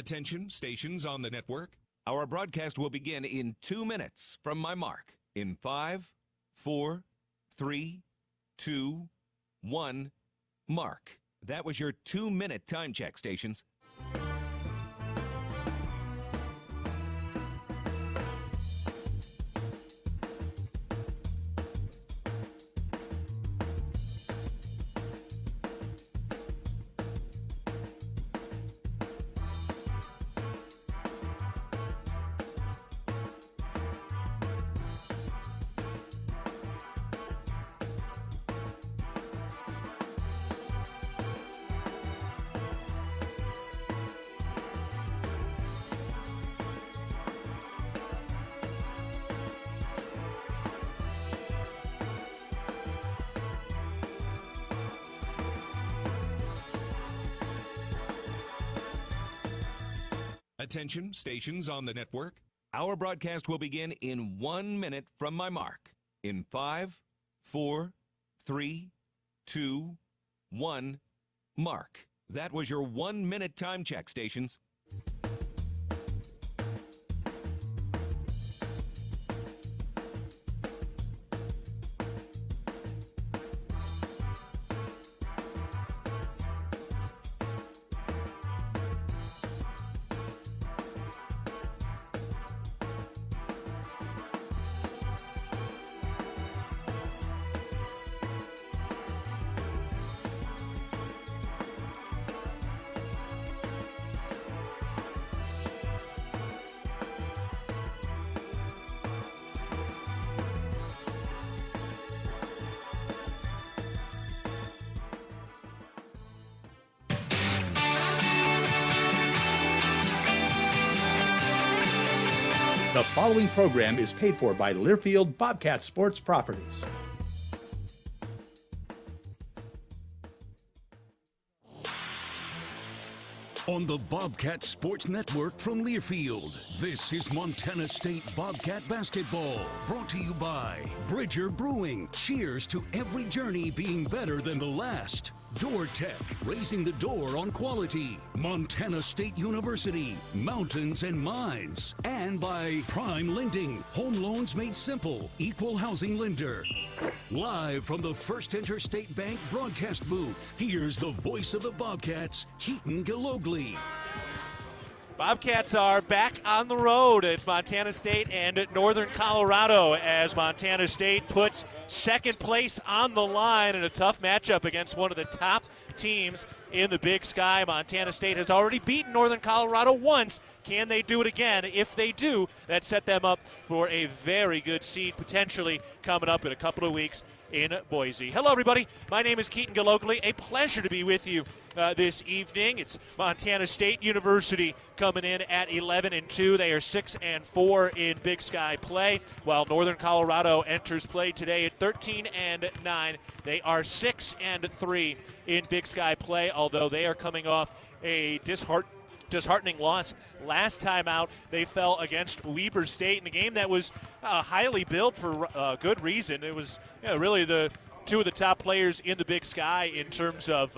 Attention, stations on the network. Our broadcast will begin in 2 minutes from my mark. In 5, 4, 3, 2, 1, mark. That was your 2-minute time check, stations. Attention, stations on the network. Our broadcast will begin in 1 minute from my mark. In 5, 4, 3, 2, 1, mark. That was your 1-minute time check, stations. The following program is paid for by Learfield Bobcat Sports Properties. On the Bobcat Sports Network from Learfield, this is Montana State Bobcat Basketball, brought to you by Bridger Brewing. Cheers to every journey being better than the last. Door Tech, raising the door on quality. Montana State University, mountains and mines. And by Prime Lending, home loans made simple, equal housing lender. Live from the First Interstate Bank broadcast booth, here's the voice of the Bobcats, Keaton Gillogly. Bobcats are back on the road. It's Montana State and Northern Colorado as Montana State puts second place on the line in a tough matchup against one of the top teams in the Big Sky. Montana State has already beaten Northern Colorado once. Can they do it again? If they do, that set them up for a very good seed potentially coming up in a couple of weeks in Boise. Hello, everybody. My name is Keaton Gillogly. A pleasure to be with you this evening. It's Montana State University coming in at 11-2. They are 6-4 in Big Sky play, while Northern Colorado enters play today at 13-9. They are 6-3 in Big Sky play, although they are coming off a disheartening loss last time out. They fell against Weber State in a game that was highly billed for good reason. It was really the two of the top players in the Big Sky in terms of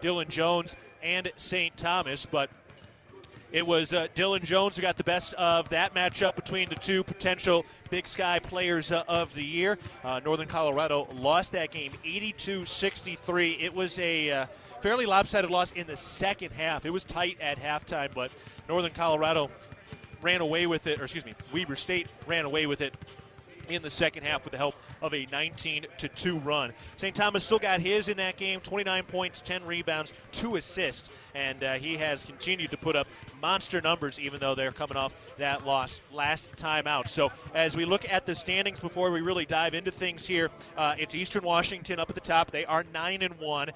Dylan Jones and St. Thomas, but it was Dylan Jones who got the best of that matchup between the two potential Big Sky players of the year. Northern Colorado lost that game 82-63. It was a fairly lopsided loss in the second half. It was tight at halftime, but Northern Colorado ran away with it, Weber State ran away with it in the second half with the help of a 19-2 run. St. Thomas still got his in that game, 29 points, 10 rebounds, 2 assists, and he has continued to put up monster numbers even though they're coming off that loss last time out. So as we look at the standings before we really dive into things here, it's Eastern Washington up at the top. They are 9-1.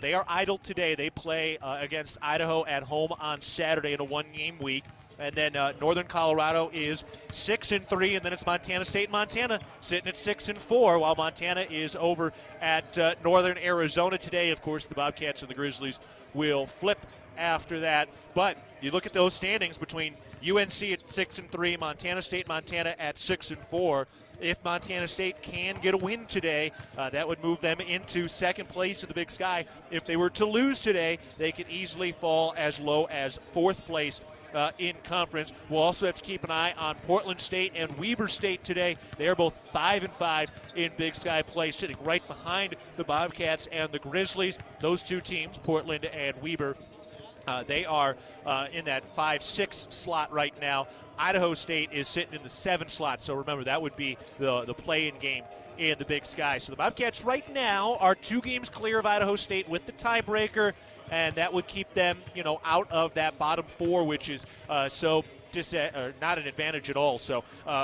They are idle today. They play against Idaho at home on Saturday in a one-game week. And then Northern Colorado is 6-3, and then it's Montana State and Montana sitting at 6-4, while Montana is over at Northern Arizona today. Of course, the Bobcats and the Grizzlies will flip after that. But you look at those standings between UNC at 6-3, Montana State, Montana at 6-4. If Montana State can get a win today, that would move them into second place in the Big Sky. If they were to lose today, they could easily fall as low as fourth place in conference. We'll also have to keep an eye on Portland State and Weber State today. They are both 5-5 in Big Sky play, sitting right behind the Bobcats and the Grizzlies. Those two teams, Portland and Weber, they are in that 5-6 slot right now. Idaho State is sitting in the 7 slot, so remember that would be the play-in game in the Big Sky. So the Bobcats right now are 2 games clear of Idaho State with the tiebreaker, and that would keep them, out of that bottom 4, which is not an advantage at all. So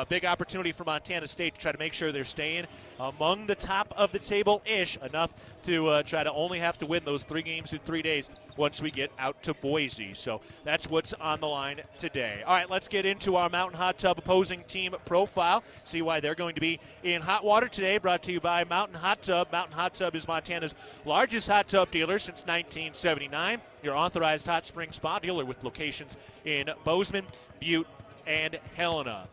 big opportunity for Montana State to try to make sure they're staying among the top of the table-ish, enough to try to only have to win those 3 games in 3 days once we get out to Boise. So that's what's on the line today. All right, let's get into our Mountain Hot Tub opposing team profile, see why they're going to be in hot water today, brought to you by Mountain Hot Tub. Mountain Hot Tub is Montana's largest hot tub dealer since 1979. Your authorized hot spring spa dealer with locations in Bozeman, Butte, and Helena.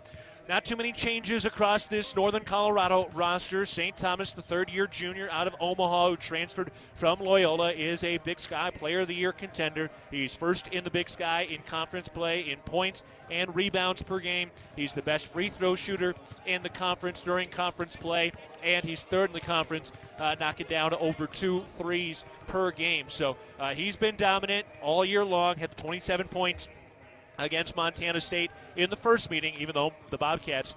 Not too many changes across this Northern Colorado roster. St. Thomas, the third-year junior out of Omaha who transferred from Loyola, is a Big Sky Player of the Year contender. He's first in the Big Sky in conference play in points and rebounds per game. He's the best free throw shooter in the conference during conference play, and he's third in the conference, knocking down over 2 threes per game. So he's been dominant all year long, had 27 points against Montana State in the first meeting, even though the Bobcats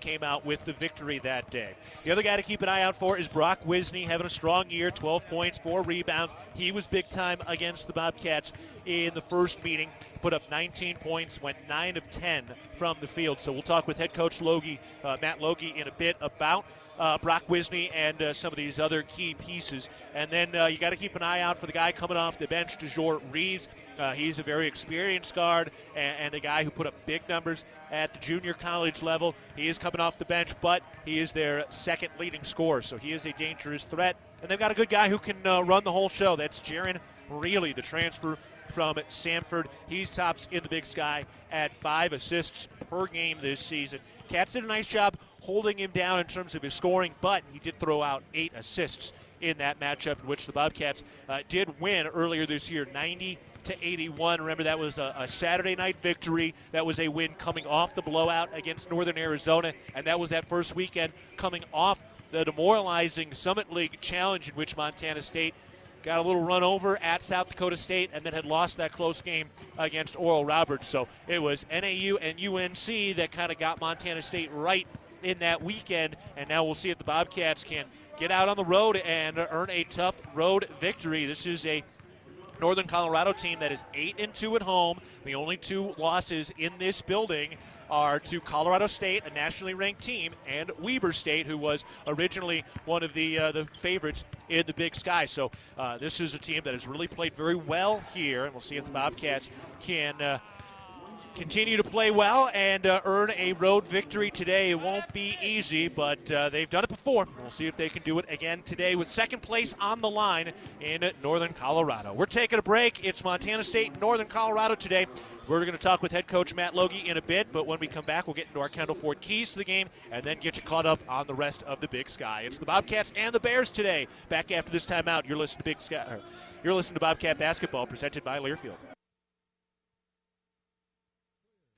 came out with the victory that day. The other guy to keep an eye out for is Brock Wisney, having a strong year, 12 points, 4 rebounds. He was big time against the Bobcats in the first meeting, put up 19 points, went 9 of 10 from the field. So we'll talk with head coach Matt Logie in a bit about Brock Wisney and some of these other key pieces. And then you got to keep an eye out for the guy coming off the bench, DeJour Reeves. He's a very experienced guard and a guy who put up big numbers at the junior college level. He is coming off the bench, but he is their second leading scorer, so he is a dangerous threat. And they've got a good guy who can run the whole show. That's Jaron Greeley, the transfer from Samford. He's tops in the Big Sky at 5 assists per game this season. Cats did a nice job holding him down in terms of his scoring, but he did throw out 8 assists in that matchup, in which the Bobcats did win earlier this year, 90-81. Remember, that was a Saturday night victory. That was a win coming off the blowout against Northern Arizona, and that was that first weekend coming off the demoralizing Summit League challenge in which Montana State got a little run over at South Dakota State and then had lost that close game against Oral Roberts. So it was NAU and UNC that kind of got Montana State right in that weekend, and now we'll see if the Bobcats can get out on the road and earn a tough road victory. This is a Northern Colorado team that is 8-2 at home. The only 2 losses in this building are to Colorado State, a nationally ranked team, and Weber State, who was originally one of the favorites in the Big Sky. So this is a team that has really played very well here, and we'll see if the Bobcats can continue to play well and earn a road victory today. It won't be easy, but they've done it before. We'll see if they can do it again today with second place on the line in Northern Colorado. We're taking a break. It's Montana State, Northern Colorado today. We're going to talk with head coach Matt Logie in a bit, but when we come back, we'll get into our Kendall Ford keys to the game and then get you caught up on the rest of the Big Sky. It's the Bobcats and the Bears today. Back after this timeout, you're listening to Big Sky. You're listening to Bobcat Basketball, presented by Learfield.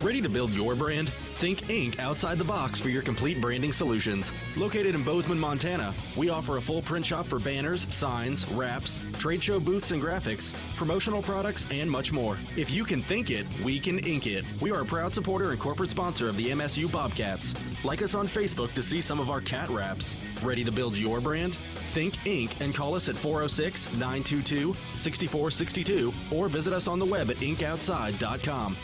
Ready to build your brand? Think Inc. outside the box for your complete branding solutions. Located in Bozeman, Montana, we offer a full print shop for banners, signs, wraps, trade show booths and graphics, promotional products, and much more. If you can think it, we can ink it. We are a proud supporter and corporate sponsor of the MSU Bobcats. Like us on Facebook to see some of our cat wraps. Ready to build your brand? Think Inc. and call us at 406-922-6462 or visit us on the web at inkoutside.com.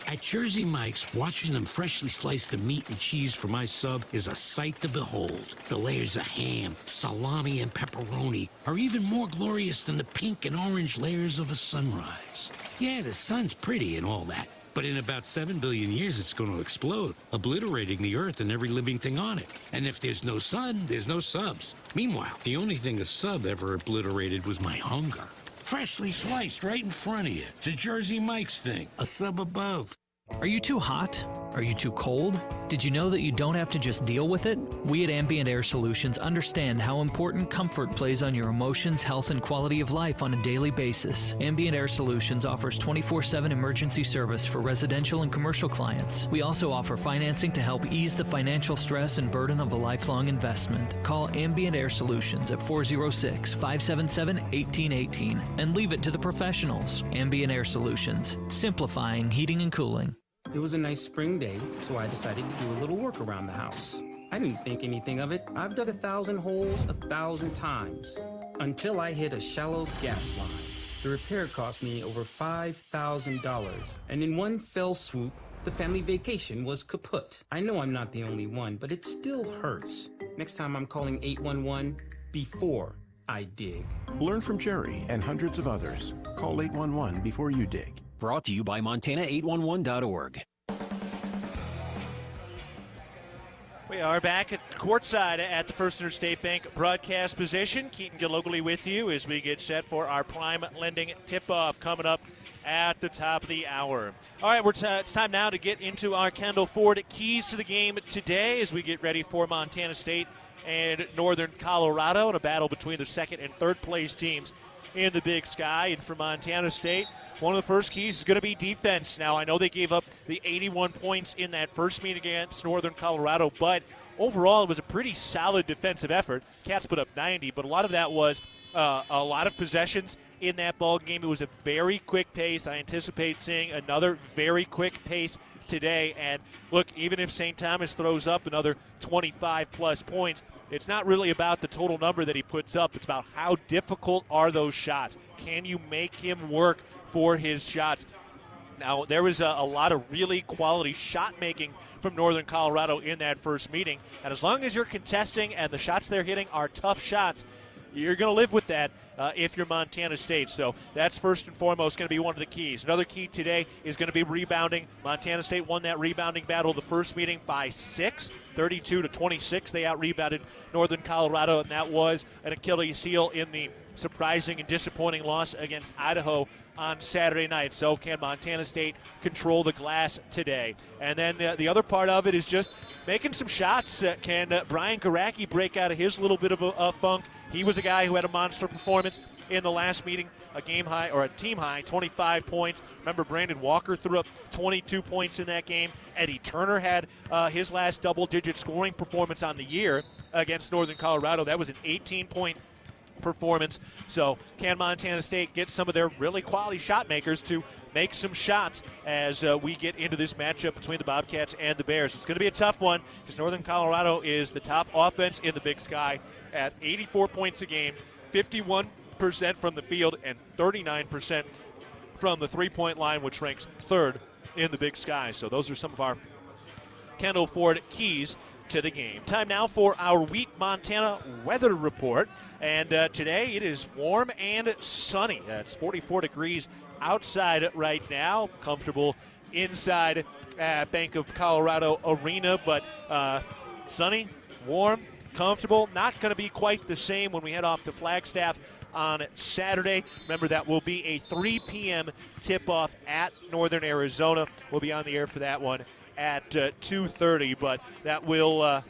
At Jersey Mike's, watching them freshly slice the meat and cheese for my sub is a sight to behold. The layers of ham, salami, and pepperoni are even more glorious than the pink and orange layers of a sunrise. Yeah, the sun's pretty and all that, but in about 7 billion years it's going to explode, obliterating the earth and every living thing on it. And if there's no sun, there's no subs. Meanwhile, the only thing a sub ever obliterated was my hunger. Freshly sliced right in front of you. It's a Jersey Mike's thing. A sub above. Are you too hot? Are you too cold? Did you know that you don't have to just deal with it? We at Ambient Air Solutions understand how important comfort plays on your emotions, health, and quality of life on a daily basis. Ambient Air Solutions offers 24/7 emergency service for residential and commercial clients. We also offer financing to help ease the financial stress and burden of a lifelong investment. Call Ambient Air Solutions at 406-577-1818 and leave it to the professionals. Ambient Air Solutions, simplifying heating and cooling. It was a nice spring day, so I decided to do a little work around the house. I didn't think anything of it. I've dug 1,000 holes 1,000 times until I hit a shallow gas line. The repair cost me over $5,000, and in one fell swoop, the family vacation was kaput. I know I'm not the only one, but it still hurts. Next time I'm calling 811 before I dig. Learn from Jerry and hundreds of others. Call 811 before you dig. Brought to you by Montana811.org. We are back at courtside at the First Interstate Bank broadcast position. Keaton Gillogly with you as we get set for our prime lending tip-off coming up at the top of the hour. All right, it's time now to get into our Kendall Ford keys to the game today as we get ready for Montana State and Northern Colorado in a battle between the second and third place teams in the Big Sky. And for Montana State, one of the first keys is going to be defense. Now, I know they gave up the 81 points in that first meet against Northern Colorado, but overall it was a pretty solid defensive effort. Cats put up 90, but a lot of that was a lot of possessions in that ball game. It was a very quick pace. I anticipate seeing another very quick pace today. And look, even if St. Thomas throws up another 25-plus points, it's not really about the total number that he puts up. It's about how difficult are those shots. Can you make him work for his shots? Now, there was a lot of really quality shot making from Northern Colorado in that first meeting. And as long as you're contesting and the shots they're hitting are tough shots, you're going to live with that if you're Montana State. So that's first and foremost going to be one of the keys. Another key today is going to be rebounding. Montana State won that rebounding battle the first meeting by 6, 32-26. They out-rebounded Northern Colorado, and that was an Achilles heel in the surprising and disappointing loss against Idaho on Saturday night. So can Montana State control the glass today? And then the other part of it is just making some shots. Can Brian Garacki break out of his little bit of a funk? He was a guy who had a monster performance in the last meeting, a game high or a team high, 25 points. Remember, Brandon Walker threw up 22 points in that game. Eddie Turner had his last double-digit scoring performance on the year against Northern Colorado. That was an 18-point performance. So can Montana State get some of their really quality shot makers to make some shots as we get into this matchup between the Bobcats and the Bears? It's going to be a tough one because Northern Colorado is the top offense in the Big Sky at 84 points a game, 51% from the field, and 39% from the three-point line, which ranks third in the Big Sky. So those are some of our Kendall Ford keys to the game. Time now for our Wheat Montana weather report. And today it is warm and sunny. It's 44 degrees outside right now. Comfortable inside Bank of Colorado Arena, but sunny, warm, comfortable. Not going to be quite the same when we head off to Flagstaff on Saturday. Remember, that will be a 3 p.m. tip-off at Northern Arizona. We'll be on the air for that one at 2:30, but that will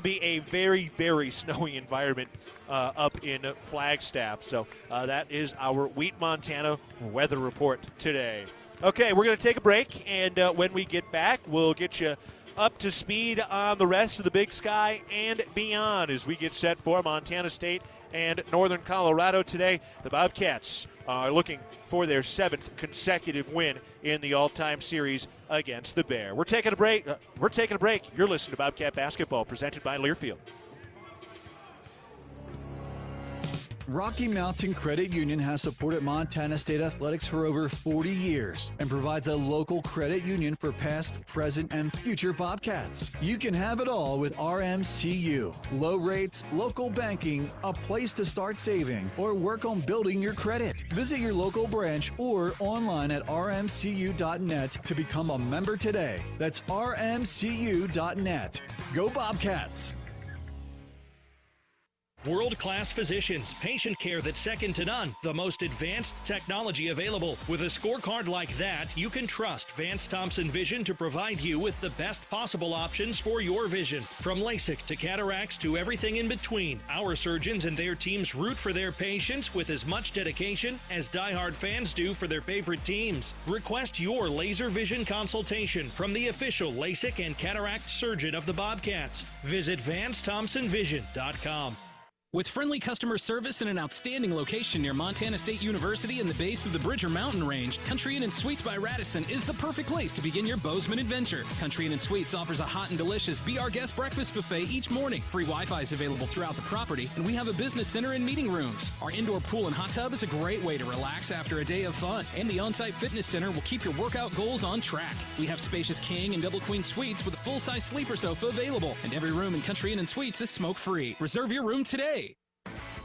be a very, very snowy environment up in Flagstaff. So that is our Wheat Montana weather report today. Okay, we're going to take a break, and when we get back, we'll get you up to speed on the rest of the Big Sky and beyond as we get set for Montana State and Northern Colorado today. The Bobcats are looking for their 7th consecutive win in the all-time series against the Bear. We're taking a break. You're listening to Bobcat Basketball, presented by Learfield. Rocky Mountain Credit Union has supported Montana State athletics for over 40 years and provides a local credit union for past, present, and future Bobcats. You can have it all with RMCU. Low rates, local banking, a place to start saving, or work on building your credit. Visit your local branch or online at rmcu.net to become a member today. That's rmcu.net. Go Bobcats! World-class physicians, patient care that's second to none, the most advanced technology available. With a scorecard like that, you can trust Vance Thompson Vision to provide you with the best possible options for your vision. From LASIK to cataracts to everything in between, our surgeons and their teams root for their patients with as much dedication as diehard fans do for their favorite teams. Request your laser vision consultation from the official LASIK and cataract surgeon of the Bobcats. Visit VanceThompsonVision.com. With friendly customer service and an outstanding location near Montana State University and the base of the Bridger Mountain Range, Country Inn & Suites by Radisson is the perfect place to begin your Bozeman adventure. Country Inn & Suites offers a hot and delicious Be Our Guest breakfast buffet each morning. Free Wi-Fi is available throughout the property, and we have a business center and meeting rooms. Our indoor pool and hot tub is a great way to relax after a day of fun, and the on-site fitness center will keep your workout goals on track. We have spacious king and double queen suites with a full-size sleeper sofa available, and every room in Country Inn & Suites is smoke-free. Reserve your room today.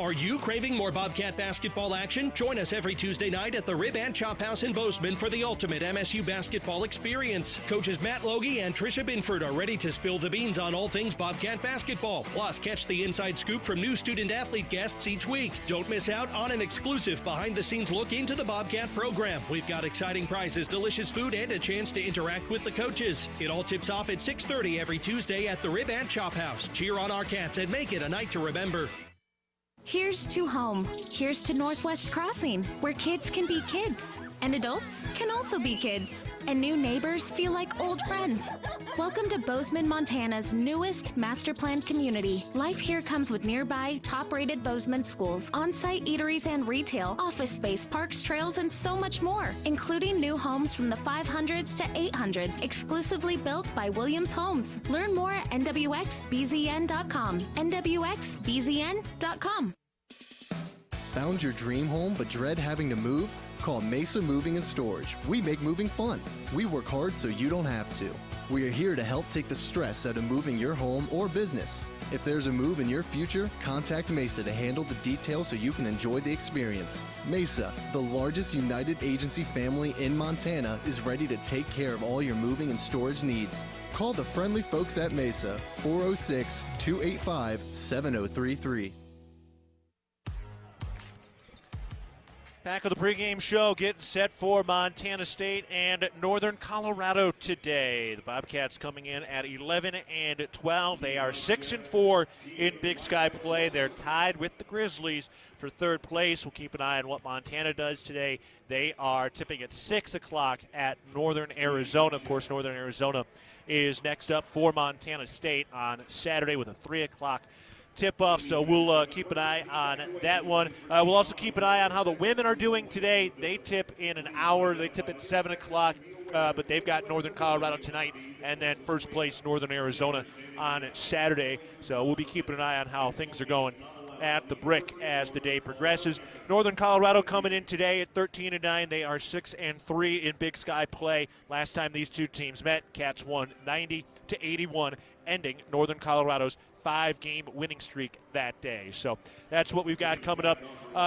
Are you craving more Bobcat basketball action? Join us every Tuesday night at the Rib and Chop House in Bozeman for the ultimate MSU basketball experience. Coaches Matt Logie and Tricia Binford are ready to spill the beans on all things Bobcat basketball. Plus, catch the inside scoop from new student-athlete guests each week. Don't miss out on an exclusive behind-the-scenes look into the Bobcat program. We've got exciting prizes, delicious food, and a chance to interact with the coaches. It all tips off at 6:30 every Tuesday at the Rib and Chop House. Cheer on our Cats and make it a night to remember. Here's to home. Here's to Northwest Crossing, where kids can be kids. And adults can also be kids. And new neighbors feel like old friends. Welcome to Bozeman, Montana's newest master planned community. Life here comes with nearby top-rated Bozeman schools, on-site eateries and retail, office space, parks, trails, and so much more, including new homes from the 500s to 800s, exclusively built by Williams Homes. Learn more at nwxbzn.com. nwxbzn.com. Found your dream home but dread having to move? Call Mesa Moving and Storage. We make moving fun. We work hard so you don't have to. We are here to help take the stress out of moving your home or business. If there's a move in your future, contact Mesa to handle the details so you can enjoy the experience. Mesa, the largest United agency family in Montana, is ready to take care of all your moving and storage needs. Call the friendly folks at Mesa, 406-285-7033. Back of the pregame show, getting set for Montana State and Northern Colorado today. The Bobcats coming in at 11-12. They are 6-4 in Big Sky play. They're tied with the Grizzlies for third place. We'll keep an eye on what Montana does today. They are tipping at 6 o'clock at Northern Arizona. Of course, Northern Arizona is next up for Montana State on Saturday with a 3 o'clock tip-off, so we'll keep an eye on that one. We'll also keep an eye on how the women are doing today. They tip in an hour. They tip at 7 o'clock, but they've got Northern Colorado tonight, and then first place Northern Arizona on Saturday. So we'll be keeping an eye on how things are going at the Brick as the day progresses. Northern Colorado coming in today at 13-9. They are 6-3 in Big Sky play. Last time these two teams met, Cats won 90-81, ending Northern Colorado's 5-game winning streak that day. So that's what we've got coming up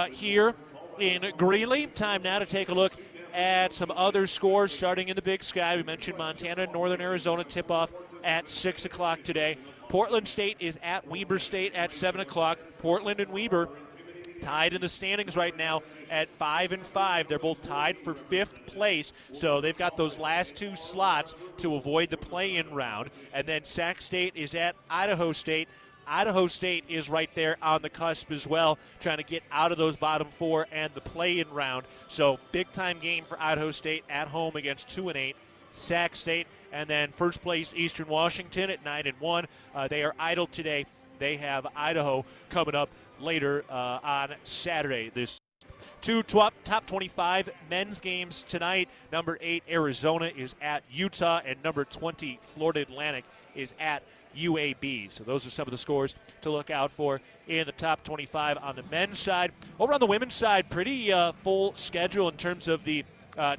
here in Greeley. Time now to take a look at some other scores starting in the Big Sky. We mentioned Montana and Northern Arizona tip-off at 6 o'clock today. Portland State is at Weber State at 7 o'clock. Portland and Weber tied in the standings right now at 5-5. They're both tied for 5th place, so they've got those last two slots to avoid the play-in round. And then Sac State is at Idaho State. Idaho State is right there on the cusp as well, trying to get out of those bottom four and the play-in round. So big-time game for Idaho State at home against 2-8 Sac State. And then first place Eastern Washington at 9-1. They are idle today. They have Idaho coming up later on Saturday. There's two top 25 men's games tonight. Number 8 Arizona is at Utah, and number 20 Florida Atlantic is at UAB. So those are some of the scores to look out for in the top 25 on the men's side. Over on the women's side, pretty full schedule in terms of the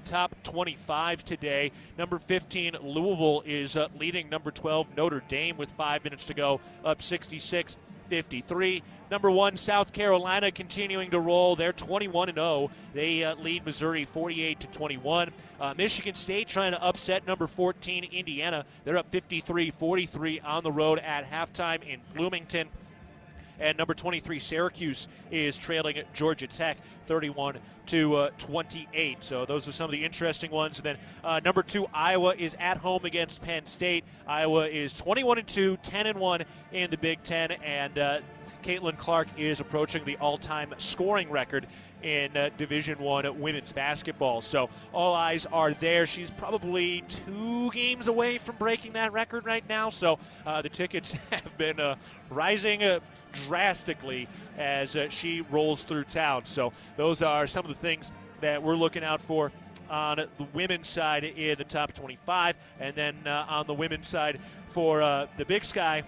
top 25 today. Number 15 Louisville is leading number 12 Notre Dame with 5 minutes to go, up 66-53. Number 1 South Carolina continuing to roll. They're 21-0. They lead Missouri 48-21. Michigan State trying to upset number 14 Indiana. They're up 53-43 on the road at halftime in Bloomington. And number 23, Syracuse, is trailing Georgia Tech 31-28. So those are some of the interesting ones. And then number 2, Iowa is at home against Penn State. Iowa is 21-2, 10-1 in the Big Ten, and Caitlin Clark is approaching the all-time scoring record in Division I women's basketball. So all eyes are there. She's probably 2 games away from breaking that record right now. So the tickets have been rising drastically as she rolls through town. So those are some of the things that we're looking out for on the women's side in the top 25. And then on the women's side for the Big Sky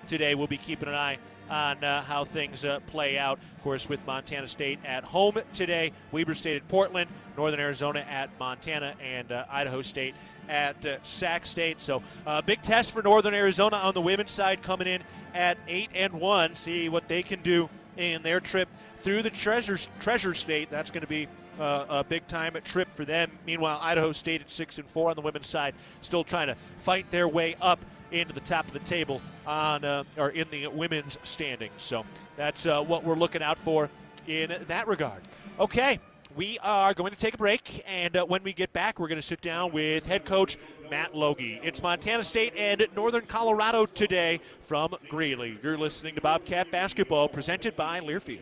today, we'll be keeping an eye on how things play out. Of course, with Montana State at home today, Weber State at Portland, Northern Arizona at Montana, and Idaho State at Sac State. So big test for Northern Arizona on the women's side, coming in at 8-1. See what they can do in their trip through the Treasure State. That's going to be a big-time trip for them. Meanwhile, Idaho State at 6-4 on the women's side, still trying to fight their way up into the top of the table or in the women's standings. So that's what we're looking out for in that regard. Okay, we are going to take a break, and when we get back, we're going to sit down with head coach Matt Logie. It's Montana State and Northern Colorado today from Greeley. You're listening to Bobcat Basketball, presented by Learfield.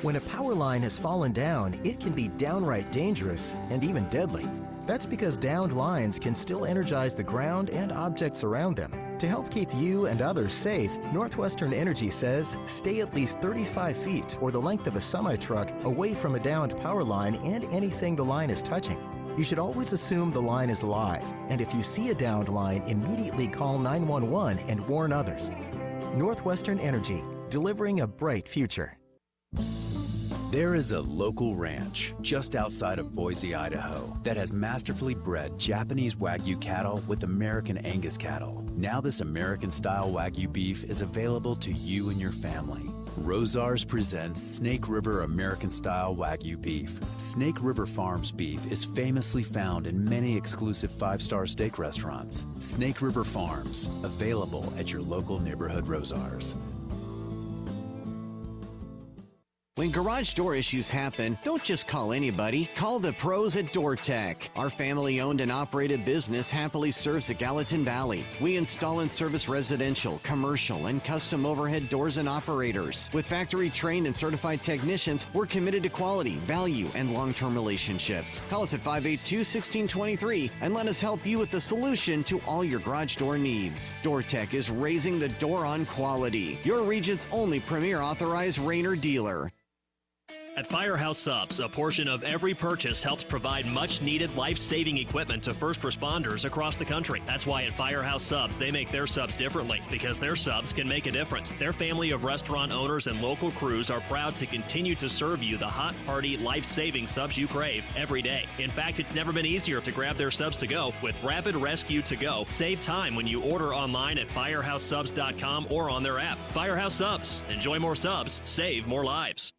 When a power line has fallen down, it can be downright dangerous and even deadly. That's because downed lines can still energize the ground and objects around them. To help keep you and others safe, Northwestern Energy says stay at least 35 feet or the length of a semi-truck away from a downed power line and anything the line is touching. You should always assume the line is live, and if you see a downed line, immediately call 911 and warn others. Northwestern Energy, delivering a bright future. There is a local ranch just outside of Boise, Idaho, that has masterfully bred Japanese Wagyu cattle with American Angus cattle. Now this American-style Wagyu beef is available to you and your family. Rosars presents Snake River American-style Wagyu beef. Snake River Farms beef is famously found in many exclusive 5-star steak restaurants. Snake River Farms, available at your local neighborhood Rosars. When garage door issues happen, don't just call anybody. Call the pros at DoorTech. Our family-owned and operated business happily serves the Gallatin Valley. We install and service residential, commercial, and custom overhead doors and operators. With factory-trained and certified technicians, we're committed to quality, value, and long-term relationships. Call us at 582-1623 and let us help you with the solution to all your garage door needs. DoorTech is raising the door on quality. Your region's only premier authorized Rainer dealer. At Firehouse Subs, a portion of every purchase helps provide much-needed life-saving equipment to first responders across the country. That's why at Firehouse Subs, they make their subs differently, because their subs can make a difference. Their family of restaurant owners and local crews are proud to continue to serve you the hot, hearty, life-saving subs you crave every day. In fact, it's never been easier to grab their subs to go with Rapid Rescue to Go. Save time when you order online at firehousesubs.com or on their app. Firehouse Subs. Enjoy more subs. Save more lives.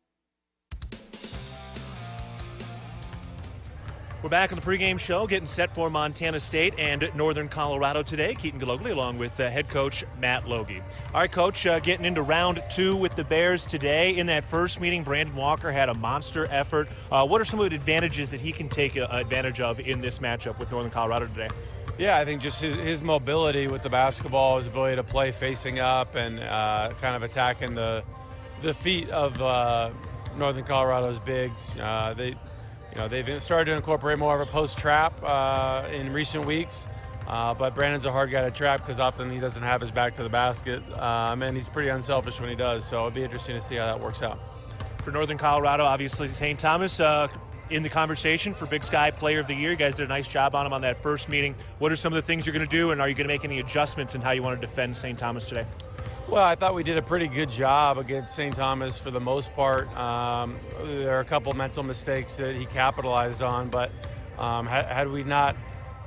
We're back on the pregame show, getting set for Montana State and Northern Colorado today. Keaton Gillogly along with head coach Matt Logie. All right, Coach, getting into round 2 with the Bears today. In that first meeting, Brandon Walker had a monster effort. What are some of the advantages that he can take advantage of in this matchup with Northern Colorado today? Yeah, I think just his mobility with the basketball, his ability to play facing up and kind of attacking the feet of Northern Colorado's bigs. They've started to incorporate more of a post trap in recent weeks, but Brandon's a hard guy to trap because often he doesn't have his back to the basket, and he's pretty unselfish when he does. So it'll be interesting to see how that works out. For Northern Colorado, obviously St. Thomas in the conversation for Big Sky Player of the Year. You guys did a nice job on him on that first meeting. What are some of the things you're going to do, and are you going to make any adjustments in how you want to defend St. Thomas today? Well, I thought we did a pretty good job against St. Thomas for the most part. There are a couple mental mistakes that he capitalized on, but had we not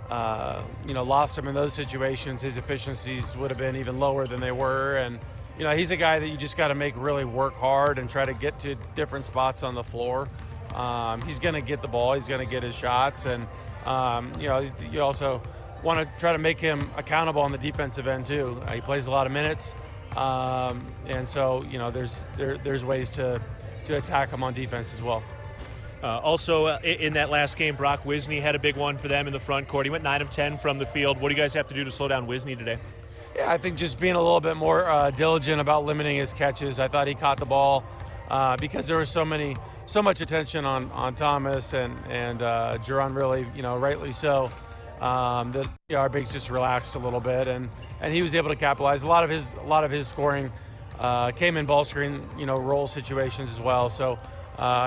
lost him in those situations, his efficiencies would have been even lower than they were. And he's a guy that you just got to make really work hard and try to get to different spots on the floor. He's going to get the ball, he's going to get his shots, and you also want to try to make him accountable on the defensive end too. He plays a lot of minutes, and so there's ways to attack him on defense as well. Also, in that last game, Brock Wisney had a big one for them in the front court. He went 9 of 10 from the field. What do you guys have to do to slow down Wisney today? Yeah, I think just being a little bit more diligent about limiting his catches. I thought he caught the ball because there was so much attention on Thomas and Jaron, really, rightly so. That our bigs just relaxed a little bit, and he was able to capitalize. A lot of his scoring came in ball screen, roll situations as well. So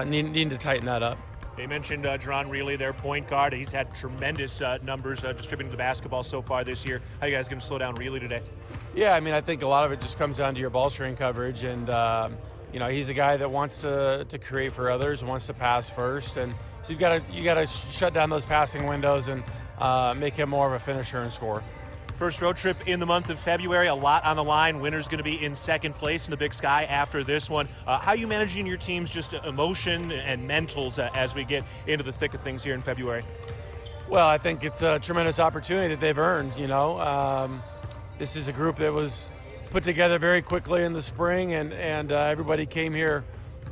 needing to tighten that up. They mentioned Jaron Greeley, their point guard. He's had tremendous numbers distributing the basketball so far this year. How are you guys going to slow down Greeley today? Yeah, I think a lot of it just comes down to your ball screen coverage, and he's a guy that wants to create for others, wants to pass first, and so you got to shut down those passing windows and make him more of a finisher and scorer. First road trip in the month of February, a lot on the line. Winner's going to be in second place in the Big Sky after this one. How are you managing your team's just emotion and mentals as we get into the thick of things here in February? Well, I think it's a tremendous opportunity that they've earned, This is a group that was put together very quickly in the spring, and everybody came here,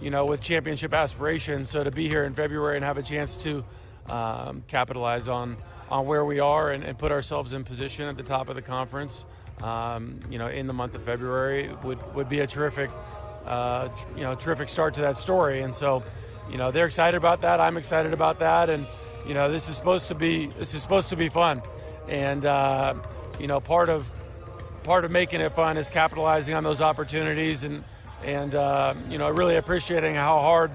with championship aspirations. So to be here in February and have a chance to capitalize on where we are and put ourselves in position at the top of the conference, in the month of February would be a terrific start to that story. And so, they're excited about that. I'm excited about that. And, this is supposed to be fun. And, part of making it fun is capitalizing on those opportunities and really appreciating how hard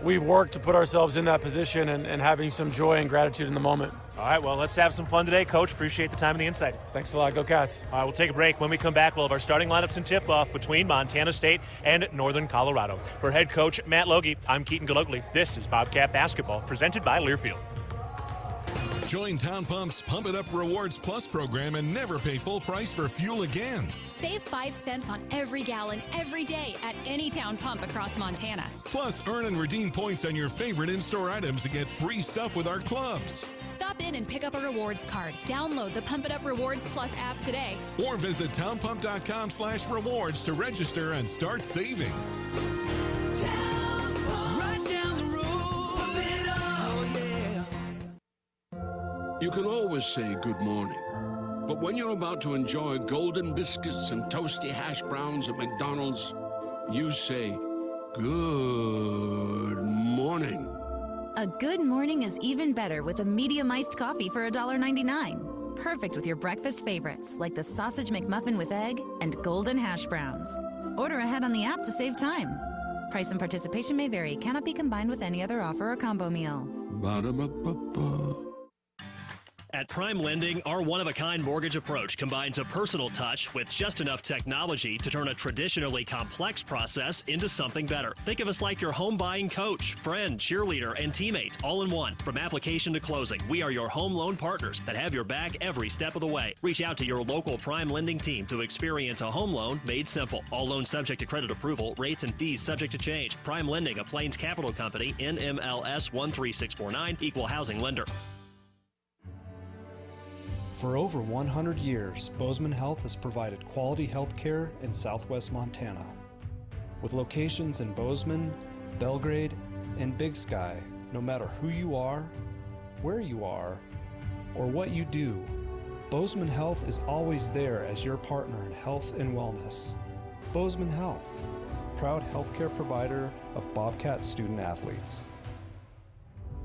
we've worked to put ourselves in that position and having some joy and gratitude in the moment. All right, well, let's have some fun today, Coach. Appreciate the time and the insight. Thanks a lot. Go Cats. All right, we'll take a break. When we come back, we'll have our starting lineups and tip-off between Montana State and Northern Colorado. For head coach Matt Logie, I'm Keaton Gillogly. This is Bobcat Basketball, presented by Learfield. Join Town Pump's Pump It Up Rewards Plus program and never pay full price for fuel again. Save 5 cents on every gallon every day at any Town Pump across Montana. Plus, earn and redeem points on your favorite in-store items to get free stuff with our clubs. Stop in and pick up a rewards card. Download the Pump It Up Rewards Plus app today. Or visit townpump.com/rewards to register and start saving. You can always say good morning, but when you're about to enjoy golden biscuits and toasty hash browns at McDonald's, you say good morning. A good morning is even better with a medium iced coffee for $1.99. Perfect with your breakfast favorites like the sausage McMuffin with egg and golden hash browns. Order ahead on the app to save time. Price and participation may vary. Cannot be combined with any other offer or combo meal. Ba-da-ba-ba-ba. At Prime Lending, our one-of-a-kind mortgage approach combines a personal touch with just enough technology to turn a traditionally complex process into something better. Think of us like your home buying coach, friend, cheerleader, and teammate, all in one. From application to closing, we are your home loan partners that have your back every step of the way. Reach out to your local Prime Lending team to experience a home loan made simple. All loans subject to credit approval, rates and fees subject to change. Prime Lending, a Plains Capital Company, NMLS 13649, Equal Housing Lender. For over 100 years, Bozeman Health has provided quality health care in southwest Montana. With locations in Bozeman, Belgrade, and Big Sky, no matter who you are, where you are, or what you do, Bozeman Health is always there as your partner in health and wellness. Bozeman Health, proud healthcare provider of Bobcat student athletes.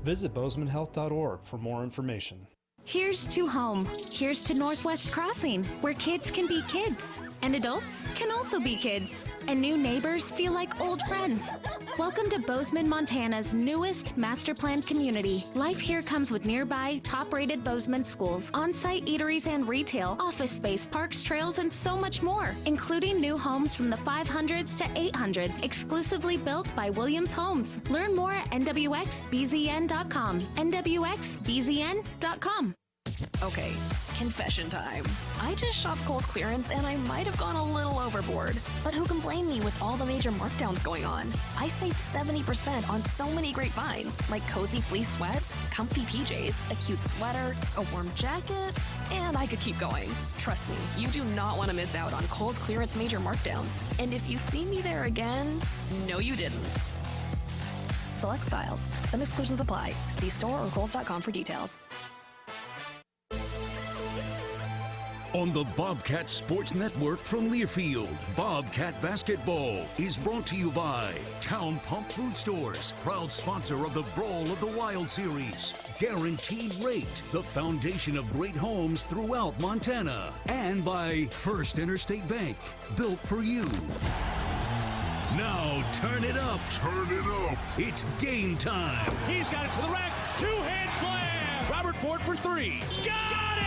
Visit bozemanhealth.org for more information. Here's to home. Here's to Northwest Crossing, where kids can be kids, and adults can also be kids, and new neighbors feel like old friends. Welcome to Bozeman, Montana's newest master planned community. Life here comes with nearby, top-rated Bozeman schools, on-site eateries and retail, office space, parks, trails, and so much more, including new homes from the 500s to 800s, exclusively built by Williams Homes. Learn more at nwxbzn.com. nwxbzn.com. Okay, confession time. I just shopped Kohl's clearance and I might have gone a little overboard. But who can blame me with all the major markdowns going on? I saved 70% on so many great finds, like cozy fleece sweats, comfy PJs, a cute sweater, a warm jacket, and I could keep going. Trust me, you do not want to miss out on Kohl's clearance major markdowns. And if you see me there again, no you didn't. Select styles. Some exclusions apply. See store or Kohls.com for details. On the Bobcat Sports Network from Learfield, Bobcat Basketball is brought to you by Town Pump Food Stores, proud sponsor of the Brawl of the Wild Series. Guaranteed Rate, the foundation of great homes throughout Montana. And by First Interstate Bank, built for you. Now turn it up. Turn it up. It's game time. He's got it to the rack. Two-hand slam. Robert Ford for three. Got it!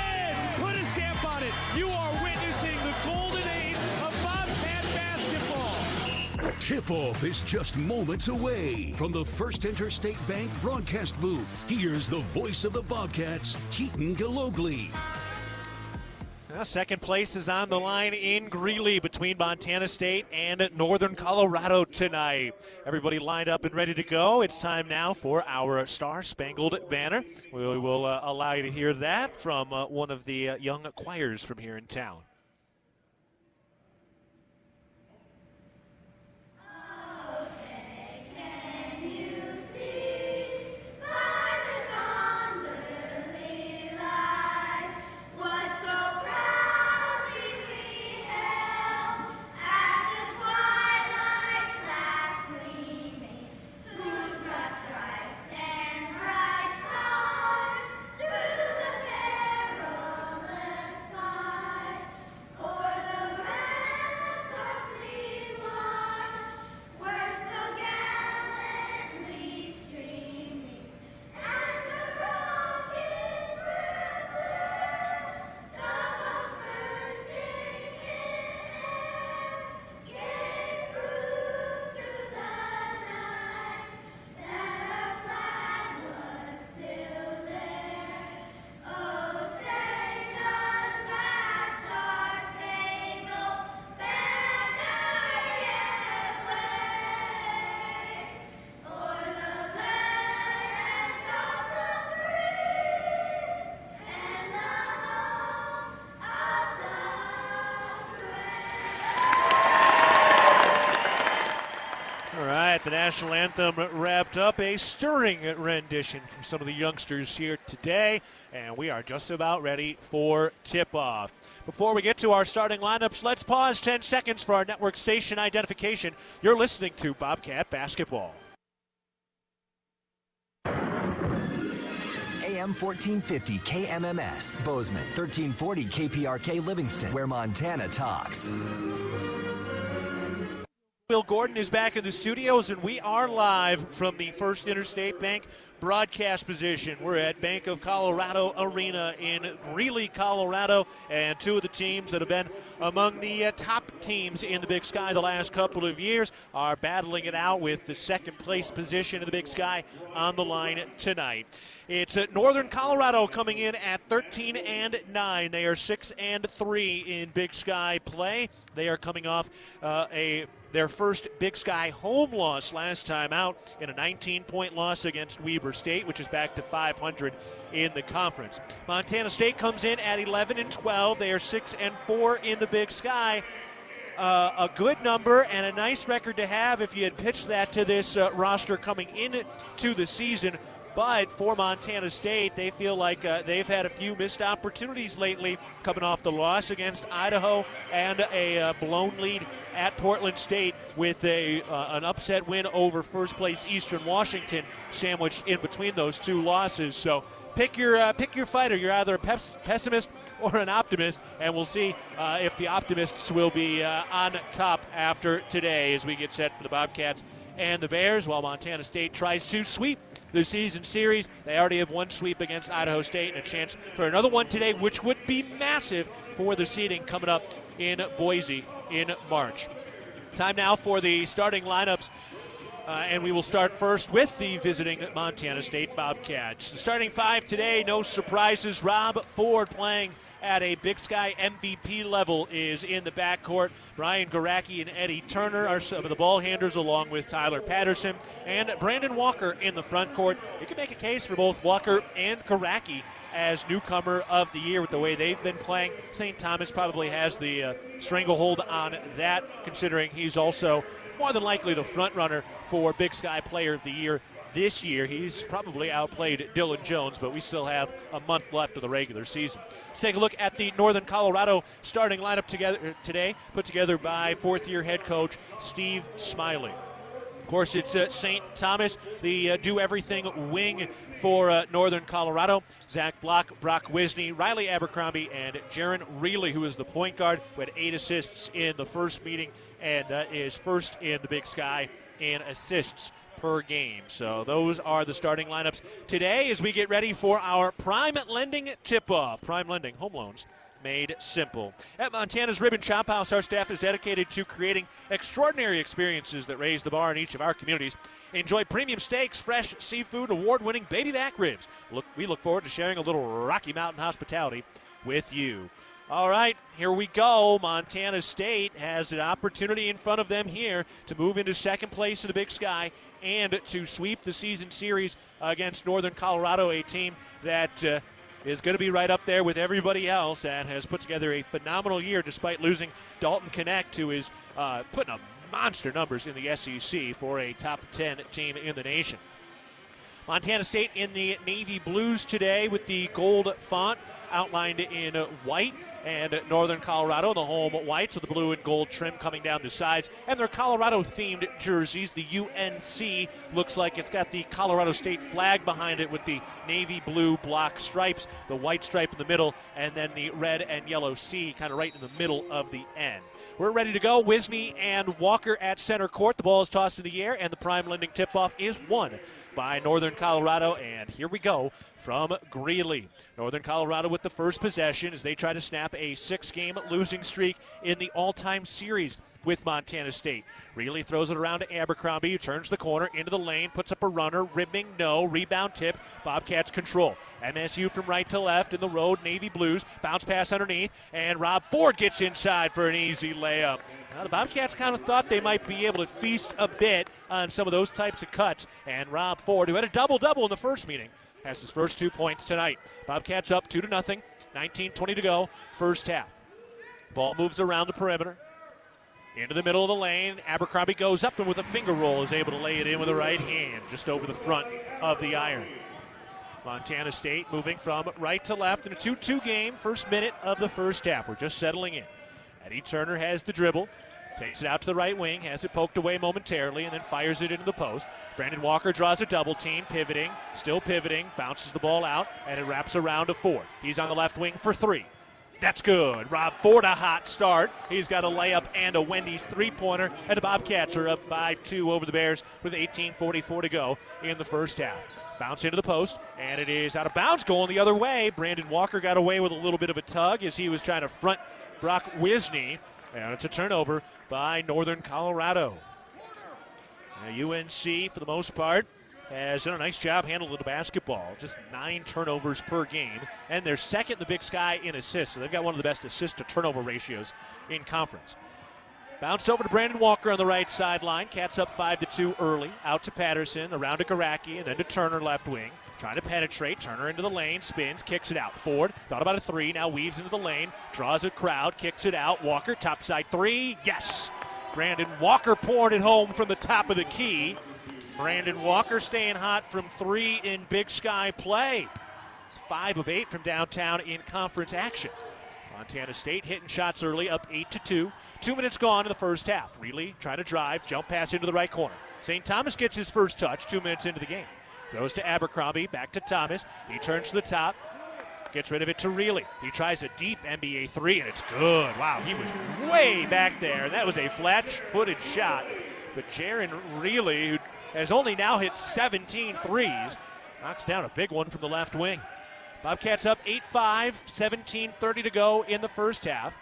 Put a stamp on it. You are witnessing the golden age of Bobcat basketball. Tip-off is just moments away. From the First Interstate Bank broadcast booth, here's the voice of the Bobcats, Keaton Gillogly. Well, second place is on the line in Greeley between Montana State and Northern Colorado tonight. Everybody lined up and ready to go. It's time now for our Star-Spangled Banner. We will allow you to hear that from one of the young choirs from here in town. The national anthem wrapped up, a stirring rendition from some of the youngsters here today, and we are just about ready for tip-off. Before we get to our starting lineups, let's pause 10 seconds for our network station identification. You're listening to Bobcat Basketball. AM 1450 KMMS, Bozeman, 1340 KPRK Livingston, where Montana talks. Bill Gordon is back in the studios, and we are live from the First Interstate Bank broadcast position. We're at Bank of Colorado Arena in Greeley, Colorado, and two of the teams that have been among the top teams in the Big Sky the last couple of years are battling it out with the second place position in the Big Sky on the line tonight. It's Northern Colorado coming in at 13-9. They are 6-3 in Big Sky play. They are coming off their first Big Sky home loss last time out in a 19-point loss against Weber State, which is back to 500 in the conference. Montana State comes in at 11-12. They are 6-4 in the Big Sky. A good number and a nice record to have if you had pitched that to this roster coming into the season. But for Montana State, they feel like they've had a few missed opportunities lately, coming off the loss against Idaho and a blown lead at Portland State with an upset win over first-place Eastern Washington sandwiched in between those two losses. So pick your fighter. You're either a pessimist or an optimist, and we'll see if the optimists will be on top after today as we get set for the Bobcats and the Bears, while Montana State tries to sweep the season series. They already have one sweep against Idaho State and a chance for another one today, which would be massive for the seeding coming up in Boise in March. Time now for the starting lineups. And we will start first with the visiting Montana State Bobcats. The starting five today, no surprises. Rob Ford playing at a Big Sky MVP level is in the backcourt. Brian Garacki and Eddie Turner are some of the ball handlers, along with Tyler Patterson and Brandon Walker in the front court. You can make a case for both Walker and Garacki as newcomer of the year with the way they've been playing. St. Thomas probably has the stranglehold on that, considering he's also more than likely the front runner for Big Sky Player of the Year this year. He's probably outplayed Dylan Jones, but we still have a month left of the regular season. Let's take a look at the Northern Colorado starting lineup today, put together by fourth-year head coach Steve Smiley. Of course, it's St. Thomas, the do-everything wing for Northern Colorado. Zach Block, Brock Wisney, Riley Abercrombie, and Jaron Reilly, who is the point guard, who had 8 assists in the first meeting and is first in the Big Sky in assists per game. So those are the starting lineups today as we get ready for our Prime Lending tip-off. Prime Lending, home loans made simple. At Montana's Rib and Chop House, our staff is dedicated to creating extraordinary experiences that raise the bar in each of our communities. Enjoy premium steaks, fresh seafood, award-winning baby back ribs. We look forward to sharing a little Rocky Mountain hospitality with you. All right, here we go. Montana State has an opportunity in front of them here to move into second place in the Big Sky and to sweep the season series against Northern Colorado, a team that is going to be right up there with everybody else and has put together a phenomenal year despite losing Dalton Connect, who is putting up monster numbers in the SEC for a top 10 team in the nation. Montana State in the navy blues today with the gold font outlined in white, and Northern Colorado in the home whites with the blue and gold trim coming down the sides, and their Colorado-themed jerseys. The UNC looks like it's got the Colorado State flag behind it with the navy blue block stripes, the white stripe in the middle, and then the red and yellow C kind of right in the middle of the N. We're ready to go. Wisney and Walker at center court. The ball is tossed in the air, and the Prime Lending tip-off is won by Northern Colorado, and here we go from Greeley. Northern Colorado with the first possession as they try to snap a 6-game losing streak in the all-time series with Montana State. Greeley throws it around to Abercrombie, who turns the corner into the lane, puts up a runner, ribbing, no, rebound tip, Bobcats control. MSU from right to left in the road, Navy Blues, bounce pass underneath, and Rob Ford gets inside for an easy layup. Now, the Bobcats kind of thought they might be able to feast a bit on some of those types of cuts, and Rob Ford, who had a double-double in the first meeting, has his first 2 points tonight. Bobcats up 2-0, 19:20 to go, first half. Ball moves around the perimeter, into the middle of the lane. Abercrombie goes up and with a finger roll is able to lay it in with the right hand, just over the front of the iron. Montana State moving from right to left in a 2-2 game, first minute of the first half. We're just settling in. Eddie Turner has the dribble, takes it out to the right wing, has it poked away momentarily, and then fires it into the post. Brandon Walker draws a double team, pivoting, still pivoting, bounces the ball out, and it wraps around to Ford. He's on the left wing for 3. That's good. Rob Ford, a hot start. He's got a layup and a Wendy's three-pointer, and the Bobcats are up 5-2 over the Bears with 18:44 to go in the first half. Bounce into the post, and it is out of bounds, going the other way. Brandon Walker got away with a little bit of a tug as he was trying to front Brock Wisney, and it's a turnover by Northern Colorado. Now, UNC, for the most part, has done a nice job handling the basketball. Just 9 turnovers per game. And they're second in the Big Sky in assists. So they've got one of the best assist-to-turnover ratios in conference. Bounce over to Brandon Walker on the right sideline. Cats up 5-2 early. Out to Patterson, around to Garacki, and then to Turner left wing. Trying to penetrate. Turner into the lane, spins, kicks it out. Ford thought about a 3, now weaves into the lane, draws a crowd, kicks it out. Walker, topside 3, yes! Brandon Walker poured it home from the top of the key. Brandon Walker staying hot from 3 in Big Sky play. It's 5 of 8 from downtown in conference action. Montana State hitting shots early, up 8-2. 2 minutes gone in the first half. Reilly trying to drive, jump pass into the right corner. St. Thomas gets his first touch 2 minutes into the game. Throws to Abercrombie, back to Thomas. He turns to the top, gets rid of it to Reilly. He tries a deep NBA 3, and it's good. Wow, he was way back there. That was a flat-footed shot. But Jaron Reilly, who has only now hit 17 threes, knocks down a big one from the left wing. Bobcats up 8-5, 17:30 to go in the first half.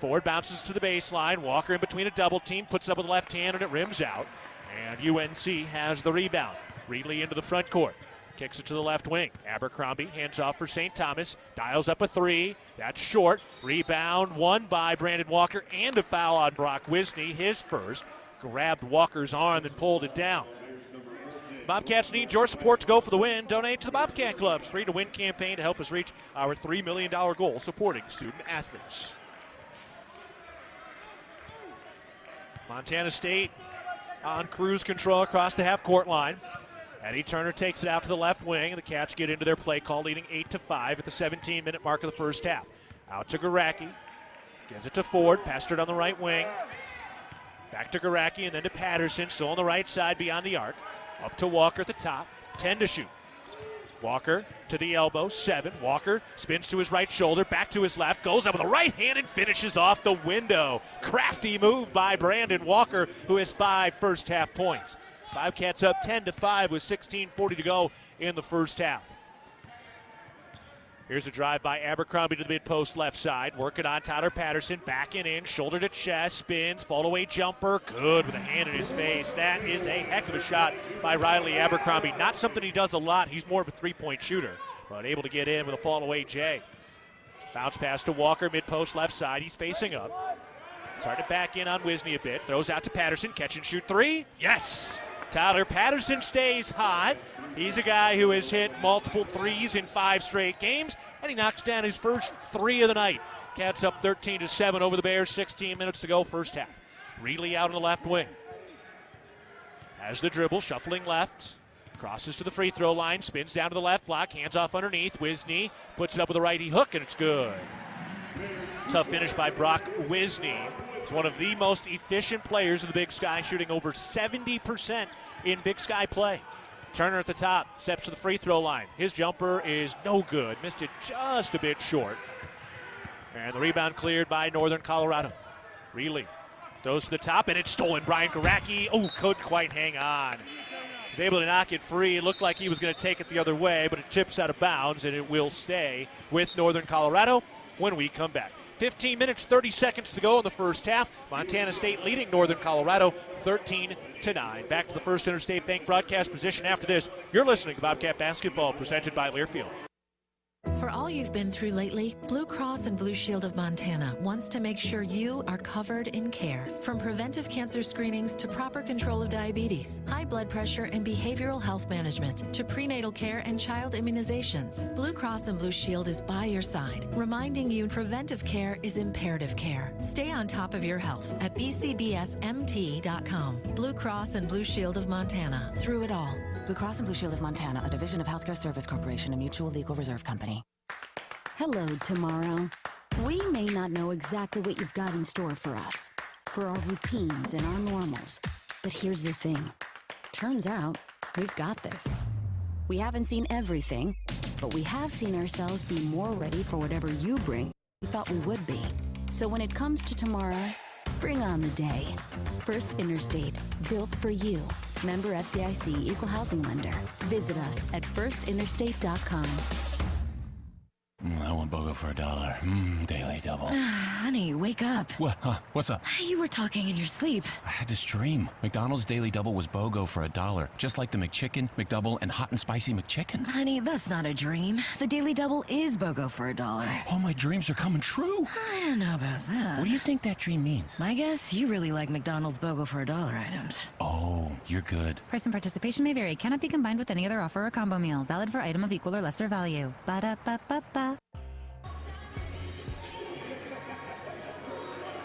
Ford bounces to the baseline. Walker in between a double team, puts up with the left hand, and it rims out. And UNC has the rebound. Greeley into the front court. Kicks it to the left wing. Abercrombie hands off for St. Thomas. Dials up a three. That's short. Rebound won by Brandon Walker, and a foul on Brock Wisney, his first. Grabbed Walker's arm and pulled it down. Bobcats need your support to go for the win. Donate to the Bobcat Club's 3 to Win campaign to help us reach our $3 million goal supporting student athletes. Montana State on cruise control across the half-court line. Eddie Turner takes it out to the left wing, and the Cats get into their play call, leading 8-5 at the 17-minute mark of the first half. Out to Garacki. Gives it to Ford. Passed it on the right wing. Back to Garacki and then to Patterson, still on the right side beyond the arc. Up to Walker at the top. 10 to shoot. Walker to the elbow. 7. Walker spins to his right shoulder. Back to his left. Goes up with a right hand and finishes off the window. Crafty move by Brandon Walker, who has 5 first-half points. Bobcats up 10-5 with 16:40 to go in the first half. Here's a drive by Abercrombie to the mid-post left side. Working on Tyler Patterson. Backing in, shoulder to chest, spins, fall-away jumper. Good with a hand in his face. That is a heck of a shot by Riley Abercrombie. Not something he does a lot. He's more of a three-point shooter, but able to get in with a fall-away J. Bounce pass to Walker, mid-post left side. He's facing up. Starting to back in on Wisney a bit. Throws out to Patterson. Catch and shoot three. Yes! Tyler Patterson stays hot. He's a guy who has hit multiple threes in 5 straight games, and he knocks down his first 3 of the night. Cats up 13-7 over the Bears, 16 minutes to go first half. Greeley out on the left wing. Has the dribble, shuffling left. Crosses to the free throw line, spins down to the left block, hands off underneath. Wisney puts it up with a righty hook, and it's good. Tough finish by Brock Wisney. He's one of the most efficient players in the Big Sky, shooting over 70% in Big Sky play. Turner at the top, steps to the free throw line. His jumper is no good, missed it just a bit short. And the rebound cleared by Northern Colorado. Greeley throws to the top, and it's stolen. Brian Garacki, couldn't quite hang on. He's able to knock it free. It looked like he was going to take it the other way, but it tips out of bounds, and it will stay with Northern Colorado when we come back. 15 minutes, 30 seconds to go in the first half. Montana State leading Northern Colorado 13-9. Back to the First Interstate Bank broadcast position after this. You're listening to Bobcat Basketball, presented by Learfield. For all you've been through lately, Blue Cross and Blue Shield of Montana wants to make sure you are covered in care. From preventive cancer screenings to proper control of diabetes, high blood pressure and behavioral health management, to prenatal care and child immunizations, Blue Cross and Blue Shield is by your side, reminding you preventive care is imperative care. Stay on top of your health at bcbsmt.com. Blue Cross and Blue Shield of Montana. Through it all. Blue Cross and Blue Shield of Montana, a division of Healthcare Service Corporation, a mutual legal reserve company. Hello, tomorrow. We may not know exactly what you've got in store for us, for our routines and our normals. But here's the thing. Turns out, we've got this. We haven't seen everything, but we have seen ourselves be more ready for whatever you bring we thought we would be. So when it comes to tomorrow, bring on the day. First Interstate, built for you. Member FDIC, Equal Housing Lender. Visit us at firstinterstate.com. I want BOGO for $1. Daily double. Honey, wake up. What? What's up? You were talking in your sleep. I had this dream. McDonald's Daily Double was BOGO for $1, just like the McChicken, McDouble, and Hot and Spicy McChicken. Honey, that's not a dream. The Daily Double is BOGO for $1. All my dreams are coming true. I don't know about that. What do you think that dream means? My guess, you really like McDonald's BOGO for $1 items. Oh, you're good. Price and participation may vary. Cannot be combined with any other offer or combo meal. Valid for item of equal or lesser value. Ba-da-ba-ba-ba.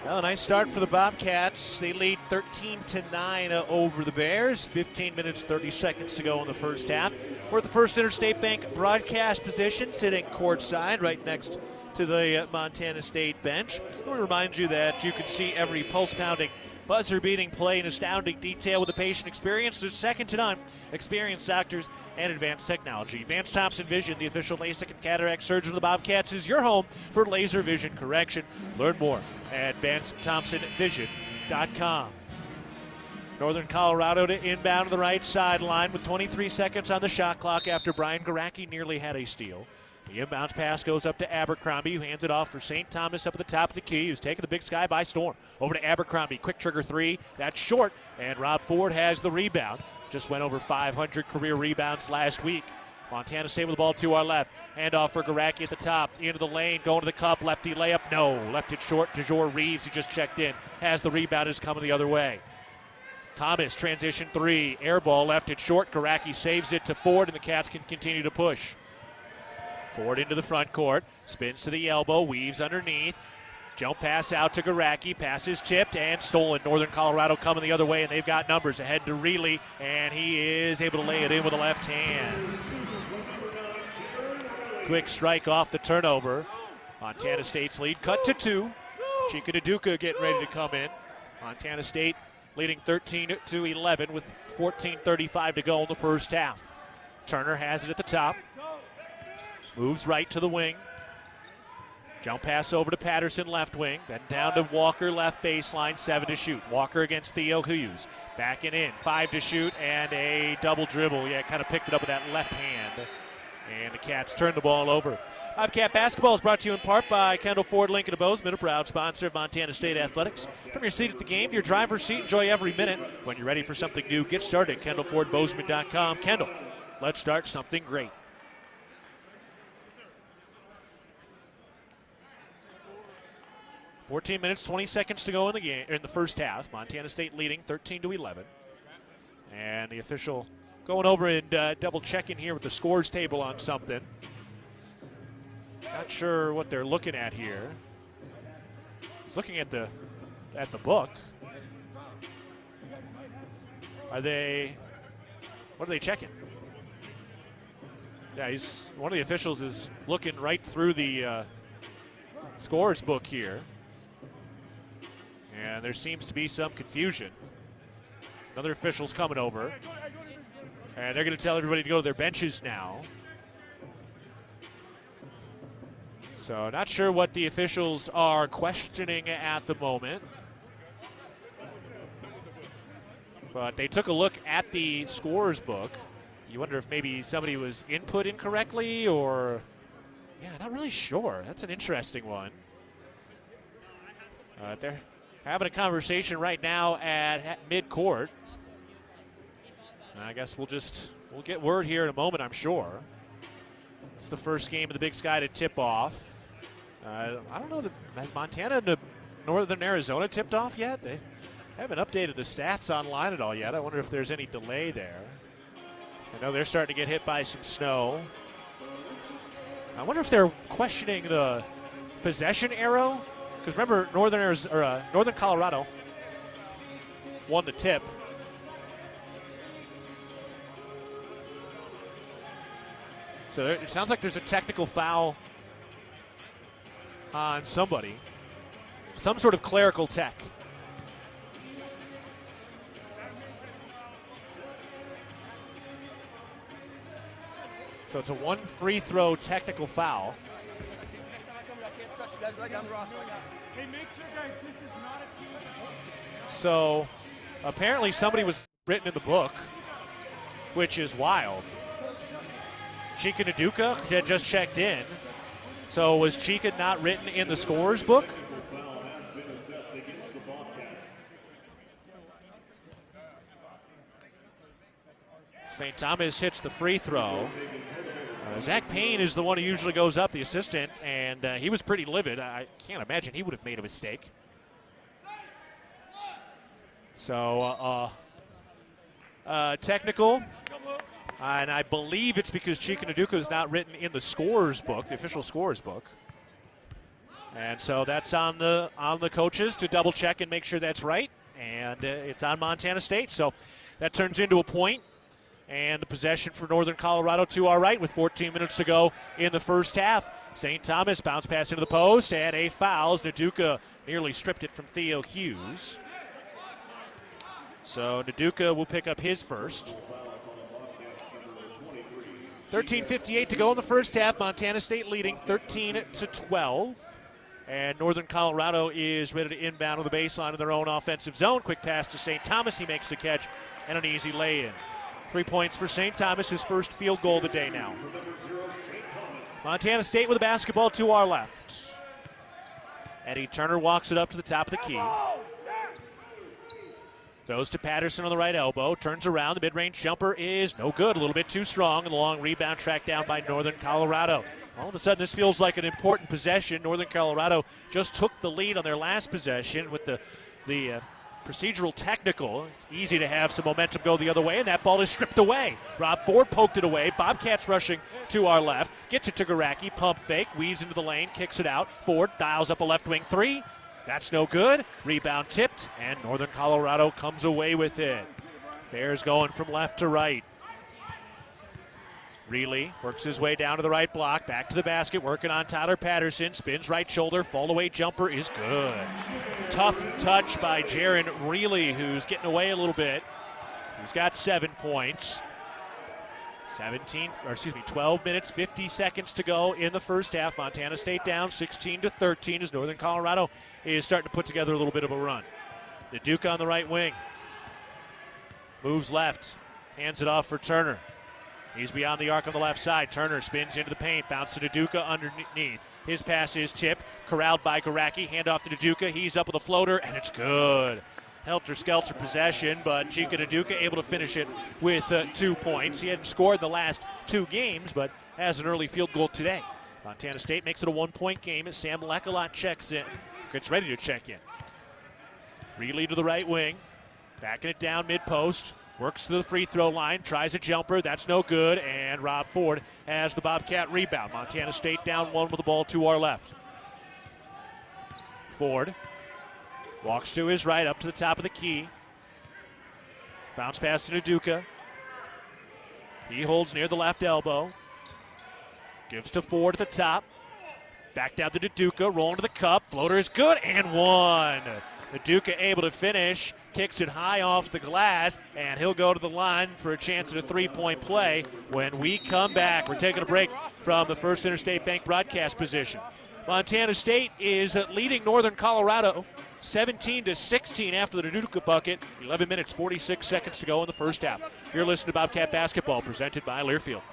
Well, a nice start for the Bobcats. They lead 13-9 over the Bears. 15 minutes, 30 seconds to go in the first half. We're at the First Interstate Bank broadcast position, sitting courtside right next to the Montana State bench. We remind you that you can see every pulse-pounding, buzzer-beating play in astounding detail with the patient experience. There's second to none. Experienced doctors and advanced technology. Vance Thompson Vision, the official LASIK and cataract surgeon of the Bobcats, is your home for laser vision correction. Learn more at VanceThompsonVision.com. Northern Colorado to inbound to the right sideline with 23 seconds on the shot clock after Brian Garacki nearly had a steal. The inbounds pass goes up to Abercrombie, who hands it off for St. Thomas up at the top of the key, who's taking the Big Sky by storm. Over to Abercrombie, quick trigger three. That's short, and Rob Ford has the rebound. Just went over 500 career rebounds last week. Montana State with the ball to our left. Handoff for Garacki at the top. Into the lane, going to the cup. Lefty layup, no. Left it short. DeJour Reeves, who just checked in, has the rebound, is coming the other way. Thomas, transition three. Air ball, left it short. Garacki saves it to Ford, and the Cats can continue to push. Ford into the front court. Spins to the elbow, weaves underneath. Jump pass out to Garacki. Pass is tipped and stolen. Northern Colorado coming the other way, and they've got numbers. Ahead to Greeley, and he is able to lay it in with the left hand. Quick strike off the turnover. Montana State's lead cut to 2. Chika Duduka getting ready to come in. Montana State leading 13-11 with 14:35 to go in the first half. Turner has it at the top. Moves right to the wing. Jump pass over to Patterson, left wing. Then down to Walker, left baseline, 7 to shoot. Walker against Theo Hughes. Backing in, 5 to shoot, and a double dribble. Yeah, kind of picked it up with that left hand. And the Cats turn the ball over. Bobcat basketball is brought to you in part by Kendall Ford Lincoln of Bozeman, a proud sponsor of Montana State Athletics. From your seat at the game to your driver's seat, enjoy every minute. When you're ready for something new, get started at KendallFordBozeman.com. Kendall, let's start something great. $14 minutes, 20 seconds to go in the game, in the first half. Montana State leading 13-11. And the official going over and double checking here with the scores table on something. Not sure what they're looking at here. He's looking at the book. What are they checking? Yeah, one of the officials is looking right through the scores book here. And there seems to be some confusion. Another official's coming over. And they're going to tell everybody to go to their benches now. So not sure what the officials are questioning at the moment. But they took a look at the scores book. You wonder if maybe somebody was input incorrectly or... Yeah, not really sure. That's an interesting one. They're having a conversation right now at midcourt. I guess we'll get word here in a moment, I'm sure. It's the first game of the Big Sky to tip off. I don't know, has Montana and Northern Arizona tipped off yet? They haven't updated the stats online at all yet. I wonder if there's any delay there. I know they're starting to get hit by some snow. I wonder if they're questioning the possession arrow. Because remember, Northern Colorado won the tip. So it sounds like there's a technical foul on somebody. Some sort of clerical tech. So it's a 1 free throw technical foul. So apparently somebody was written in the book, which is wild. Chika Duduka had just checked in. So was Chika not written in the scores book? St. Thomas hits the free throw. Zach Payne is the one who usually goes up, the assistant, and he was pretty livid. I can't imagine he would have made a mistake. So, technical, and I believe it's because Chika Duduka is not written in the scores book, the official scores book. And so that's on the coaches to double check and make sure that's right, and it's on Montana State. So that turns into a point. And the possession for Northern Colorado to our right with 14 minutes to go in the first half. St. Thomas bounce pass into the post and a foul. Duduka nearly stripped it from Theo Hughes. So Duduka will pick up his first. 13:58 to go in the first half. Montana State leading 13-12. And Northern Colorado is ready to inbound on the baseline of their own offensive zone. Quick pass to St. Thomas. He makes the catch and an easy lay-in. 3 points for St. Thomas, his first field goal of the day now. Montana State with the basketball to our left. Eddie Turner walks it up to the top of the key. Throws to Patterson on the right elbow. Turns around. The mid-range jumper is no good. A little bit too strong. And the long rebound tracked down by Northern Colorado. All of a sudden, this feels like an important possession. Northern Colorado just took the lead on their last possession with the procedural technical. Easy to have some momentum go the other way, and that ball is stripped away. Rob Ford poked it away. Bobcats rushing to our left. Gets it to Garacki. Pump fake. Weaves into the lane. Kicks it out. Ford dials up a left wing three. That's no good. Rebound tipped, and Northern Colorado comes away with it. Bears going from left to right. Greeley works his way down to the right block, back to the basket, working on Tyler Patterson. Spins right shoulder, fall away jumper is good. Tough touch by Jaron Greeley, who's getting away a little bit. He's got 7 points. 12 minutes, 50 seconds to go in the first half. Montana State down 16-13 as Northern Colorado is starting to put together a little bit of a run. Duke on the right wing. Moves left, hands it off for Turner. He's beyond the arc on the left side. Turner spins into the paint, bounce to Duduka underneath. His pass is tipped, corralled by Garacki. Handoff to Duduka. He's up with a floater, and it's good. Helter-skelter possession, but Chika Duduka able to finish it with 2 points. He hadn't scored the last 2 games, but has an early field goal today. Montana State makes it a 1-point game as Sam Lekalot checks in. Gets ready to check in. Greeley to the right wing, backing it down mid-post. Works to the free throw line, tries a jumper, that's no good, and Rob Ford has the Bobcat rebound. Montana State down 1 with the ball to our left. Ford walks to his right, up to the top of the key. Bounce pass to Duduka. He holds near the left elbow. Gives to Ford at the top. Back down to Duduka, rolling to the cup. Floater is good, and one. Duduka able to finish. Kicks it high off the glass, and he'll go to the line for a chance at a 3-point play when we come back. We're taking a break from the First Interstate Bank broadcast position. Montana State is leading Northern Colorado 17-16 after the Duduka bucket. 11 minutes, 46 seconds to go in the first half. You're listening to Bobcat Basketball, presented by Learfield.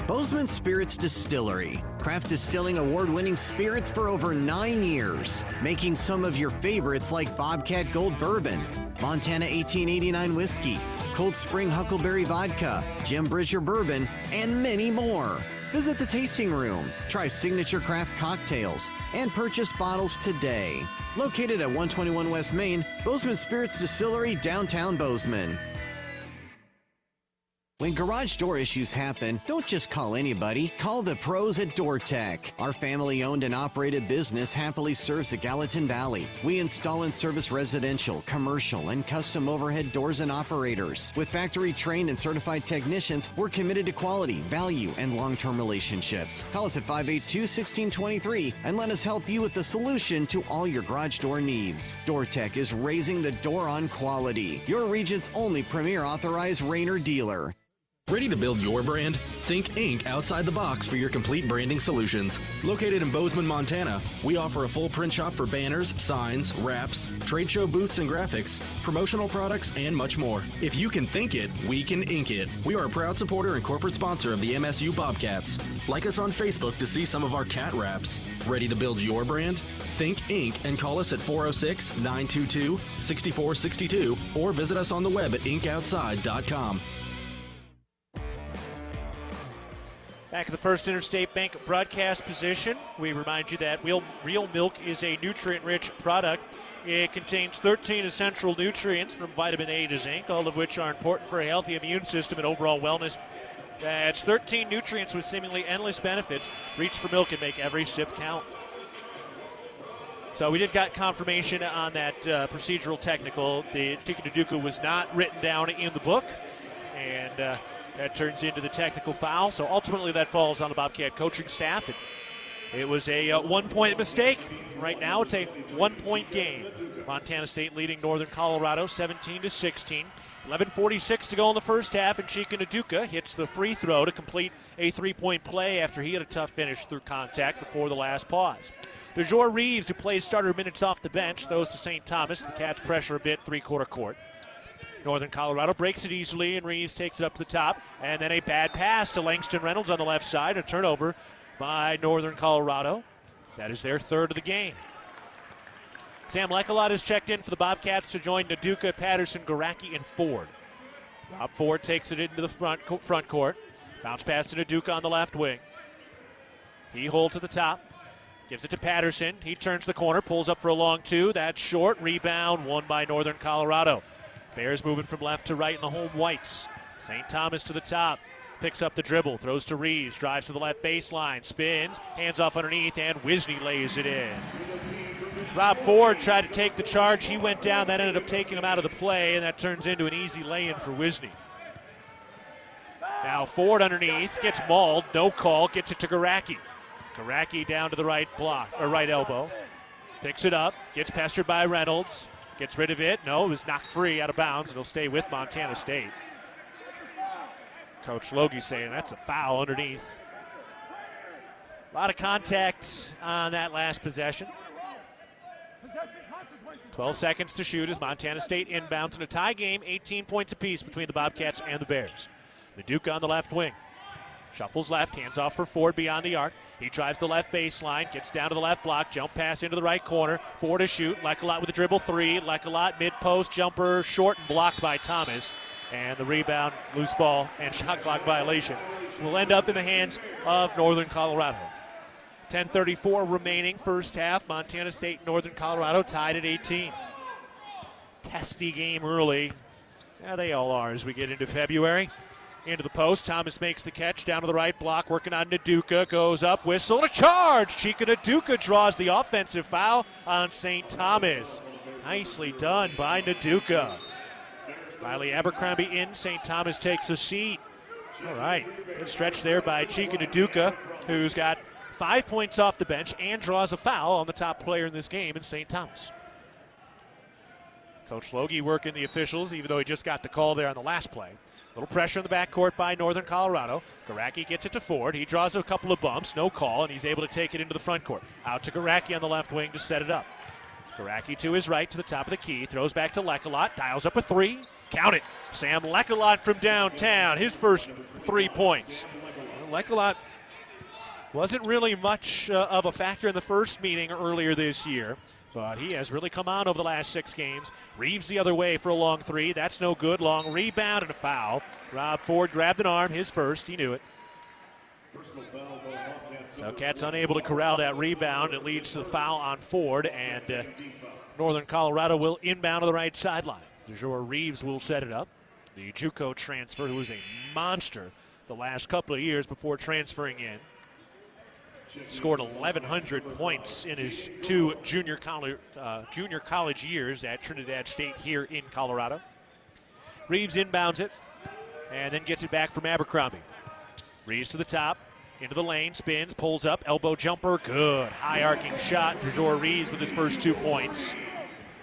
Bozeman Spirits Distillery. Craft distilling award-winning spirits for over 9 years. Making some of your favorites like Bobcat Gold Bourbon, Montana 1889 Whiskey, Cold Spring Huckleberry Vodka, Jim Bridger Bourbon, and many more. Visit the tasting room, try signature craft cocktails, and purchase bottles today. Located at 121 West Main, Bozeman Spirits Distillery, downtown Bozeman. When garage door issues happen, don't just call anybody. Call the pros at DoorTech. Our family-owned and operated business happily serves the Gallatin Valley. We install and service residential, commercial, and custom overhead doors and operators. With factory-trained and certified technicians, we're committed to quality, value, and long-term relationships. Call us at 582-1623 and let us help you with the solution to all your garage door needs. DoorTech is raising the door on quality. Your region's only premier authorized Rainer dealer. Ready to build your brand? Think Inc. outside the box for your complete branding solutions. Located in Bozeman, Montana, we offer a full print shop for banners, signs, wraps, trade show booths and graphics, promotional products, and much more. If you can think it, we can ink it. We are a proud supporter and corporate sponsor of the MSU Bobcats. Like us on Facebook to see some of our cat wraps. Ready to build your brand? Think Inc. and call us at 406-922-6462 or visit us on the web at inkoutside.com. Back at the First Interstate Bank broadcast position, we remind you that real milk is a nutrient-rich product. It contains 13 essential nutrients from vitamin A to zinc, all of which are important for a healthy immune system and overall wellness. That's 13 nutrients with seemingly endless benefits. Reach for milk and make every sip count. So we did get confirmation on that procedural technical. The Chika Duduka was not written down in the book, and that turns into the technical foul. So ultimately that falls on the Bobcat coaching staff. It was a 1-point mistake. Right now it's a 1-point game. Montana State leading Northern Colorado 17-16. 11:46 to go in the first half, and Chika Duduka hits the free throw to complete a 3-point play after he had a tough finish through contact before the last pause. DeJour Reeves, who plays starter minutes off the bench, throws to St. Thomas. The Cats pressure a bit, three-quarter court. Northern Colorado breaks it easily, and Reeves takes it up to the top. And then a bad pass to Langston Reynolds on the left side. A turnover by Northern Colorado. That is their third of the game. Sam Lekelot has checked in for the Bobcats to join Naduka, Patterson, Garacki, and Ford. Rob Ford takes it into the front court. Bounce pass to Naduka on the left wing. He holds to the top. Gives it to Patterson. He turns the corner, pulls up for a long two. That's short. Rebound won by Northern Colorado. Bears moving from left to right in the home whites. St. Thomas to the top. Picks up the dribble. Throws to Reeves. Drives to the left baseline. Spins. Hands off underneath. And Wisney lays it in. Rob Ford tried to take the charge. He went down. That ended up taking him out of the play. And that turns into an easy lay-in for Wisney. Now Ford underneath. Gets mauled. No call. Gets it to Garacki. Garacki down to the right block, or right elbow. Picks it up, gets pestered by Reynolds, gets rid of it. No, it was knocked free out of bounds. It'll stay with Montana State. Coach Logie saying that's a foul underneath. A lot of contact on that last possession. 12 seconds to shoot as Montana State inbounds in a tie game. 18 points apiece between the Bobcats and the Bears. Naduka on the left wing. Shuffles left, hands off for Ford beyond the arc. He drives the left baseline, gets down to the left block, jump pass into the right corner. Ford to shoot. Lekelot with a dribble three. Lekelot mid-post jumper, short and blocked by Thomas. And the rebound, loose ball, and shot clock violation will end up in the hands of Northern Colorado. 10:34 remaining, first half. Montana State, Northern Colorado tied at 18. Testy game early. Yeah, they all are as we get into February. Into the post. Thomas makes the catch down to the right block. Working on Naduka. Goes up. Whistle to charge. Chika Naduka draws the offensive foul on St. Thomas. Nicely done by Naduka. Riley Abercrombie in. St. Thomas takes a seat. All right. Good stretch there by Chika Naduka, who's got 5 points off the bench and draws a foul on the top player in this game in St. Thomas. Coach Logie working the officials, even though he just got the call there on the last play. Little pressure in the backcourt by Northern Colorado. Garacki gets it to Ford. He draws a couple of bumps, no call, and he's able to take it into the front court. Out to Garacki on the left wing to set it up. Garacki to his right to the top of the key. Throws back to Lekelot. Dials up a three. Count it. Sam Lekelot from downtown. His first 3 points. Lekelot wasn't really much of a factor in the first meeting earlier this year, but he has really come on over the last 6 games. Reeves the other way for a long three. That's no good. Long rebound and a foul. Rob Ford grabbed an arm, his first. He knew it. So Cats unable to corral that rebound. It leads to the foul on Ford, and Northern Colorado will inbound to the right sideline. DeJour Reeves will set it up. The JUCO transfer, who was a monster the last couple of years before transferring in. Scored 1,100 points in his 2 junior college years at Trinidad State here in Colorado. Reeves inbounds it and then gets it back from Abercrombie. Reeves to the top, into the lane, spins, pulls up, elbow jumper, good. High arcing shot. DeJour Reeves with his first 2 points.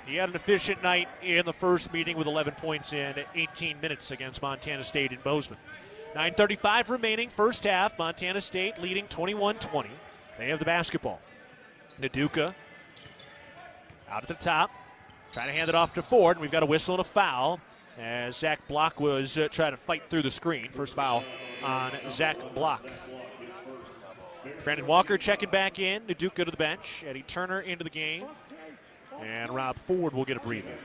He had an efficient night in the first meeting with 11 points in 18 minutes against Montana State in Bozeman. 9:35 remaining, first half. Montana State leading 21-20. They have the basketball. Naduka out at the top, trying to hand it off to Ford, and we've got a whistle and a foul as Zach Block was trying to fight through the screen. First foul on Zach Block. Brandon Walker checking back in. Naduka to the bench. Eddie Turner into the game. And Rob Ford will get a breather.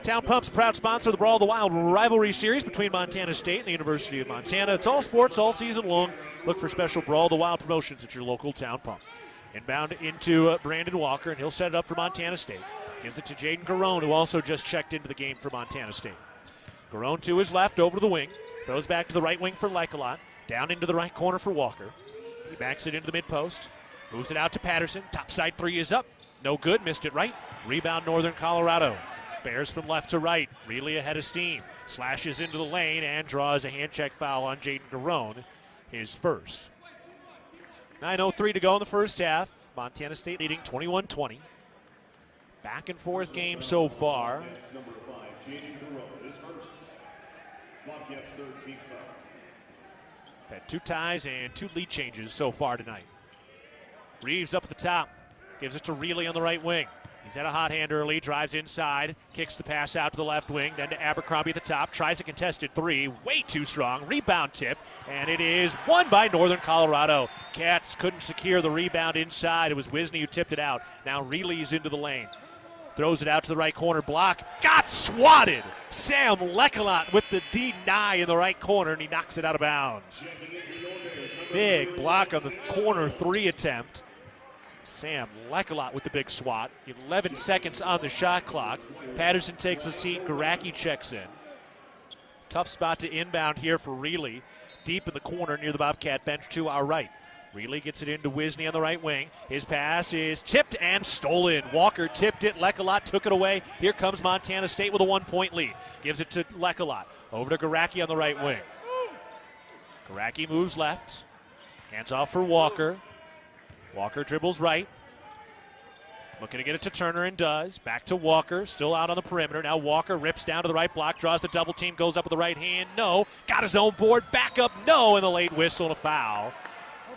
Town Pump's proud sponsor of the Brawl of the Wild rivalry series between Montana State and the University of Montana. It's all sports all season long. Look for special Brawl of the Wild promotions at your local Town Pump. Inbound into Brandon Walker, and he'll set it up for Montana State. Gives it to Jaden Garone, who also just checked into the game for Montana State. Garone to his left, over to the wing. Throws back to the right wing for Lekelot. Down into the right corner for Walker. He backs it into the mid-post. Moves it out to Patterson. Topside three is up. No good. Missed it right. Rebound Northern Colorado. Bears from left to right. Really ahead of steam. Slashes into the lane and draws a hand check foul on Jaden Garone. His first. 9:03 to go in the first half. Montana State leading 21-20. Back and forth game so far. Had 2 ties and 2 lead changes so far tonight. Reeves up at the top. Gives it to Reilly on the right wing. He's had a hot hand early, drives inside, kicks the pass out to the left wing, then to Abercrombie at the top, tries a contested three, way too strong, rebound tip, and it is won by Northern Colorado. Cats couldn't secure the rebound inside. It was Wisney who tipped it out. Now Greeley's into the lane. Throws it out to the right corner, block, got swatted. Sam Lecolot with the deny in the right corner, and he knocks it out of bounds. Big block on the corner three attempt. Sam Lecolot with the big swat. 11 seconds on the shot clock. Patterson takes a seat. Garacki checks in. Tough spot to inbound here for Greeley. Deep in the corner near the Bobcat bench to our right. Greeley gets it into Wisney on the right wing. His pass is tipped and stolen. Walker tipped it. Lecolot took it away. Here comes Montana State with a 1-point lead. Gives it to Lecolot. Over to Garacki on the right wing. Garacki moves left. Hands off for Walker. Walker dribbles right. Looking to get it to Turner and does. Back to Walker, still out on the perimeter. Now Walker rips down to the right block, draws the double team, goes up with the right hand. No. Got his own board. Back up. No. And the late whistle and a foul.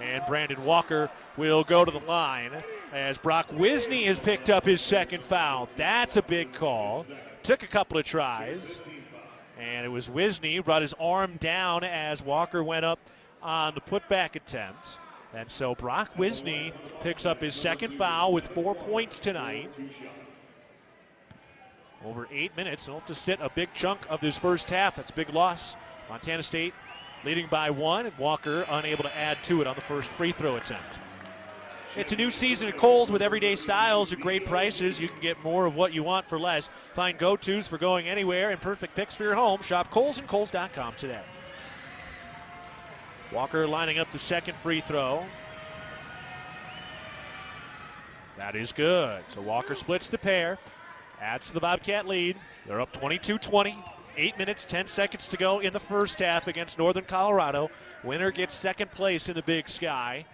And Brandon Walker will go to the line as Brock Wisney has picked up his second foul. That's a big call. Took a couple of tries. And it was Wisney who brought his arm down as Walker went up on the putback attempt. And so Brock Wisney picks up his second foul with 4 points tonight. Over 8 minutes. He'll have to sit a big chunk of this first half. That's a big loss. Montana State leading by 1, and Walker unable to add to it on the first free throw attempt. It's a new season at Kohl's with everyday styles at great prices. You can get more of what you want for less. Find go-tos for going anywhere and perfect picks for your home. Shop Kohl's and Kohl's.com today. Walker lining up the second free throw. That is good. So Walker splits the pair, adds to the Bobcat lead. They're up 22-20. 8 minutes, 10 seconds to go in the first half against Northern Colorado. Winner gets second place in the Big Sky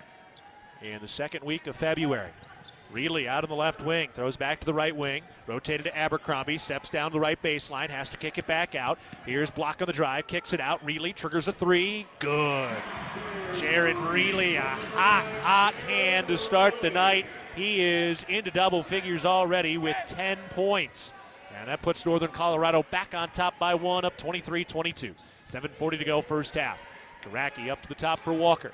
in the second week of February. Greeley out on the left wing, throws back to the right wing, rotated to Abercrombie, steps down the right baseline, has to kick it back out. Here's block on the drive, kicks it out. Greeley triggers a three. Good. Jared Greeley, a hot hand to start the night. He is into double figures already with 10 points. And that puts Northern Colorado back on top by 1, up 23-22. 7:40 to go first half. Garacki up to the top for Walker.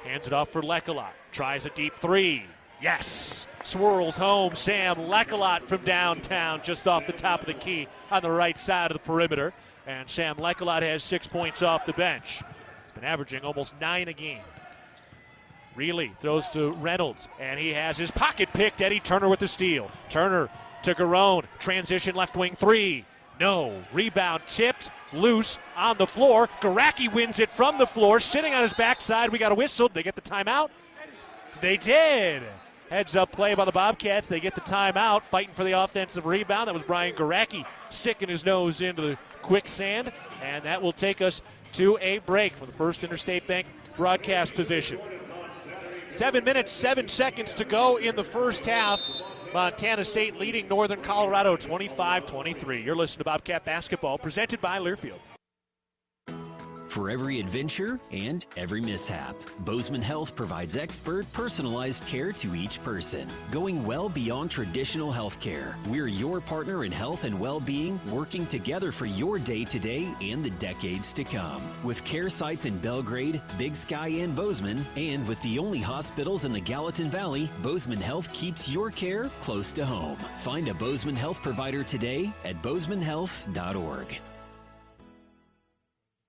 Hands it off for Lecolot. Tries a deep three. Yes! Swirls home. Sam Lecolot from downtown, just off the top of the key on the right side of the perimeter. And Sam Lecolot has 6 points off the bench. He's been averaging almost 9 a game. Greeley throws to Reynolds, and he has his pocket picked. Eddie Turner with the steal. Turner to Garone. Transition left wing three. No. Rebound tipped. Loose on the floor. Garacki wins it from the floor. Sitting on his backside. We got a whistle. They get the timeout. They did. Heads up play by the Bobcats. They get the timeout. Fighting for the offensive rebound. That was Brian Garacki sticking his nose into the quicksand. And that will take us to a break for the First Interstate Bank broadcast position. 7 minutes, 7 seconds to go in the first half. Montana State leading Northern Colorado 25-23. You're listening to Bobcat Basketball, presented by Learfield. For every adventure and every mishap, Bozeman Health provides expert, personalized care to each person, going well beyond traditional health care. We're your partner in health and well-being, working together for your day-to-day and the decades to come. With care sites in Belgrade, Big Sky, and Bozeman, and with the only hospitals in the Gallatin Valley, Bozeman Health keeps your care close to home. Find a Bozeman Health provider today at bozemanhealth.org.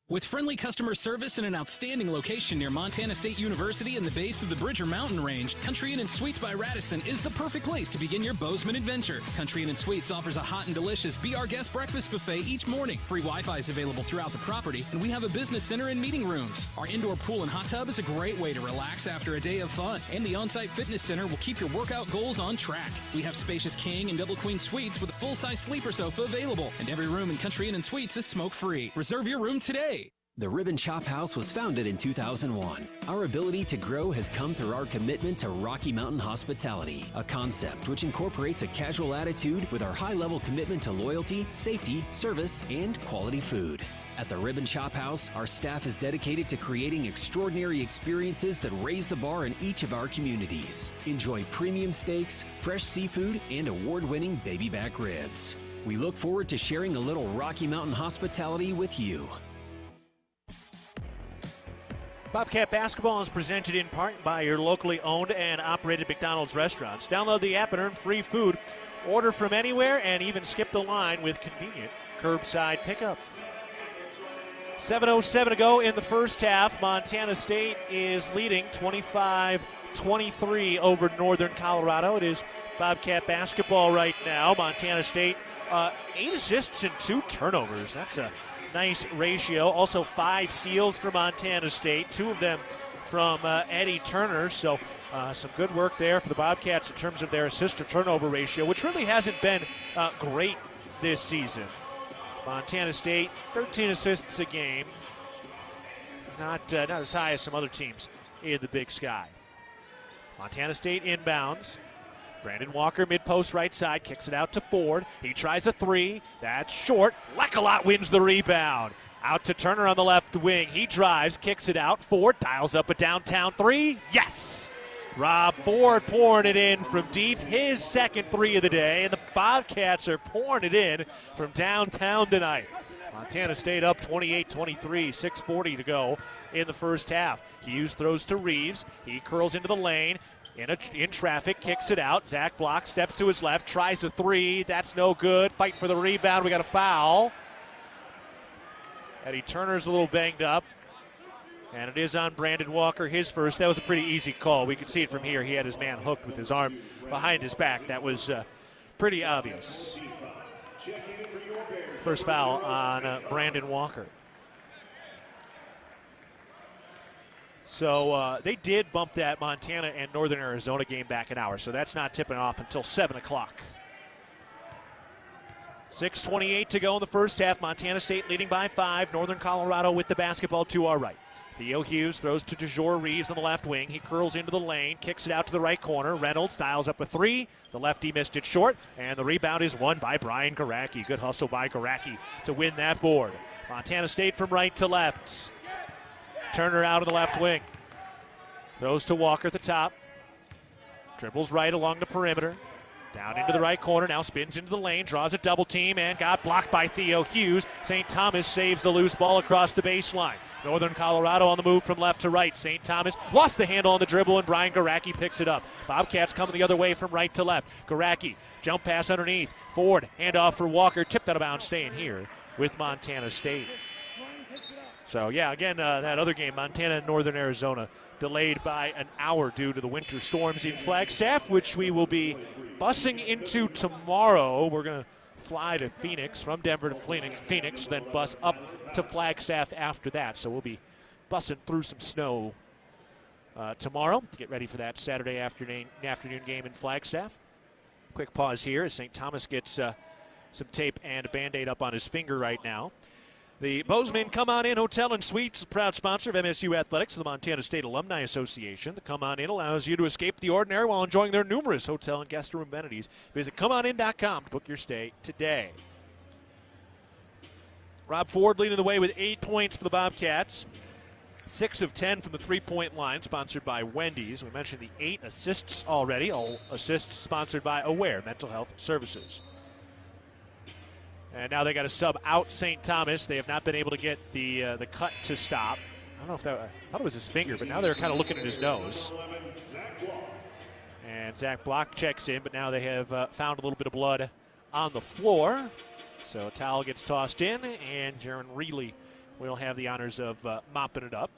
With friendly customer service and an outstanding location near Montana State University and the base of the Bridger Mountain Range, Country Inn & Suites by Radisson is the perfect place to begin your Bozeman adventure. Country Inn & Suites offers a hot and delicious Be Our Guest breakfast buffet each morning. Free Wi-Fi is available throughout the property, and we have a business center and meeting rooms. Our indoor pool and hot tub is a great way to relax after a day of fun, and the on-site fitness center will keep your workout goals on track. We have spacious king and double queen suites with a full-size sleeper sofa available, and every room in Country Inn & Suites is smoke-free. Reserve your room today. The Ribbon Chop House was founded in 2001. Our ability to grow has come through our commitment to Rocky Mountain hospitality, a concept which incorporates a casual attitude with our high-level commitment to loyalty, safety, service, and quality food. At the Ribbon Chop House, our staff is dedicated to creating extraordinary experiences that raise the bar in each of our communities. Enjoy premium steaks, fresh seafood, and award-winning baby back ribs. We look forward to sharing a little Rocky Mountain hospitality with you. Bobcat basketball is presented in part by your locally owned and operated McDonald's restaurants. Download the app and earn free food. Order from anywhere and even skip the line with convenient curbside pickup. 7:07 to go in the first half. Montana State is leading 25-23 over Northern Colorado. It is Bobcat basketball right now. Montana State, 8 assists and 2 turnovers. That's a nice ratio. Also 5 steals for Montana State, 2 of them from Eddie Turner. So some good work there for the Bobcats in terms of their assist to turnover ratio, which really hasn't been great this season. Montana State, 13 assists a game. Not as high as some other teams in the Big Sky. Montana State inbounds. Brandon Walker, mid-post right side, kicks it out to Ford. He tries a 3. That's short. Lekalot wins the rebound. Out to Turner on the left wing. He drives, kicks it out. Ford dials up a downtown 3. Yes! Rob Ford pouring it in from deep. His second 3 of the day. And the Bobcats are pouring it in from downtown tonight. Montana State up 28-23, 6:40 to go in the first half. Hughes throws to Reeves. He curls into the lane. In traffic, kicks it out. Zach Block steps to his left, tries a 3. That's no good. Fighting for the rebound. We got a foul. Eddie Turner's a little banged up. And it is on Brandon Walker, his first. That was a pretty easy call. We could see it from here. He had his man hooked with his arm behind his back. That was pretty obvious. First foul on Brandon Walker. So they did bump that Montana and Northern Arizona game back an hour, so that's not tipping off until 7 o'clock. 6:28 to go in the first half. Montana State leading by 5. Northern Colorado with the basketball to our right. Theo Hughes throws to DeJour Reeves on the left wing. He curls into the lane, kicks it out to the right corner. Reynolds dials up a 3. The lefty missed it short, and the rebound is won by Brian Garacki. Good hustle by Garacki to win that board. Montana State from right to left. Turner out of the left wing. Throws to Walker at the top. Dribbles right along the perimeter. Down into the right corner. Now spins into the lane. Draws a double team and got blocked by Theo Hughes. St. Thomas saves the loose ball across the baseline. Northern Colorado on the move from left to right. St. Thomas lost the handle on the dribble and Brian Garacki picks it up. Bobcats coming the other way from right to left. Garacki, jump pass underneath. Ford, handoff for Walker. Tipped out of bounds, staying here with Montana State. So, yeah, again, that other game, Montana and Northern Arizona, delayed by an hour due to the winter storms in Flagstaff, which we will be busing into tomorrow. We're going to fly to Phoenix, from Denver to Phoenix, then bus up to Flagstaff after that. So we'll be bussing through some snow tomorrow to get ready for that Saturday afternoon game in Flagstaff. Quick pause here as St. Thomas gets some tape and a Band-Aid up on his finger right now. The Bozeman Come On In Hotel and Suites, proud sponsor of MSU Athletics, the Montana State Alumni Association. The Come On In allows you to escape the ordinary while enjoying their numerous hotel and guest room amenities. Visit ComeOnIn.com to book your stay today. Rob Ford leading the way with 8 points for the Bobcats. 6 of 10 from the three-point line, sponsored by Wendy's. We mentioned the 8 assists already. All assists sponsored by Aware Mental Health Services. And now they got to sub out St. Thomas. They have not been able to get the cut to stop. I don't know if I thought it was his finger, but now they're kind of looking at his nose. And Zach Block checks in, but now they have found a little bit of blood on the floor. So a towel gets tossed in, and Jaron Greeley will have the honors of mopping it up.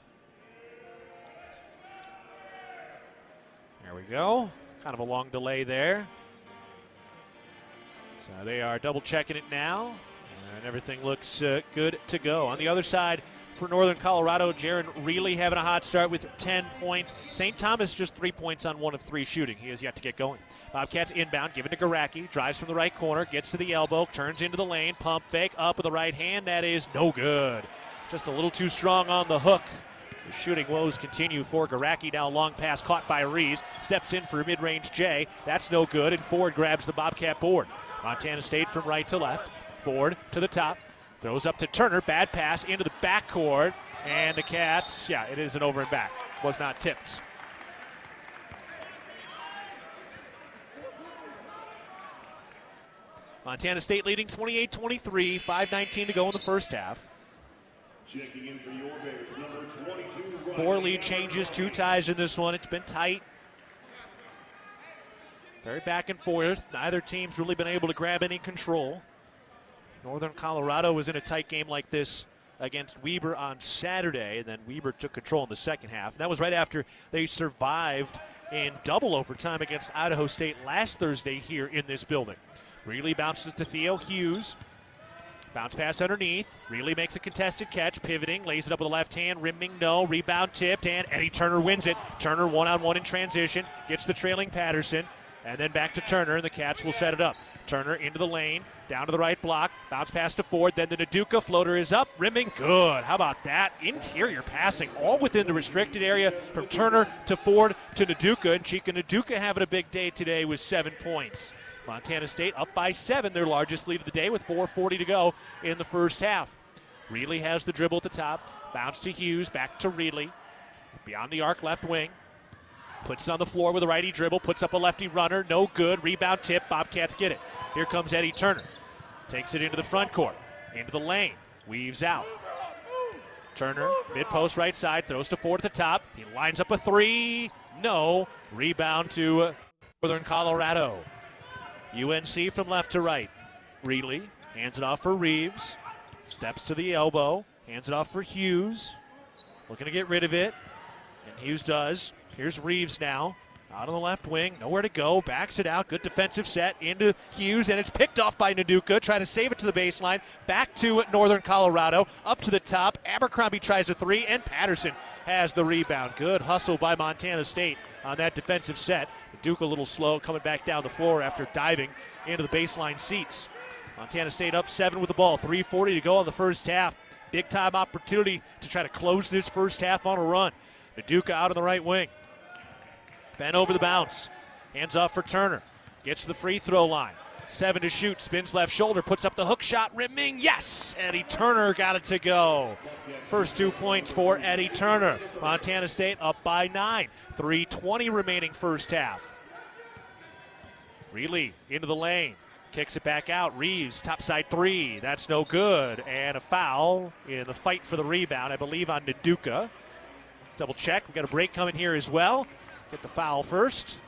There we go. Kind of a long delay there. So they are double checking it now, and everything looks good to go. On the other side, for Northern Colorado, Jaron Greeley having a hot start with 10 points. St. Thomas just 3 points on 1 of 3 shooting. He has yet to get going. Bobcats inbound, given to Garacki, drives from the right corner, gets to the elbow, turns into the lane, pump fake, up with the right hand. That is no good. Just a little too strong on the hook. The shooting woes continue for Garacki. Now long pass caught by Reeves. Steps in for a mid-range J. That's no good, and Ford grabs the Bobcat board. Montana State from right to left. Ford to the top. Throws up to Turner. Bad pass into the backcourt. And the Cats, it is an over and back. Was not tipped. Montana State leading 28-23, 5:19 to go in the first half. Checking in for your Bears, number 22. 4 lead changes, 2 ties in this one. It's been tight. Very back and forth. Neither team's really been able to grab any control. Northern Colorado was in a tight game like this against Weber on Saturday, and then Weber took control in the second half. And that was right after they survived in double overtime against Idaho State last Thursday here in this building. Greeley bounces to Theo Hughes. Bounce pass underneath. Greeley makes a contested catch, pivoting, lays it up with the left hand, rimming no, rebound tipped, and Eddie Turner wins it. Turner one-on-one in transition, gets the trailing Patterson, and then back to Turner, and the Cats will set it up. Turner into the lane, down to the right block, bounce pass to Ford, then the Naduka floater is up, rimming good. How about that? Interior passing, all within the restricted area from Turner to Ford to Naduka, and Chika Naduka having a big day today with 7 points. Montana State up by 7, their largest lead of the day with 4:40 to go in the first half. Reilly has the dribble at the top, bounce to Hughes, back to Reilly, beyond the arc left wing. Puts it on the floor with a righty dribble, puts up a lefty runner, no good, rebound tip, Bobcats get it. Here comes Eddie Turner. Takes it into the front court, into the lane, weaves out. Turner, mid-post right side, throws to Ford at the top. He lines up a 3, no. Rebound to Northern Colorado. UNC from left to right. Reilly hands it off for Reeves. Steps to the elbow, hands it off for Hughes. Looking to get rid of it, and Hughes does. Here's Reeves now, out on the left wing, nowhere to go, backs it out, good defensive set into Hughes, and it's picked off by Naduka, trying to save it to the baseline, back to Northern Colorado, up to the top, Abercrombie tries a 3, and Patterson has the rebound. Good hustle by Montana State on that defensive set. Naduka a little slow, coming back down the floor after diving into the baseline seats. Montana State up 7 with the ball, 3:40 to go in the first half. Big time opportunity to try to close this first half on a run. Naduka out on the right wing. Ben over the bounce. Hands off for Turner. Gets to the free throw line. 7 to shoot. Spins left shoulder. Puts up the hook shot. Rimming. Yes! Eddie Turner got it to go. First 2 points for Eddie Turner. Montana State up by 9. 3:20 remaining first half. Reilly into the lane. Kicks it back out. Reeves, topside 3. That's no good. And a foul in the fight for the rebound, I believe, on Naduka. Double check. We've got a break coming here as well. Get the foul first.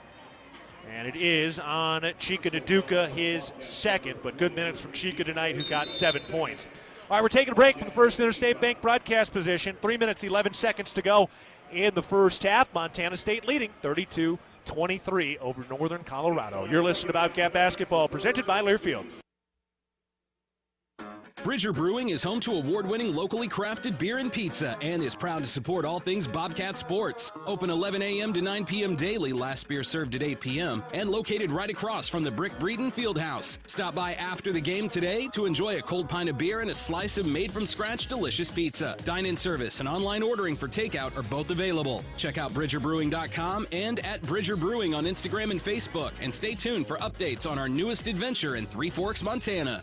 And it is on Chika Naduka, his second. But good minutes from Chika tonight, who's got 7 points. All right, we're taking a break from the First Interstate Bank broadcast position. 3 minutes, 11 seconds to go in the first half. Montana State leading 32-23 over Northern Colorado. You're listening to Bobcat Basketball, presented by Learfield. Bridger Brewing is home to award-winning locally crafted beer and pizza and is proud to support all things Bobcat sports. Open 11 a.m. to 9 p.m. daily, last beer served at 8 p.m., and located right across from the Brick Breeden Fieldhouse. Stop by after the game today to enjoy a cold pint of beer and a slice of made-from-scratch delicious pizza. Dine-in service and online ordering for takeout are both available. Check out BridgerBrewing.com and at Bridger Brewing on Instagram and Facebook, and stay tuned for updates on our newest adventure in Three Forks, Montana.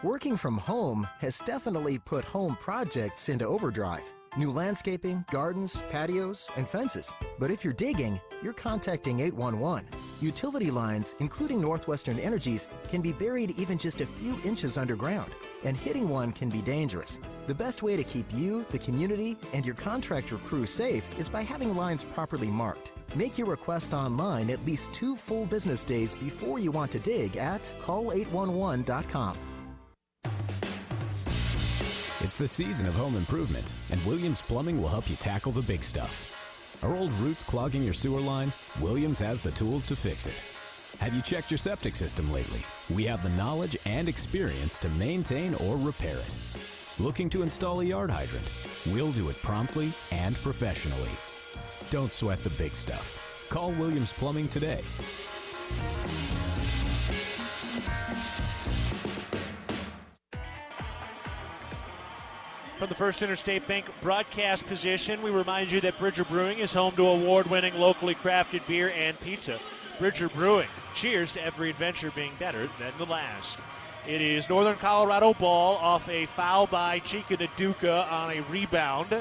Working from home has definitely put home projects into overdrive. New landscaping, gardens, patios, and fences. But if you're digging, you're contacting 811. Utility lines, including Northwestern Energy's, can be buried even just a few inches underground, and hitting one can be dangerous. The best way to keep you, the community, and your contractor crew safe is by having lines properly marked. Make your request online at least 2 full business days before you want to dig at call811.com. It's the season of home improvement, and Williams Plumbing will help you tackle the big stuff. Are old roots clogging your sewer line? Williams has the tools to fix it. Have you checked your septic system lately? We have the knowledge and experience to maintain or repair it. Looking to install a yard hydrant? We'll do it promptly and professionally. Don't sweat the big stuff. Call Williams Plumbing today. From the First Interstate Bank broadcast position, we remind you that Bridger Brewing is home to award-winning locally crafted beer and pizza. Bridger Brewing, cheers to every adventure being better than the last. It is Northern Colorado ball off a foul by Chika Naduka on a rebound.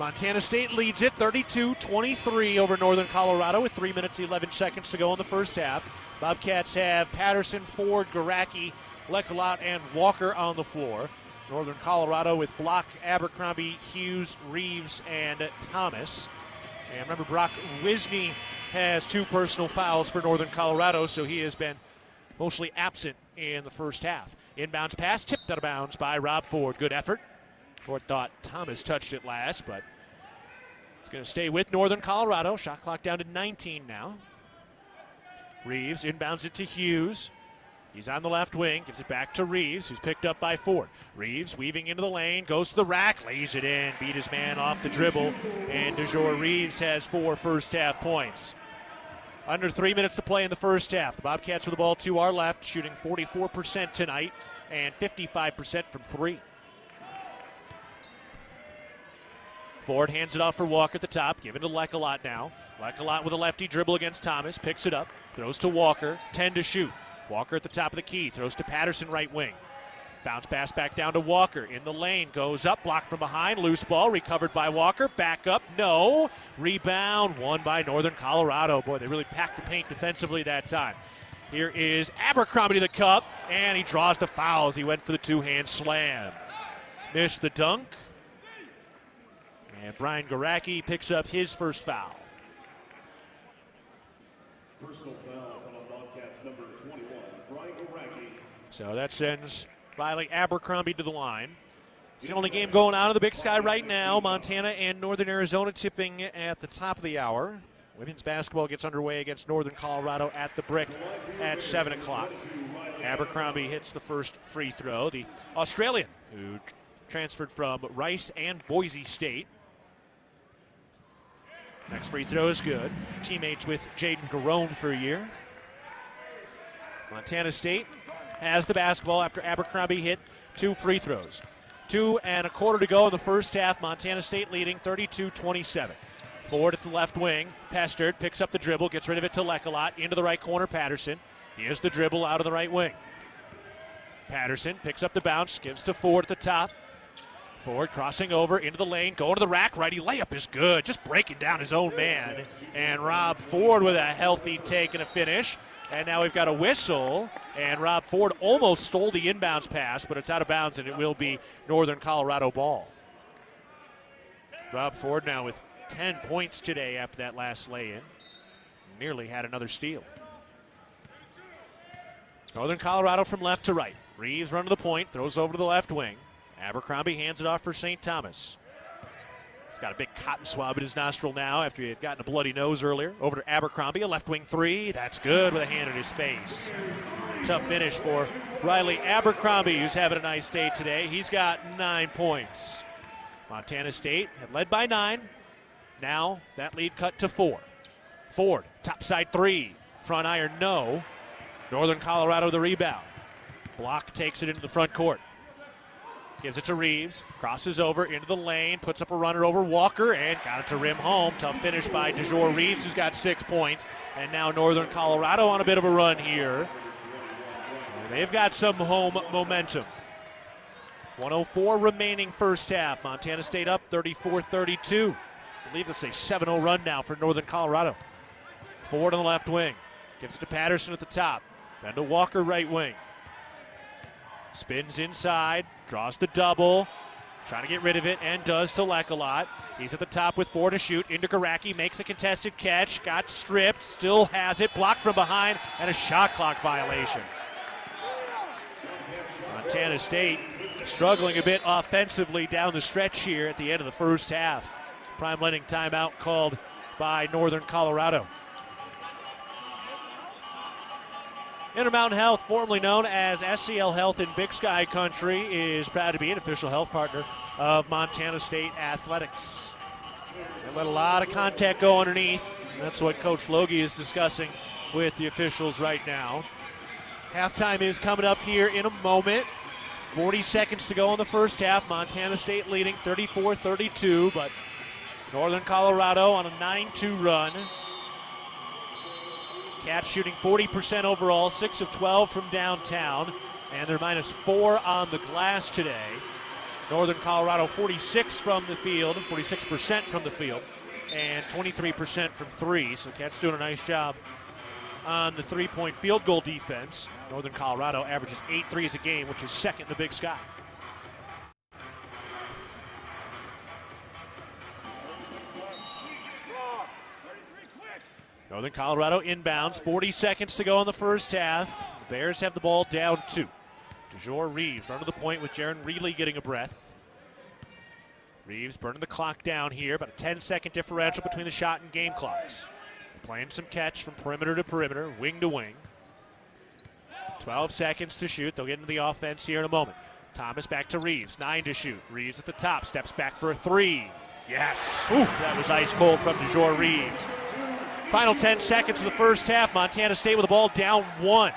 Montana State leads it 32-23 over Northern Colorado with 3 minutes 11 seconds to go in the first half. Bobcats have Patterson, Ford, Garacki, Lecolot, and Walker on the floor. Northern Colorado with Block, Abercrombie, Hughes, Reeves, and Thomas. And remember, Brock Wisney has 2 personal fouls for Northern Colorado, so he has been mostly absent in the first half. Inbounds pass, tipped out of bounds by Rob Ford. Good effort. Ford thought Thomas touched it last, but it's going to stay with Northern Colorado. Shot clock down to 19 now. Reeves inbounds it to Hughes. He's on the left wing, gives it back to Reeves, who's picked up by Ford. Reeves weaving into the lane, goes to the rack, lays it in, beat his man off the dribble, and DeJour Reeves has 4 first-half points. Under 3 minutes to play in the first half. The Bobcats with the ball to our left, shooting 44% tonight and 55% from 3. Ford hands it off for Walker at the top, given to Lecolot now. Lecolot with a lefty dribble against Thomas, picks it up, throws to Walker, 10 to shoot. Walker at the top of the key, throws to Patterson right wing. Bounce pass back down to Walker. In the lane, goes up, blocked from behind, loose ball, recovered by Walker. Back up, no. Rebound, won by Northern Colorado. Boy, they really packed the paint defensively that time. Here is Abercrombie to the cup, and he draws the fouls. He went for the 2-hand slam. Missed the dunk. And Brian Garacki picks up his first foul. Personal foul on Bobcats number 21, Brian Garacki. So that sends Riley Abercrombie to the line. It's the only game going on in the Big Sky right now. Montana and Northern Arizona tipping at the top of the hour. Women's basketball gets underway against Northern Colorado at the Brick at 7 o'clock. Abercrombie hits the first free throw. The Australian who transferred from Rice and Boise State. Next free throw is good. Teammates with Jaden Garone for a year. Montana State has the basketball after Abercrombie hit 2 free throws. 2 1/4 to go in the first half. Montana State leading 32-27. Ford at the left wing. Pestered picks up the dribble, gets rid of it to Lecolot. Into the right corner, Patterson. Here's the dribble out of the right wing. Patterson picks up the bounce, gives to Ford at the top. Ford crossing over into the lane, going to the rack. Righty layup is good, just breaking down his own man. And Rob Ford with a healthy take and a finish. And now we've got a whistle, and Rob Ford almost stole the inbounds pass, but it's out of bounds, and it will be Northern Colorado ball. Rob Ford now with 10 points today after that last lay-in. Nearly had another steal. Northern Colorado from left to right. Reeves run to the point, throws over to the left wing. Abercrombie hands it off for St. Thomas. He's got a big cotton swab in his nostril now after he had gotten a bloody nose earlier. Over to Abercrombie, a left wing 3. That's good with a hand in his face. Tough finish for Riley Abercrombie, who's having a nice day today. He's got 9 points. Montana State had led by 9. Now that lead cut to 4. Ford, topside 3. Front iron, no. Northern Colorado the rebound. Block takes it into the front court. Gives it to Reeves, crosses over into the lane, puts up a runner over Walker, and got it to rim home. Tough finish by DeJour Reeves, who's got 6 points. And now Northern Colorado on a bit of a run here. And they've got some home momentum. 104 remaining first half. Montana State up 34-32. I believe it's a 7-0 run now for Northern Colorado. Ford on the left wing. Gets to Patterson at the top. Then to Walker right wing. Spins inside, draws the double, trying to get rid of it, and does to Lecolot. He's at the top with 4 to shoot. Into Garacki, makes a contested catch, got stripped, still has it, blocked from behind, and a shot clock violation. Montana State struggling a bit offensively down the stretch here at the end of the first half. Prime Lending timeout called by Northern Colorado. Intermountain Health, formerly known as SCL Health in Big Sky Country, is proud to be an official health partner of Montana State Athletics. They let a lot of contact go underneath. That's what Coach Logie is discussing with the officials right now. Halftime is coming up here in a moment. 40 seconds to go in the first half. Montana State leading 34-32, but Northern Colorado on a 9-2 run. Cats shooting 40% overall, 6 of 12 from downtown. and they're -4 on the glass today. Northern Colorado 46% from the field, and 23% from three. So Cats doing a nice job on the three-point field goal defense. Northern Colorado averages 8 threes a game, which is second in the Big Sky. Northern Colorado inbounds, 40 seconds to go in the first half. The Bears have the ball down 2. DeJour Reeves front of the point with Jaron Greeley getting a breath. Reeves burning the clock down here, about a 10-second differential between the shot and game clocks. They're playing some catch from perimeter to perimeter, wing to wing. 12 seconds to shoot. They'll get into the offense here in a moment. Thomas back to Reeves, 9 to shoot. Reeves at the top, steps back for a 3. Yes! Oof, that was ice cold from DeJour Reeves. Final 10 seconds of the first half. Montana State with the ball down 1.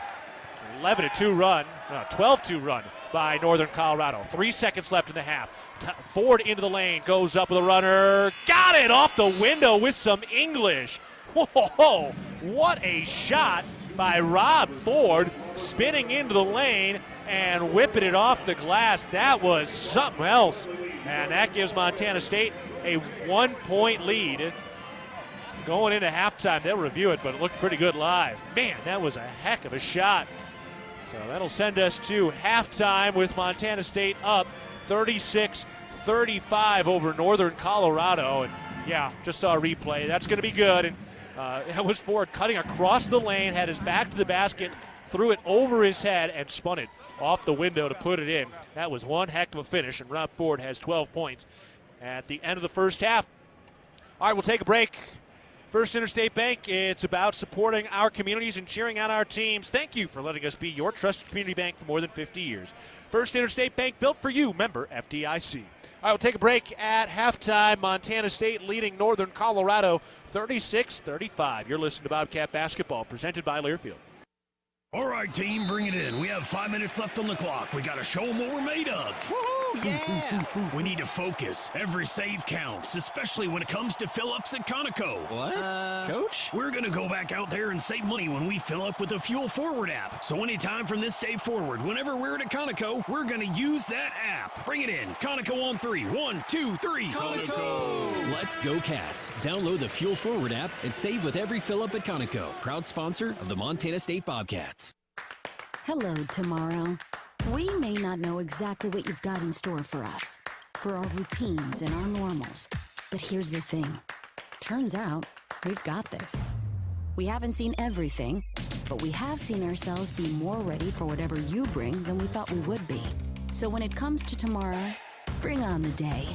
12-2 run by Northern Colorado. 3 seconds left in the half. Ford into the lane, goes up with a runner. Got it off the window with some English. Whoa, what a shot by Rob Ford, spinning into the lane and whipping it off the glass. That was something else. And that gives Montana State a 1-point lead. Going into halftime, they'll review it, but it looked pretty good live. Man, that was a heck of a shot. So that'll send us to halftime with Montana State up 36-35 over Northern Colorado. And yeah, just saw a replay. That's going to be good. And that was Ford cutting across the lane, had his back to the basket, threw it over his head, and spun it off the window to put it in. That was one heck of a finish, and Rob Ford has 12 points at the end of the first half. All right, we'll take a break. First Interstate Bank, it's about supporting our communities and cheering on our teams. Thank you for letting us be your trusted community bank for more than 50 years. First Interstate Bank, built for you, member FDIC. All right, we'll take a break at halftime. Montana State leading Northern Colorado 36-35. You're listening to Bobcat Basketball, presented by Learfield. All right, team, bring it in. We have 5 minutes left on the clock. We got to show them what we're made of. Woohoo, yeah! We need to focus. Every save counts, especially when it comes to fill-ups at Conoco. What? Coach? We're going to go back out there and save money when we fill up with the Fuel Forward app. So anytime from this day forward, whenever we're at Conoco, we're going to use that app. Bring it in. Conoco on 3. 1, 2, 3. Conoco! Let's go, Cats. Download the Fuel Forward app and save with every fill-up at Conoco. Proud sponsor of the Montana State Bobcats. Hello, tomorrow. We may not know exactly what you've got in store for us, for our routines and our normals. But here's the thing. Turns out, we've got this. We haven't seen everything, but we have seen ourselves be more ready for whatever you bring than we thought we would be. So when it comes to tomorrow, bring on the day.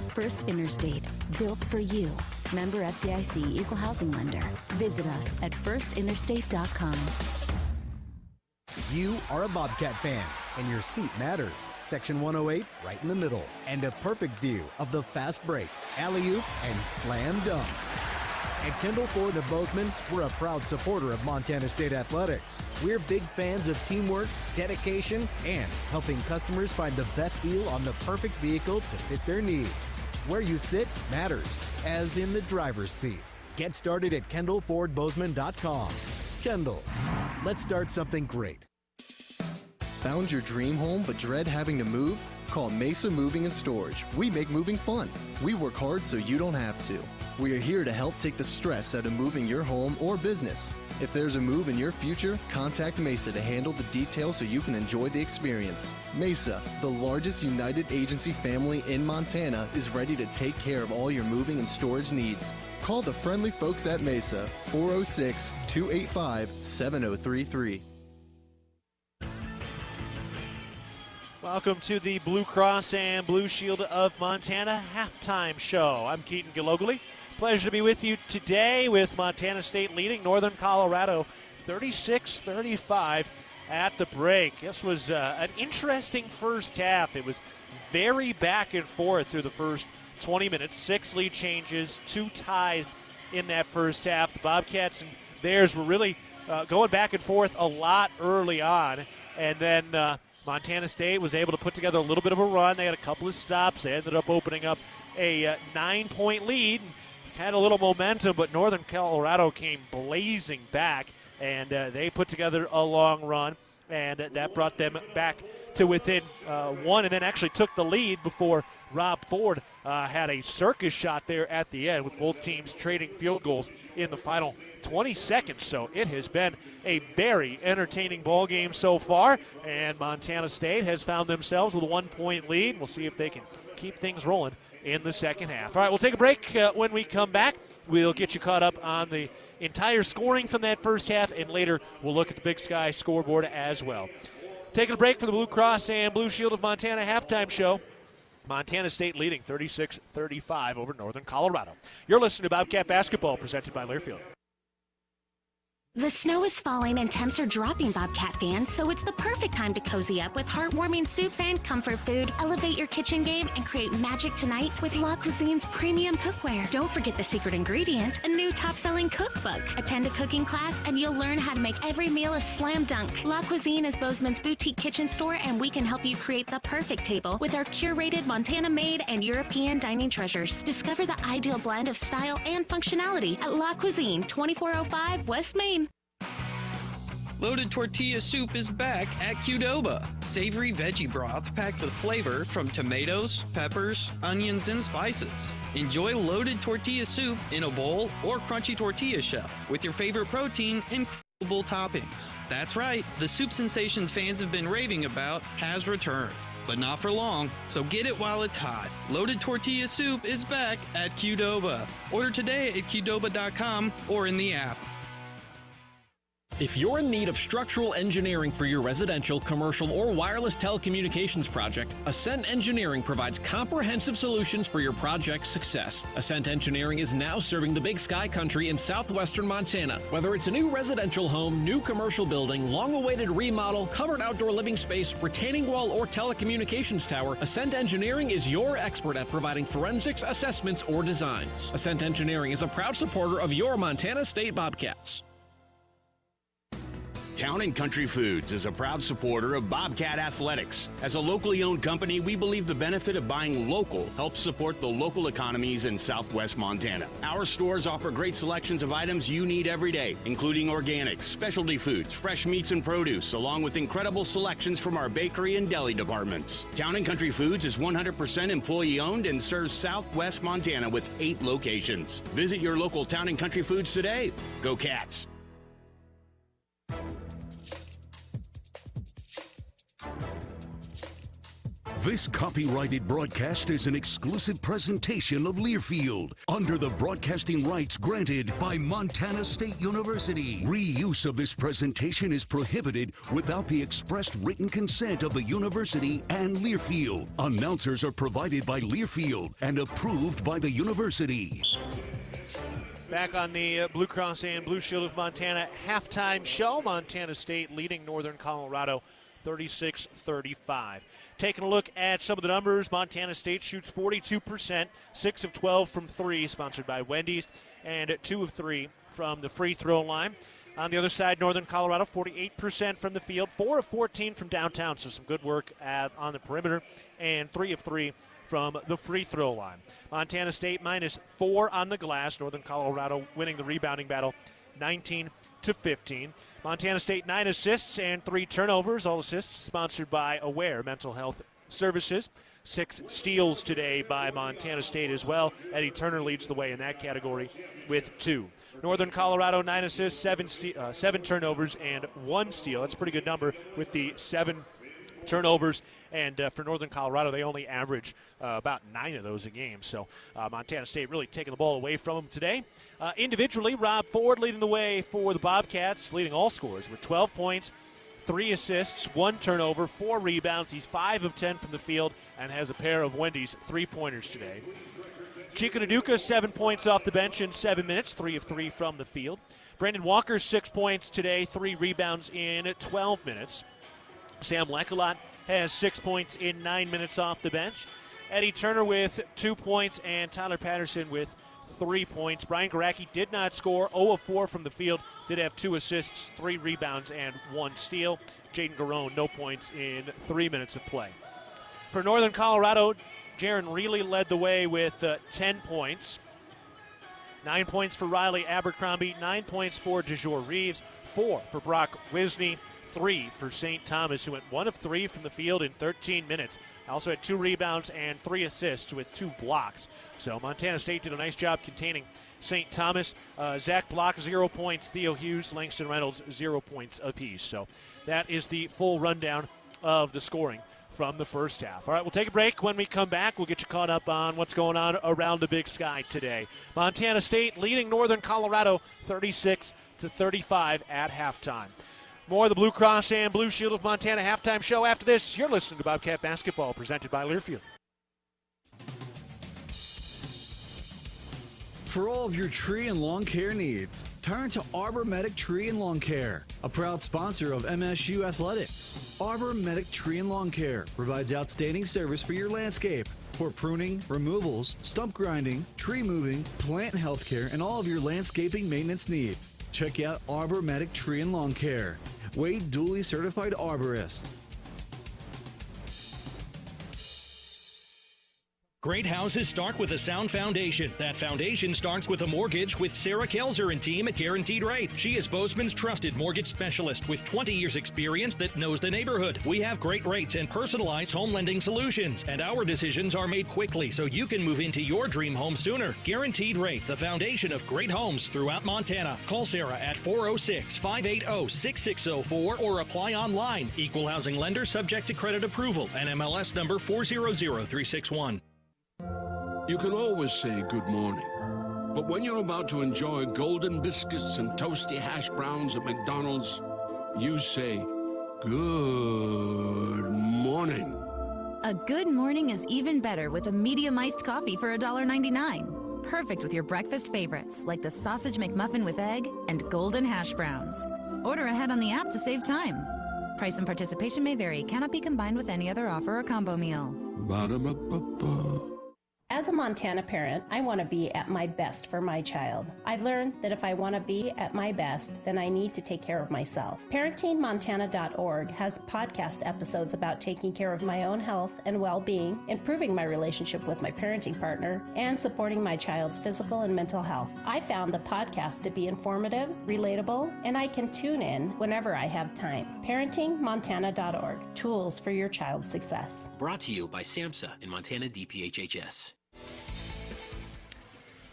First Interstate, built for you. Member FDIC, Equal Housing Lender. Visit us at firstinterstate.com. You are a Bobcat fan, and your seat matters. Section 108, right in the middle. And a perfect view of the fast break, alley-oop, and slam dunk. At Kendall Ford of Bozeman, we're a proud supporter of Montana State Athletics. We're big fans of teamwork, dedication, and helping customers find the best deal on the perfect vehicle to fit their needs. Where you sit matters, as in the driver's seat. Get started at KendallFordBozeman.com. Kendall, let's start something great. Found your dream home but dread having to move? Call Mesa Moving and Storage. We make moving fun. We work hard so you don't have to. We are here to help take the stress out of moving your home or business. If there's a move in your future, contact Mesa to handle the details so you can enjoy the experience. Mesa, the largest United Agency family in Montana, is ready to take care of all your moving and storage needs. Call the friendly folks at Mesa, 406-285-7033. Welcome to the Blue Cross and Blue Shield of Montana halftime show. I'm Keaton Gillogly. Pleasure to be with you today with Montana State leading Northern Colorado 36-35 at the break. This was an interesting first half. It was very back and forth through the first 20 minutes. 6 lead changes, 2 ties in that first half. The Bobcats and Bears were really going back and forth a lot early on. And then Montana State was able to put together a little bit of a run. They had a couple of stops. They ended up opening up a 9-point lead. Had a little momentum, but Northern Colorado came blazing back, and they put together a long run. and that brought them back to within one, and then actually took the lead before Rob Ford had a circus shot there at the end, with both teams trading field goals in the final 20 seconds. So it has been a very entertaining ball game so far, and Montana State has found themselves with a 1-point lead. We'll see if they can keep things rolling in the second half. All right, we'll take a break. When we come back, we'll get you caught up on the entire scoring from that first half, and later we'll look at the Big Sky scoreboard as well. Taking a break for the Blue Cross and Blue Shield of Montana halftime show. Montana State leading 36-35 over Northern Colorado. You're listening to Bobcat Basketball, presented by Learfield. The snow is falling and temps are dropping, Bobcat fans, so it's the perfect time to cozy up with heartwarming soups and comfort food. Elevate your kitchen game and create magic tonight with La Cuisine's premium cookware. Don't forget the secret ingredient, a new top-selling cookbook. Attend a cooking class and you'll learn how to make every meal a slam dunk. La Cuisine is Bozeman's boutique kitchen store, and we can help you create the perfect table with our curated Montana-made and European dining treasures. Discover the ideal blend of style and functionality at La Cuisine, 2405 West Main. Loaded tortilla soup is back at Qdoba. Savory veggie broth packed with flavor from tomatoes, peppers, onions, and spices. Enjoy loaded tortilla soup in a bowl or crunchy tortilla shell with your favorite protein and incredible toppings. That's right, the soup sensations fans have been raving about has returned. But not for long, so get it while it's hot. Loaded tortilla soup is back at Qdoba. Order today at Qdoba.com or in the app. If you're in need of structural engineering for your residential, commercial, or wireless telecommunications project, Ascent Engineering provides comprehensive solutions for your project's success. Ascent Engineering is now serving the Big Sky country in southwestern Montana. Whether it's a new residential home, new commercial building, long-awaited remodel, covered outdoor living space, retaining wall, or telecommunications tower, Ascent Engineering is your expert at providing forensics, assessments, or designs. Ascent Engineering is a proud supporter of your Montana State Bobcats. Town & Country Foods is a proud supporter of Bobcat Athletics. As a locally owned company, we believe the benefit of buying local helps support the local economies in southwest Montana. Our stores offer great selections of items you need every day, including organics, specialty foods, fresh meats and produce, along with incredible selections from our bakery and deli departments. Town & Country Foods is 100% employee-owned and serves southwest Montana with 8 locations. Visit your local Town & Country Foods today. Go Cats! This copyrighted broadcast is an exclusive presentation of Learfield under the broadcasting rights granted by Montana State University. Reuse of this presentation is prohibited without the expressed written consent of the university and Learfield. Announcers are provided by Learfield and approved by the university. Back on the Blue Cross and Blue Shield of Montana halftime show. Montana State leading Northern Colorado 36-35. Taking a look at some of the numbers, Montana State shoots 42%, 6 of 12 from 3, sponsored by Wendy's, and 2 of 3 from the free throw line. On the other side, Northern Colorado, 48% from the field, 4 of 14 from downtown, so some good work on the perimeter, and 3 of 3 from the free throw line. Montana State -4 on the glass, Northern Colorado winning the rebounding battle 19-15. Montana State 9 assists and 3 turnovers. All assists sponsored by Aware Mental Health Services. 6 steals today by Montana State as well. Eddie Turner leads the way in that category with 2. Northern Colorado 9 assists, 7 turnovers, and 1 steal. That's a pretty good number with the 7 turnovers, and for Northern Colorado, they only average about 9 of those a game. So Montana State really taking the ball away from them today. Individually, Rob Ford leading the way for the Bobcats, leading all scorers with 12 points, 3 assists, 1 turnover, 4 rebounds. He's 5 of 10 from the field and has a pair of Wendy's 3-pointers today. Chika Naduka, 7 points off the bench in 7 minutes, 3 of 3 from the field. Brandon Walker, 6 points today, 3 rebounds in 12 minutes. Sam Lekalot has 6 points in 9 minutes off the bench. Eddie Turner with 2 points and Tyler Patterson with 3 points. Brian Garacki did not score, 0 of 4 from the field, did have 2 assists, 3 rebounds, and 1 steal. Jaden Garone, no points in 3 minutes of play. For Northern Colorado, Jaron Reilly led the way with 10 points. 9 points for Riley Abercrombie, 9 points for DeJour Reeves, 4 for Brock Wisney, 3 for St. Thomas, who went 1 of 3 from the field in 13 minutes. Also had 2 rebounds and 3 assists with 2 blocks. So Montana State did a nice job containing St. Thomas. Zach Block, 0 points. Theo Hughes, Langston Reynolds, 0 points apiece. So that is the full rundown of the scoring from the first half. All right, we'll take a break. When we come back, we'll get you caught up on what's going on around the Big Sky today. Montana State leading Northern Colorado 36-35 at halftime. More of the Blue Cross and Blue Shield of Montana halftime show after this. You're listening to Bobcat Basketball, presented by Learfield. For all of your tree and lawn care needs, turn to Arbor Medic Tree and Lawn Care, a proud sponsor of MSU Athletics. Arbor Medic Tree and Lawn Care provides outstanding service for your landscape for pruning, removals, stump grinding, tree moving, plant health care, and all of your landscaping maintenance needs. Check out Arbor Medic Tree and Lawn Care. Wade duly certified arborist. Great houses start with a sound foundation. That foundation starts with a mortgage with Sarah Kelzer and team at Guaranteed Rate. She is Bozeman's trusted mortgage specialist with 20 years experience that knows the neighborhood. We have great rates and personalized home lending solutions, and our decisions are made quickly so you can move into your dream home sooner. Guaranteed Rate, the foundation of great homes throughout Montana. Call Sarah at 406-580-6604 or apply online. Equal housing lender subject to credit approval. NMLS number 400361. You can always say good morning, but when you're about to enjoy golden biscuits and toasty hash browns at McDonald's, you say good morning. A good morning is even better with a medium iced coffee for $1.99. Perfect with your breakfast favorites like the sausage McMuffin with egg and golden hash browns. Order ahead on the app to save time. Price and participation may vary. Cannot be combined with any other offer or combo meal. Ba-da-ba-ba-ba. As a Montana parent, I want to be at my best for my child. I've learned that if I want to be at my best, then I need to take care of myself. ParentingMontana.org has podcast episodes about taking care of my own health and well-being, improving my relationship with my parenting partner, and supporting my child's physical and mental health. I found the podcast to be informative, relatable, and I can tune in whenever I have time. ParentingMontana.org, tools for your child's success. Brought to you by SAMHSA and Montana DPHHS.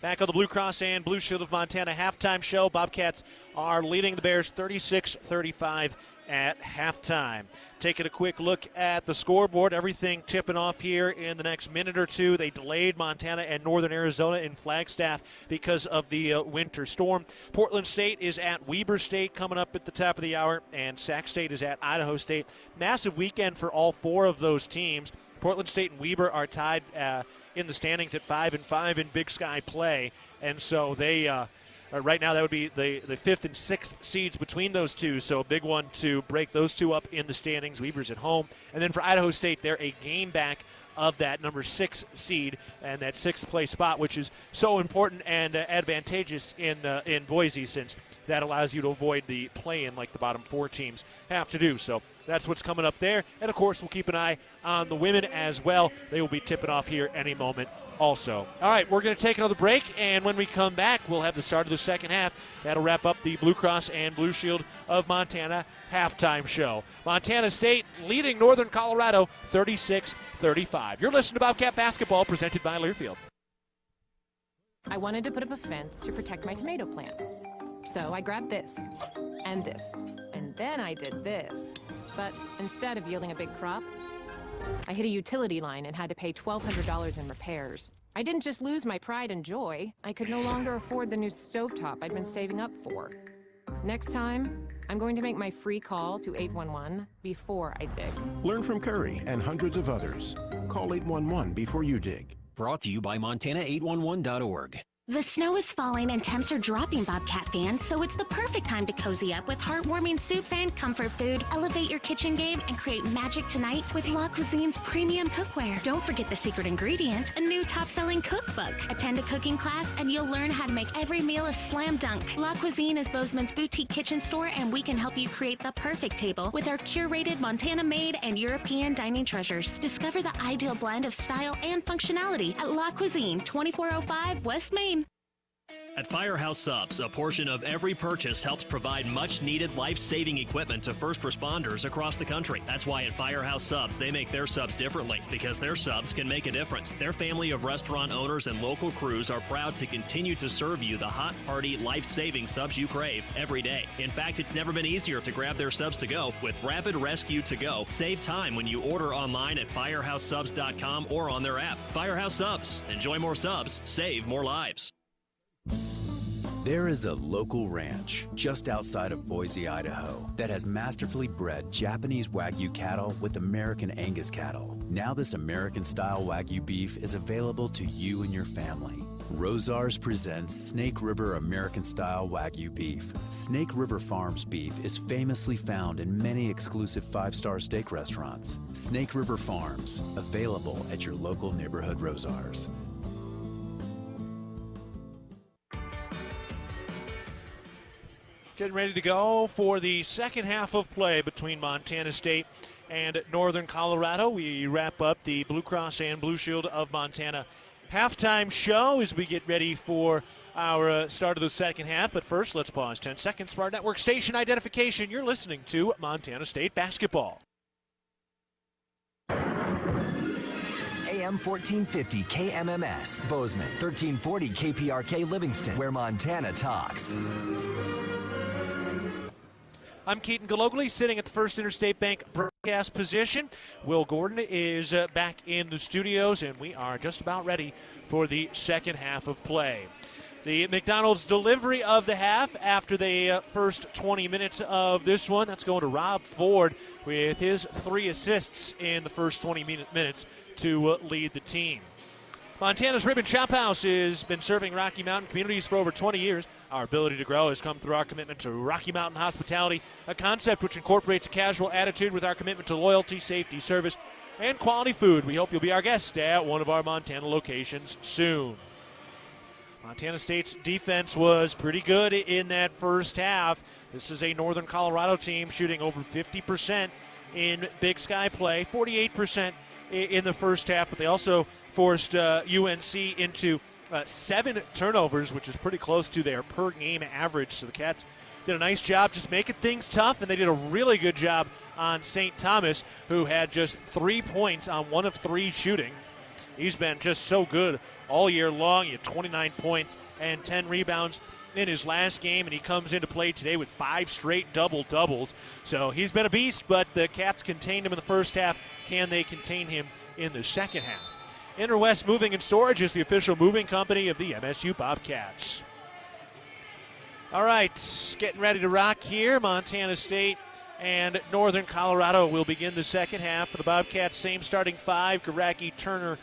Back on the Blue Cross and Blue Shield of Montana halftime show. Bobcats are leading the Bears 36-35 at halftime. Taking a quick look at the scoreboard, everything tipping off here in the next minute or two. They delayed Montana and Northern Arizona in Flagstaff because of the winter storm. Portland State is at Weber State coming up at the top of the hour, and Sac State is at Idaho State. Massive weekend for all 4 of those teams. Portland State and Weber are tied in the standings at 5-5 in Big Sky play, and so they right now that would be the 5th and 6th seeds between those two, so a big one to break those two up in the standings. Weber's at home, and then for Idaho State, they're a game back of that number 6 seed and that 6th place spot, which is so important and advantageous in Boise, since that allows you to avoid the play-in like the bottom 4 teams have to do. So that's what's coming up there. And, of course, we'll keep an eye on the women as well. They will be tipping off here any moment also. All right, we're going to take another break, and when we come back, we'll have the start of the second half. That'll wrap up the Blue Cross and Blue Shield of Montana halftime show. Montana State leading Northern Colorado 36-35. You're listening to Bobcat Basketball, presented by Learfield. I wanted to put up a fence to protect my tomato plants. So I grabbed this, and then I did this. But instead of yielding a big crop, I hit a utility line and had to pay $1,200 in repairs. I didn't just lose my pride and joy, I could no longer afford the new stovetop I'd been saving up for. Next time, I'm going to make my free call to 811 before I dig. Learn from Curry and hundreds of others. Call 811 before you dig. Brought to you by Montana811.org. The snow is falling and temps are dropping, Bobcat fans, so it's the perfect time to cozy up with heartwarming soups and comfort food. Elevate your kitchen game and create magic tonight with La Cuisine's premium cookware. Don't forget the secret ingredient, a new top-selling cookbook. Attend a cooking class and you'll learn how to make every meal a slam dunk. La Cuisine is Bozeman's boutique kitchen store, and we can help you create the perfect table with our curated Montana-made and European dining treasures. Discover the ideal blend of style and functionality at La Cuisine, 2405 West Main. At Firehouse Subs, a portion of every purchase helps provide much-needed life-saving equipment to first responders across the country. That's why at Firehouse Subs, they make their subs differently, because their subs can make a difference. Their family of restaurant owners and local crews are proud to continue to serve you the hot, hearty, life-saving subs you crave every day. In fact, it's never been easier to grab their subs to go with Rapid Rescue to Go. Save time when you order online at firehousesubs.com or on their app. Firehouse Subs. Enjoy more subs. Save more lives. There is a local ranch just outside of Boise, Idaho, that has masterfully bred Japanese Wagyu cattle with American Angus cattle. Now this American-style Wagyu beef is available to you and your family. Rosars presents Snake River American-style Wagyu beef. Snake River Farms beef is famously found in many exclusive five-star steak restaurants. Snake River Farms, available at your local neighborhood Rosars. Getting ready to go for the second half of play between Montana State and Northern Colorado. We wrap up the Blue Cross and Blue Shield of Montana halftime show as we get ready for our start of the second half. But first, let's pause 10 seconds for our network station identification. You're listening to Montana State basketball. AM 1450 KMMS, Bozeman, 1340 KPRK Livingston, where Montana talks. I'm Keaton Gillogly, sitting at the First Interstate Bank broadcast position. Will Gordon is back in the studios, and we are just about ready for the second half of play. The McDonald's delivery of the half after the first 20 minutes of this one. That's going to Rob Ford with his 3 assists in the first 20 minutes to lead the team. Montana's Ribbon Chop House has been serving Rocky Mountain communities for over 20 years. Our ability to grow has come through our commitment to Rocky Mountain hospitality, a concept which incorporates a casual attitude with our commitment to loyalty, safety, service, and quality food. We hope you'll be our guest at one of our Montana locations soon. Montana State's defense was pretty good in that first half. This is a Northern Colorado team shooting over 50% in Big Sky play, 48% in the first half, but they also forced UNC into 7 turnovers, which is pretty close to their per-game average. So the Cats did a nice job just making things tough, and they did a really good job on St. Thomas, who had just 3 points on 1 of 3 shooting. He's been just so good all year long. He had 29 points and 10 rebounds in his last game, and he comes into play today with 5 straight double-doubles. So he's been a beast, but the Cats contained him in the first half. Can they contain him in the second half? Interwest Moving and Storage is the official moving company of the MSU Bobcats. All right, getting ready to rock here. Montana State and Northern Colorado will begin the second half. For the Bobcats, same starting 5, Garacki, Turner,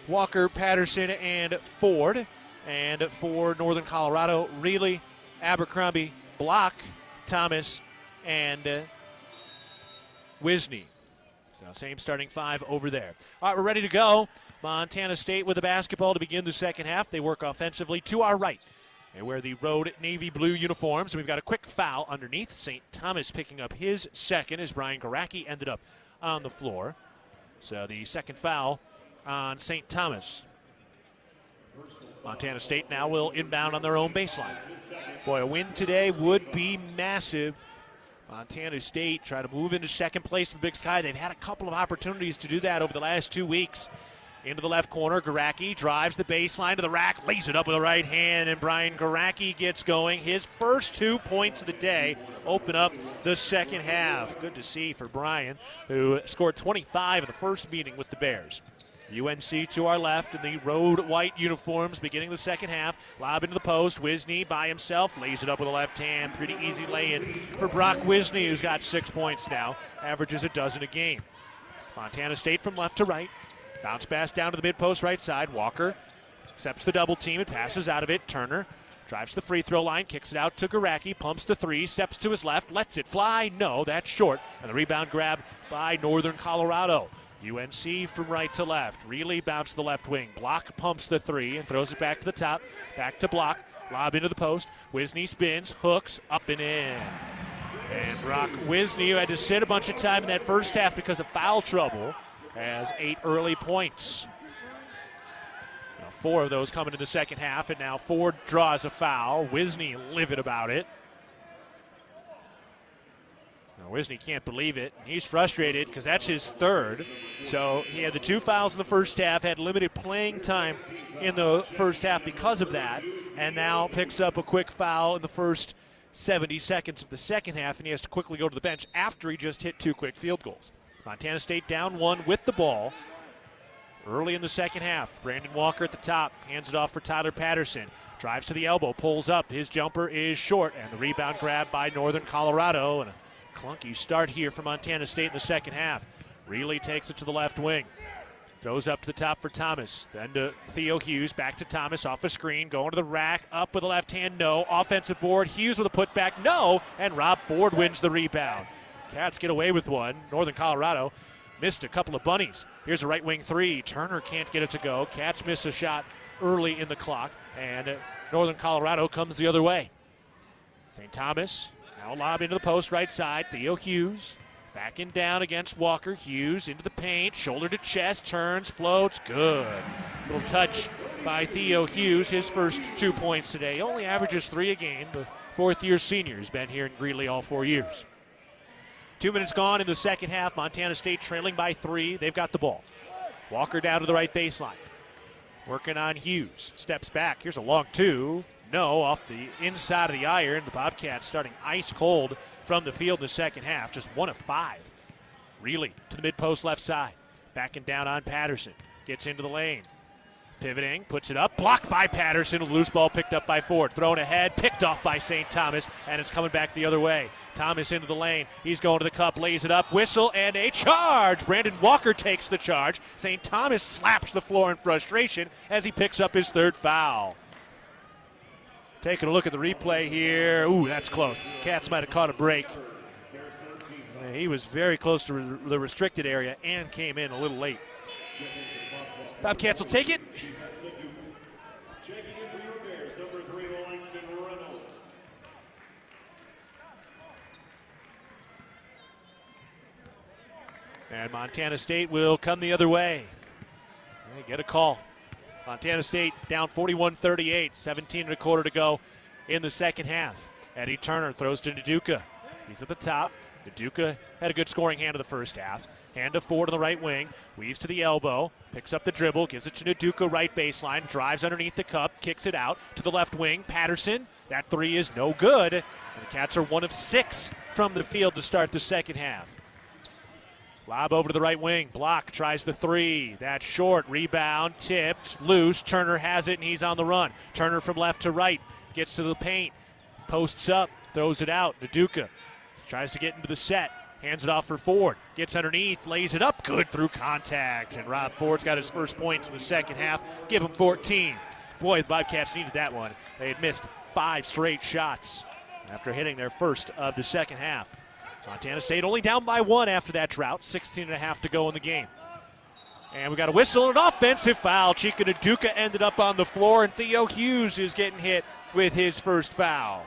Walker, Patterson, and Ford. And for Northern Colorado, Greeley, Abercrombie, Block, Thomas, and Wisney. So same starting 5 over there. All right, we're ready to go. Montana State with the basketball to begin the second half. They work offensively to our right. They wear the road navy blue uniforms. We've got a quick foul underneath. St. Thomas picking up his second as Brian Garacki ended up on the floor. So the second foul on St. Thomas. Montana State now will inbound on their own baseline. Boy, a win today would be massive. Montana State trying to move into second place in the Big Sky. They've had a couple of opportunities to do that over the last 2 weeks. Into the left corner, Garacki drives the baseline to the rack, lays it up with the right hand, and Brian Garacki gets going. His first 2 points of the day open up the second half. Good to see for Brian, who scored 25 in the first meeting with the Bears. UNC to our left in the road white uniforms beginning the second half. Lob into the post. Wisney by himself lays it up with the left hand. Pretty easy lay-in for Brock Wisney, who's got 6 points now. Averages a dozen a game. Montana State from left to right. Bounce pass down to the mid-post right side. Walker accepts the double team and passes out of it. Turner drives to the free throw line, kicks it out to Garacki, pumps the 3, steps to his left, lets it fly. No, that's short. And the rebound grab by Northern Colorado. UNC from right to left. Really bounced the left wing. Block pumps the 3 and throws it back to the top. Back to Block. Lob into the post. Wisney spins, hooks, up and in. And Brock Wisney, who had to sit a bunch of time in that first half because of foul trouble, has 8 early points. Now 4 of those coming in the second half, and now Ford draws a foul. Wisney livid about it. Now, Wisney can't believe it. He's frustrated because that's his third. So he had the 2 fouls in the first half, had limited playing time in the first half because of that, and now picks up a quick foul in the first 70 seconds of the second half, and he has to quickly go to the bench after he just hit 2 quick field goals. Montana State down 1 with the ball early in the second half. Brandon Walker at the top, hands it off for Tyler Patterson. Drives to the elbow, pulls up. His jumper is short, and the rebound grab by Northern Colorado. And a clunky start here for Montana State in the second half. Greeley takes it to the left wing. Goes up to the top for Thomas. Then to Theo Hughes. Back to Thomas off a screen. Going to the rack. Up with a left hand. No. Offensive board. Hughes with a putback. No. And Rob Ford wins the rebound. Cats get away with one. Northern Colorado missed a couple of bunnies. Here's a right wing 3. Turner can't get it to go. Cats miss a shot early in the clock. And Northern Colorado comes the other way. St. Thomas now lob into the post right side. Theo Hughes. Backing down against Walker. Hughes into the paint. Shoulder to chest. Turns. Floats. Good. Little touch by Theo Hughes. His first 2 points today. He only averages 3 a game. The fourth-year senior has been here in Greeley all 4 years. 2 minutes gone in the second half. Montana State trailing by 3. They've got the ball. Walker down to the right baseline. Working on Hughes. Steps back. Here's a long 2. No, off the inside of the iron. The Bobcats starting ice cold from the field in the second half. Just 1 of 5. Greeley to the mid-post left side. Backing down on Patterson. Gets into the lane. Pivoting, puts it up. Blocked by Patterson. A loose ball picked up by Ford. Thrown ahead, picked off by St. Thomas, and it's coming back the other way. Thomas into the lane. He's going to the cup, lays it up. Whistle and a charge. Brandon Walker takes the charge. St. Thomas slaps the floor in frustration as he picks up his 3rd foul. Taking a look at the replay here. Ooh, that's close. Cats might have caught a break. He was very close to the restricted area and came in a little late. Bobcats will take it. And Montana State will come the other way. They get a call. Montana State down 41-38, 17 and a quarter to go in the second half. Eddie Turner throws to Naduka. He's at the top. Naduka had a good scoring hand in the first half. Hand to Ford on the right wing. Weaves to the elbow. Picks up the dribble. Gives it to Naduka right baseline. Drives underneath the cup. Kicks it out to the left wing. Patterson. That 3 is no good. And the Cats are 1 of 6 from the field to start the second half. Lob over to the right wing. Block tries the 3. That's short. Rebound. Tipped. Loose. Turner has it, and he's on the run. Turner from left to right. Gets to the paint. Posts up. Throws it out. Naduka tries to get into the set. Hands it off for Ford. Gets underneath. Lays it up. Good through contact. And Rob Ford's got his first points in the second half. Give him 14. Boy, the Bobcats needed that one. They had missed 5 straight shots after hitting their first of the second half. Montana State only down by 1 after that drought. 16 and a half to go in the game. And we got a whistle and an offensive foul. Chika Naduka ended up on the floor, and Theo Hughes is getting hit with his first foul.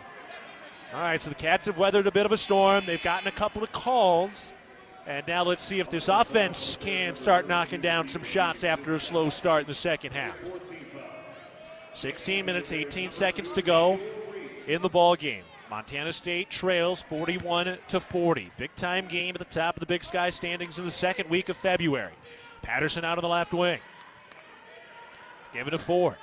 All right, so the Cats have weathered a bit of a storm. They've gotten a couple of calls. And now let's see if this offense can start knocking down some shots after a slow start in the second half. 16 minutes, 18 seconds to go in the ball game. Montana State trails 41-40. Big-time game at the top of the Big Sky standings in the second week of February. Patterson out on the left wing. Give it to Ford.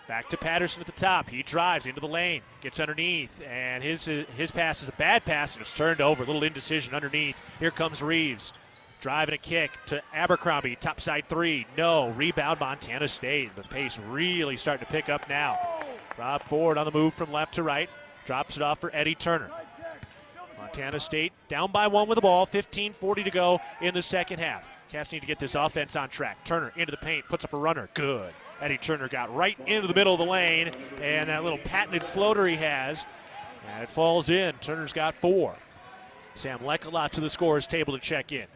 Back to Patterson at the top. He drives into the lane. Gets underneath. And his pass is a bad pass, and it's turned over. A little indecision underneath. Here comes Reeves. Driving a kick to Abercrombie. Topside 3. No. Rebound Montana State. The pace really starting to pick up now. Rob Ford on the move from left to right. Drops it off for Eddie Turner. Montana State down by 1 with the ball. 15:40 to go in the second half. Cats need to get this offense on track. Turner into the paint. Puts up a runner. Good. Eddie Turner got right into the middle of the lane. And that little patented floater he has. And it falls in. Turner's got 4. Sam Lekalot to the scorer's table to check in.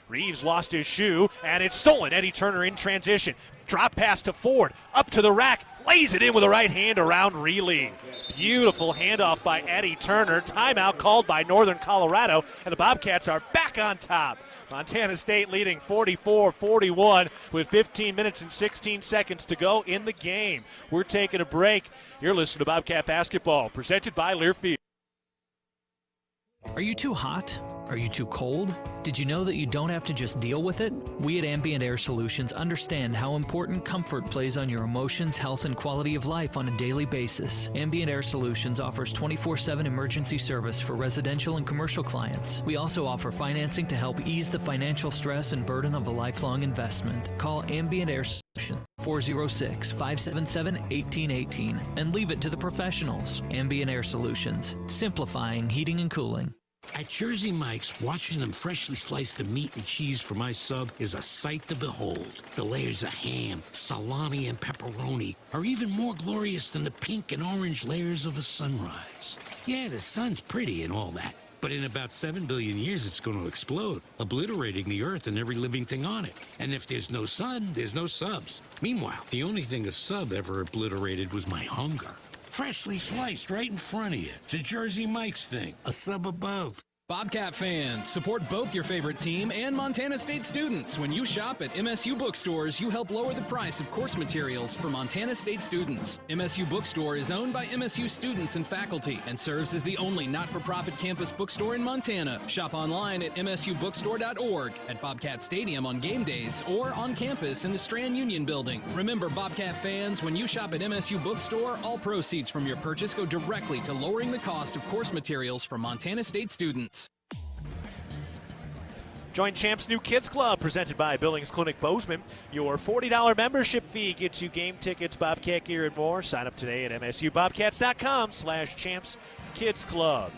Reeves lost his shoe, and it's stolen. Eddie Turner in transition. Drop pass to Ford. Up to the rack. Lays it in with a right hand around Greeley. Beautiful handoff by Eddie Turner. Timeout called by Northern Colorado, and the Bobcats are back on top. Montana State leading 44-41 with 15 minutes and 16 seconds to go in the game. We're taking a break. You're listening to Bobcat Basketball, presented by Learfield. Are you too hot? Are you too cold? Did you know that you don't have to just deal with it? We at Ambient Air Solutions understand how important comfort plays on your emotions, health, and quality of life on a daily basis. Ambient Air Solutions offers 24/7 emergency service for residential and commercial clients. We also offer financing to help ease the financial stress and burden of a lifelong investment. Call Ambient Air Solutions 406-577-1818 and leave it to the professionals. Ambient Air Solutions, simplifying heating and cooling. At Jersey Mike's, watching them freshly slice the meat and cheese for my sub is a sight to behold. The layers of ham, salami, and pepperoni are even more glorious than the pink and orange layers of a sunrise. Yeah, the sun's pretty and all that, but in about 7 billion years it's going to explode, obliterating the earth and every living thing on it. And if there's no sun, there's no subs. Meanwhile, the only thing a sub ever obliterated was my hunger. Freshly sliced right in front of you. It's a Jersey Mike's thing. A sub above. Bobcat fans, support both your favorite team and Montana State students. When you shop at MSU bookstores, you help lower the price of course materials for Montana State students. MSU Bookstore is owned by MSU students and faculty and serves as the only not-for-profit campus bookstore in Montana. Shop online at msubookstore.org, at Bobcat Stadium on game days, or on campus in the Strand Union building. Remember, Bobcat fans, when you shop at MSU Bookstore, all proceeds from your purchase go directly to lowering the cost of course materials for Montana State students. Join Champs New Kids Club, presented by Billings Clinic Bozeman. Your $40 membership fee gets you game tickets, Bobcat gear, and more. Sign up today at msubobcats.com/Champs Kids Club.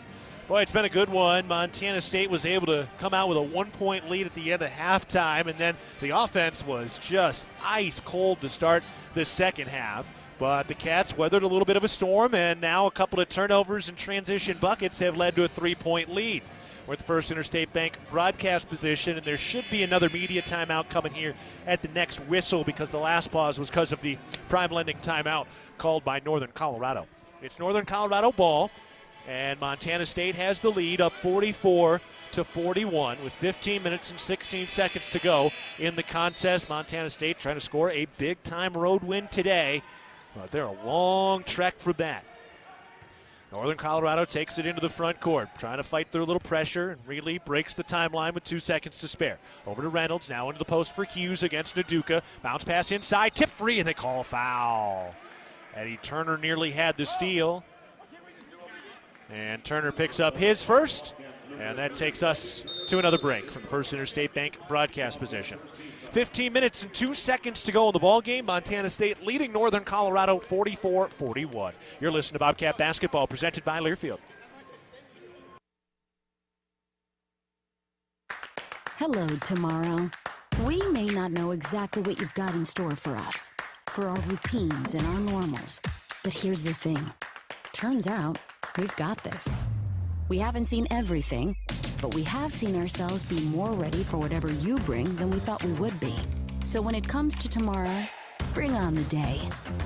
Boy, it's been a good one. Montana State was able to come out with a 1-point lead at the end of halftime, and then the offense was just ice cold to start this second half. But the Cats weathered a little bit of a storm, and now a couple of turnovers and transition buckets have led to a 3-point lead. We're at the First Interstate Bank broadcast position, and there should be another media timeout coming here at the next whistle, because the last pause was because of the prime lending timeout called by Northern Colorado. It's Northern Colorado ball, and Montana State has the lead up 44-41 with 15 minutes and 16 seconds to go in the contest. Montana State trying to score a big-time road win today, but they're a long trek for that. Northern Colorado takes it into the front court, trying to fight through a little pressure, and Greeley breaks the timeline with 2 seconds to spare. Over to Reynolds, now into the post for Hughes against Naduka. Bounce pass inside, tip free, and they call a foul. Eddie Turner nearly had the steal. And Turner picks up his first, and that takes us to another break from the First Interstate Bank broadcast position. 15 minutes and 2 seconds to go in the ballgame. Montana State leading Northern Colorado 44-41. You're listening to Bobcat Basketball, presented by Learfield. Hello, tomorrow. We may not know exactly what you've got in store for us, for our routines and our normals. But here's the thing. Turns out, we've got this. We haven't seen everything, but we have seen ourselves be more ready for whatever you bring than we thought we would be. So when it comes to tomorrow, bring on the day.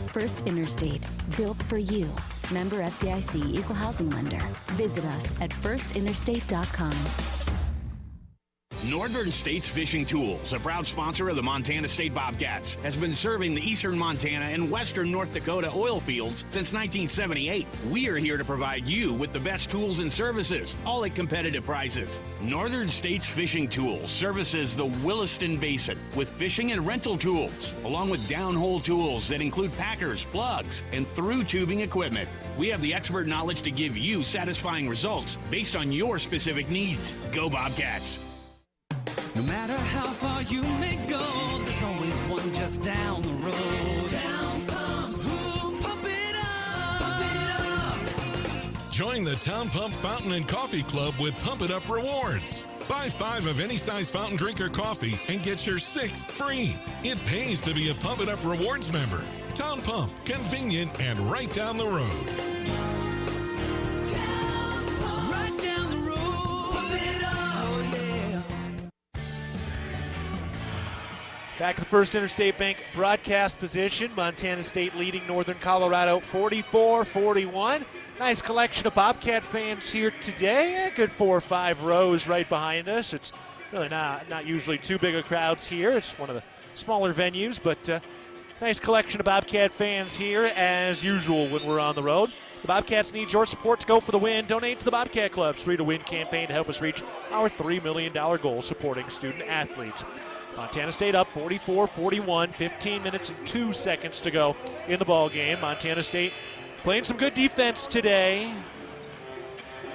First Interstate, built for you. Member FDIC, Equal Housing Lender. Visit us at firstinterstate.com. Northern States Fishing Tools, a proud sponsor of the Montana State Bobcats, has been serving the eastern Montana and western North Dakota oil fields since 1978. We are here to provide you with the best tools and services, all at competitive prices. Northern States Fishing Tools services the Williston Basin with fishing and rental tools, along with downhole tools that include packers, plugs, and through tubing equipment. We have the expert knowledge to give you satisfying results based on your specific needs. Go Bobcats! No matter how far you may go, there's always one just down the road. Town Pump, ooh, pump it up. Join the Town Pump Fountain and Coffee Club with Pump It Up Rewards. Buy 5 of any size fountain drinker coffee and get your 6th free. It pays to be a Pump It Up Rewards member. Town Pump, convenient and right down the road. Back to the First Interstate Bank broadcast position. Montana State leading Northern Colorado 44-41. Nice collection of Bobcat fans here today. A good 4 or 5 rows right behind us. It's really not usually too big of crowds here. It's one of the smaller venues, but nice collection of Bobcat fans here as usual when we're on the road. The Bobcats need your support to go for the win. Donate to the Bobcat Club's 3 to Win campaign to help us reach our $3 million goal supporting student athletes. Montana State up 44-41, 15 minutes and 2 seconds to go in the ball game. Montana State playing some good defense today.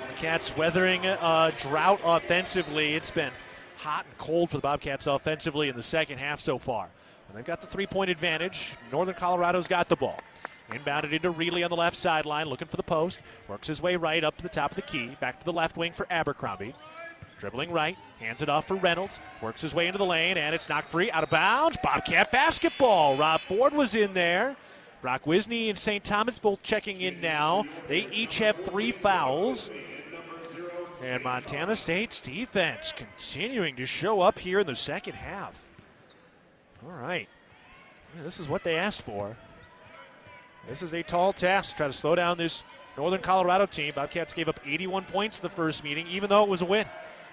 The Cats weathering a drought offensively. It's been hot and cold for the Bobcats offensively in the second half so far. And they've got the 3-point advantage. Northern Colorado's got the ball. Inbounded into Greeley on the left sideline, looking for the post. Works his way right up to the top of the key. Back to the left wing for Abercrombie. Dribbling right, hands it off for Reynolds. Works his way into the lane, and it's knocked free, out of bounds. Bobcat basketball. Rob Ford was in there. Brock Wisney and St. Thomas both checking in now. They each have 3 fouls. And Montana State's defense continuing to show up here in the second half. All right. Yeah, this is what they asked for. This is a tall task to try to slow down this Northern Colorado team. Bobcats gave up 81 points in the first meeting, even though it was a win.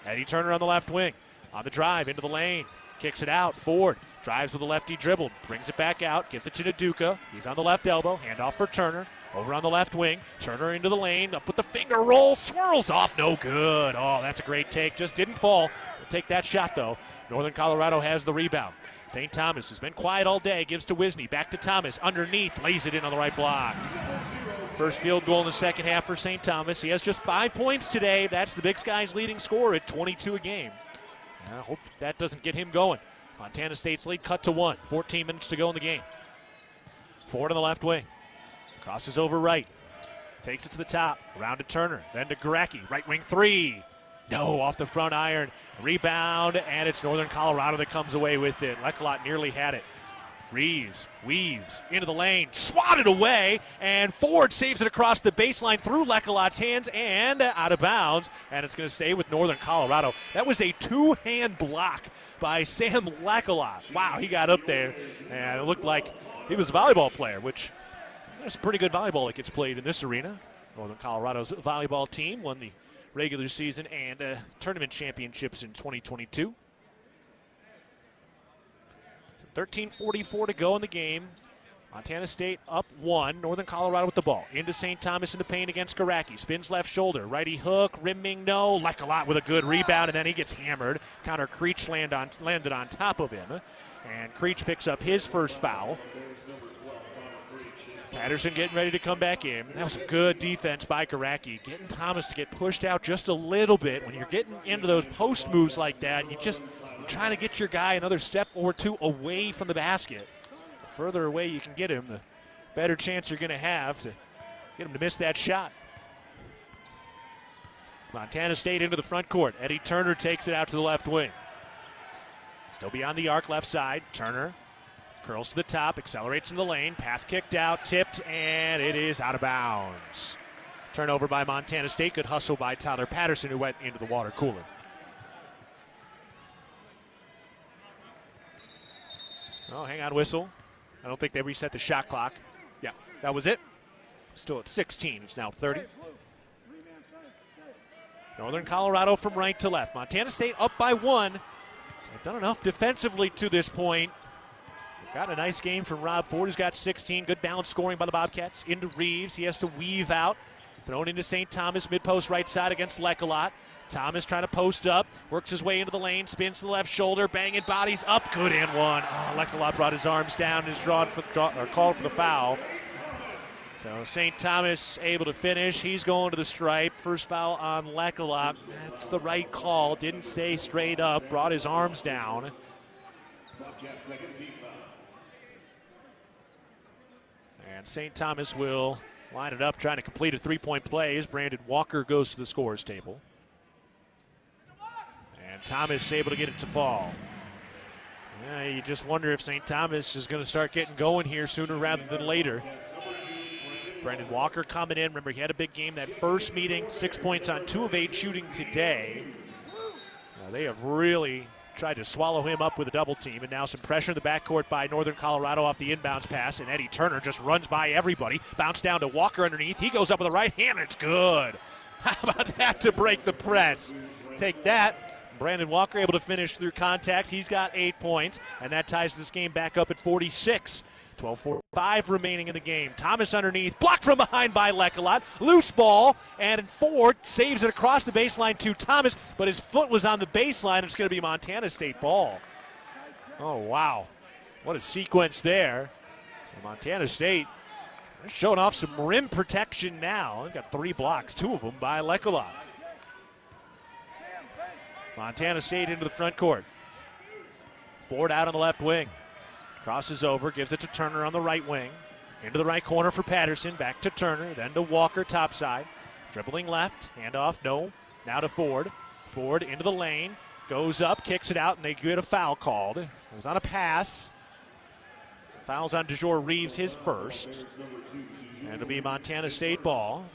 Eddie Turner on the left wing. On the drive, into the lane. Kicks it out. Ford drives with a lefty dribble. Brings it back out. Gives it to Naduka. He's on the left elbow. Handoff for Turner. Over on the left wing. Turner into the lane. Up with the finger roll. Swirls off. No good. Oh, that's a great take. Just didn't fall. We'll take that shot, though. Northern Colorado has the rebound. St. Thomas has been quiet all day. Gives to Wisney. Back to Thomas. Underneath. Lays it in on the right block. First field goal in the second half for St. Thomas. He has just 5 points today. That's the Big Sky's leading scorer at 22 a game. I hope that doesn't get him going. Montana State's lead cut to 1. 14 minutes to go in the game. Ford on the left wing. Crosses over right. Takes it to the top. Around to Turner. Then to Garacki. Right wing 3. No, off the front iron. Rebound, and it's Northern Colorado that comes away with it. Lecolot nearly had it. Reeves weaves into the lane, swatted away, and Ford saves it across the baseline through Lecolot's hands and out of bounds, and it's going to stay with Northern Colorado. That was a 2-hand block by Sam Lecolot. Wow, he got up there, and it looked like he was a volleyball player, which there's pretty good volleyball that gets played in this arena. Northern Colorado's volleyball team won the regular season and tournament championships in 2022. 13:44 to go in the game. Montana State up 1. Northern Colorado with the ball. Into St. Thomas in the paint against Garacki. Spins left shoulder. Righty hook. Rimming no. Lecolot with a good rebound, and then he gets hammered. Connor Creech landed on top of him. And Creech picks up his first foul. Patterson getting ready to come back in. That was some good defense by Garacki. Getting Thomas to get pushed out just a little bit. When you're getting into those post moves like that, you're trying to get your guy another step or 2 away from the basket. The further away you can get him, the better chance you're going to have to get him to miss that shot. Montana State into the front court. Eddie Turner takes it out to the left wing. Still beyond the arc, left side. Turner curls to the top, accelerates in the lane. Pass kicked out, tipped, and it is out of bounds. Turnover by Montana State. Good hustle by Tyler Patterson, who went into the water cooler. Oh, hang on, whistle. I don't think they reset the shot clock. Yeah, that was it. Still at 16. It's now 30. Northern Colorado from right to left. Montana State up by 1. They've done enough defensively to this point. They've got a nice game from Rob Ford, who's got 16. Good balance scoring by the Bobcats. Into Reeves. He has to weave out. Thrown into St. Thomas, mid-post right side against Lecolot. Thomas trying to post up, works his way into the lane, spins to the left shoulder, banging bodies up, good and one. Oh, Lecolot brought his arms down, is called for the foul. So St. Thomas able to finish. He's going to the stripe. First foul on Lecolot. That's the right call. Didn't stay straight up, brought his arms down. And St. Thomas will line it up, trying to complete a 3-point play as Brandon Walker goes to the scorer's table. And Thomas able to get it to fall. Yeah, you just wonder if St. Thomas is going to start getting going here sooner rather than later. Brandon Walker coming in. Remember, he had a big game that first meeting. 6 points on 2 of 8 shooting today. They have really tried to swallow him up with a double team, and now some pressure in the backcourt by Northern Colorado off the inbounds pass, and Eddie Turner just runs by everybody. Bounce down to Walker underneath. He goes up with the right hand, and it's good. How about that to break the press? Take that. Brandon Walker able to finish through contact. He's got 8 points, and that ties this game back up at 46. 12:45 remaining in the game. Thomas underneath, blocked from behind by Lecolot. Loose ball, and Ford saves it across the baseline to Thomas, but his foot was on the baseline. It's going to be Montana State ball. Oh, wow. What a sequence there. So Montana State showing off some rim protection now. They've got 3 blocks, 2 of them by Lecolot. Montana State into the front court. Ford out on the left wing. Crosses over, gives it to Turner on the right wing. Into the right corner for Patterson. Back to Turner, then to Walker topside. Dribbling left, handoff, no. Now to Ford. Ford into the lane. Goes up, kicks it out, and they get a foul called. It was on a pass. Fouls on DeJour Reeves, his first. And it'll be Montana State ball.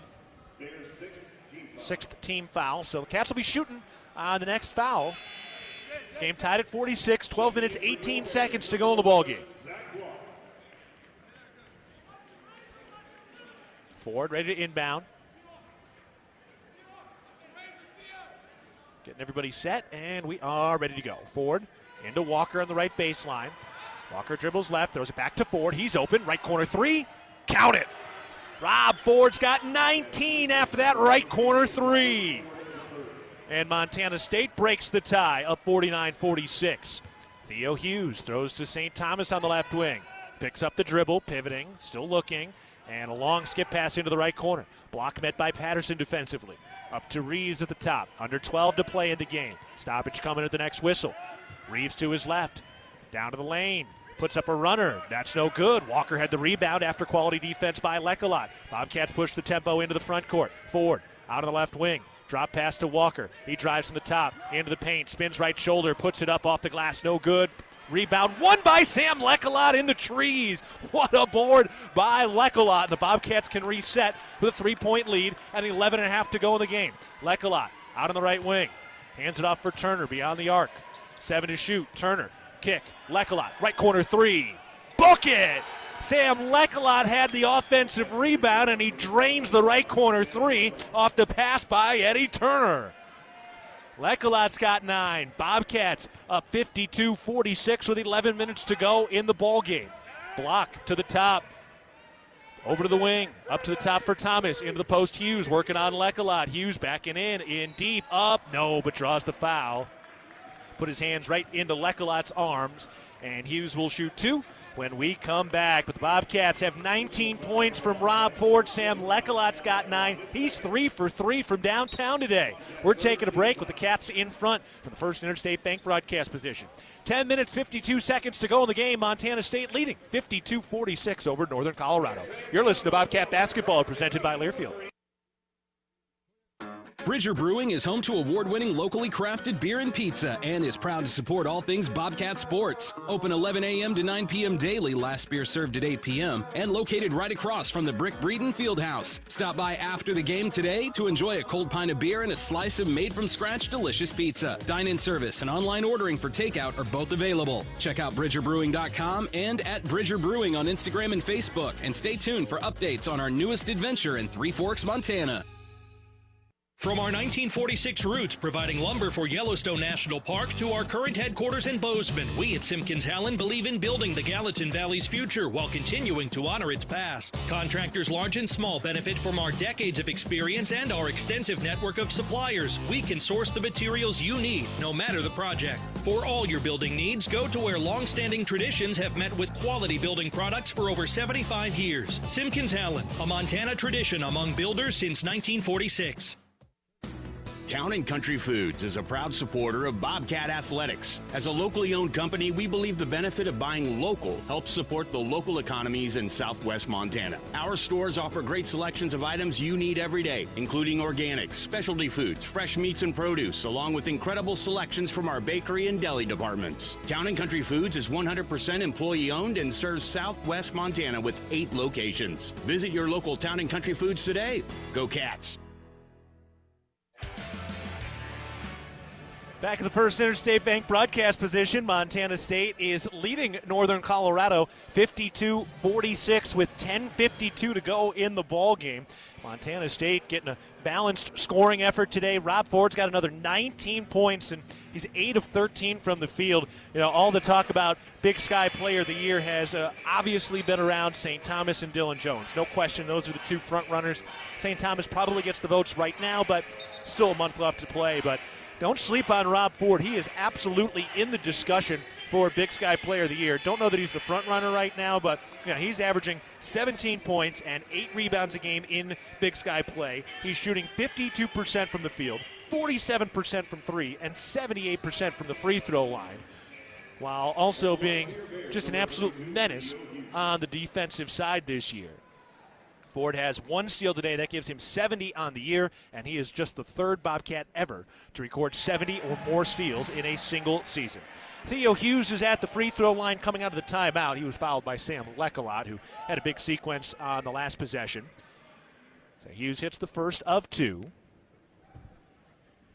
6th team foul, so the Cats will be shooting on the next foul. This game tied at 46, 12 minutes, 18 seconds to go in the ballgame. Ford ready to inbound. Getting everybody set, and we are ready to go. Ford into Walker on the right baseline. Walker dribbles left, throws it back to Ford. He's open, right corner 3. Count it. Rob Ford's got 19 after that right corner 3. And Montana State breaks the tie, up 49-46. Theo Hughes throws to St. Thomas on the left wing. Picks up the dribble, pivoting, still looking, and a long skip pass into the right corner. Block met by Patterson defensively. Up to Reeves at the top. Under 12 to play in the game. Stoppage coming at the next whistle. Reeves to his left. Down to the lane. Puts up a runner. That's no good. Walker had the rebound after quality defense by Lecolot. Bobcats push the tempo into the front court. Ford out on the left wing. Drop pass to Walker. He drives from the top into the paint. Spins right shoulder. Puts it up off the glass. No good. Rebound won by Sam Lecolot in the trees. What a board by Lecolot. The Bobcats can reset with a 3-point lead and 11.5 to go in the game. Lecolot out on the right wing. Hands it off for Turner beyond the arc. 7 to shoot. Turner. Kick. Lecolot. Right corner 3. Book it! Sam Lecolot had the offensive rebound, and he drains the right corner 3 off the pass by Eddie Turner. Lecolot's got 9. Bobcats up 52-46 with 11 minutes to go in the ballgame. Block to the top. Over to the wing. Up to the top for Thomas. Into the post, Hughes working on Lecolot. Hughes backing in deep. Up. No, but draws the foul. Put his hands right into Lecolot's arms, and Hughes will shoot 2 when we come back. But the Bobcats have 19 points from Rob Ford. Sam Lecolot's got 9. He's 3 for 3 from downtown today. We're taking a break with the Cats in front for the First Interstate Bank broadcast position. 10 minutes, 52 seconds to go in the game. Montana State leading 52-46 over Northern Colorado. You're listening to Bobcat Basketball, presented by Learfield. Bridger Brewing is home to award-winning locally crafted beer and pizza and is proud to support all things Bobcat sports. Open 11 a.m. to 9 p.m. daily, last beer served at 8 p.m., and located right across from the Brick Breeden Fieldhouse. Stop by after the game today to enjoy a cold pint of beer and a slice of made-from-scratch delicious pizza. Dine-in service and online ordering for takeout are both available. Check out BridgerBrewing.com and at Bridger Brewing on Instagram and Facebook, and stay tuned for updates on our newest adventure in Three Forks, Montana. From our 1946 roots providing lumber for Yellowstone National Park to our current headquarters in Bozeman, we at Simpkins-Hallen believe in building the Gallatin Valley's future while continuing to honor its past. Contractors large and small benefit from our decades of experience and our extensive network of suppliers. We can source the materials you need, no matter the project. For all your building needs, go to where long-standing traditions have met with quality building products for over 75 years. Simpkins-Hallen, a Montana tradition among builders since 1946. Town & Country Foods is a proud supporter of Bobcat Athletics. As a locally owned company, we believe the benefit of buying local helps support the local economies in southwest Montana. Our stores offer great selections of items you need every day, including organics, specialty foods, fresh meats and produce, along with incredible selections from our bakery and deli departments. Town & Country Foods is 100% employee-owned and serves southwest Montana with 8 locations. Visit your local Town & Country Foods today. Go Cats! Back in the First Interstate Bank broadcast position, Montana State is leading Northern Colorado 52-46 with 10:52 to go in the ball game. Montana State getting a balanced scoring effort today. Rob Ford's got another 19 points, and he's 8 of 13 from the field. You know, all the talk about Big Sky Player of the Year has obviously been around St. Thomas and Dylan Jones. No question, those are the two front runners. St. Thomas probably gets the votes right now, but still a month left to play. But don't sleep on Rob Ford. He is absolutely in the discussion for Big Sky Player of the Year. Don't know that he's the front runner right now, but he's averaging 17 points and 8 rebounds a game in Big Sky play. He's shooting 52% from the field, 47% from three, and 78% from the free throw line, while also being just an absolute menace on the defensive side this year. Ford has 1 steal today. That gives him 70 on the year, and he is just the third Bobcat ever to record 70 or more steals in a single season. Theo Hughes is at the free throw line coming out of the timeout. He was fouled by Sam Lekalot, who had a big sequence on the last possession. So Hughes hits the first of 2.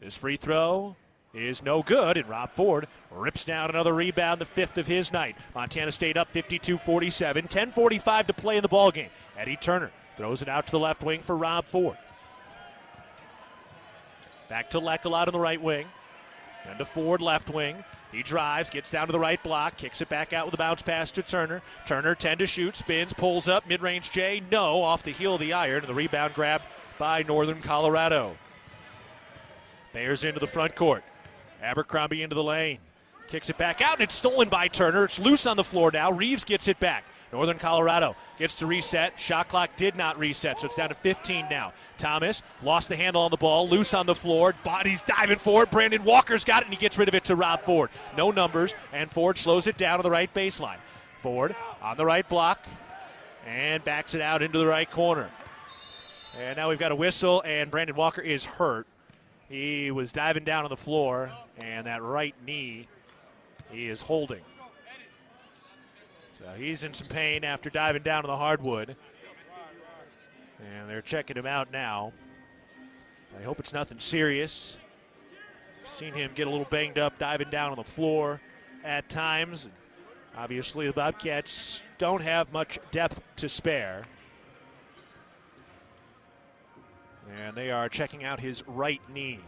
His free throw is no good, and Rob Ford rips down another rebound, the 5th of his night. Montana State up 52-47, 10:45 to play in the ballgame. Eddie Turner throws it out to the left wing for Rob Ford. Back to Lekalot on the right wing. Then to Ford left wing. He drives, gets down to the right block, kicks it back out with a bounce pass to Turner. Turner 10 to shoot, spins, pulls up, mid-range J, no, off the heel of the iron, and the rebound grabbed by Northern Colorado. Bears into the front court. Abercrombie into the lane. Kicks it back out, and it's stolen by Turner. It's loose on the floor now. Reeves gets it back. Northern Colorado gets to reset. Shot clock did not reset, so it's down to 15 now. Thomas lost the handle on the ball, loose on the floor. Body's diving for it. Brandon Walker's got it, and he gets rid of it to Rob Ford. No numbers, and Ford slows it down to the right baseline. Ford on the right block and backs it out into the right corner. And now we've got a whistle, and Brandon Walker is hurt. He was diving down on the floor, and that right knee he is holding. So he's in some pain after diving down on the hardwood. And they're checking him out now. I hope it's nothing serious. I've seen him get a little banged up diving down on the floor at times. Obviously, the Bobcats don't have much depth to spare. And they are checking out his right knee.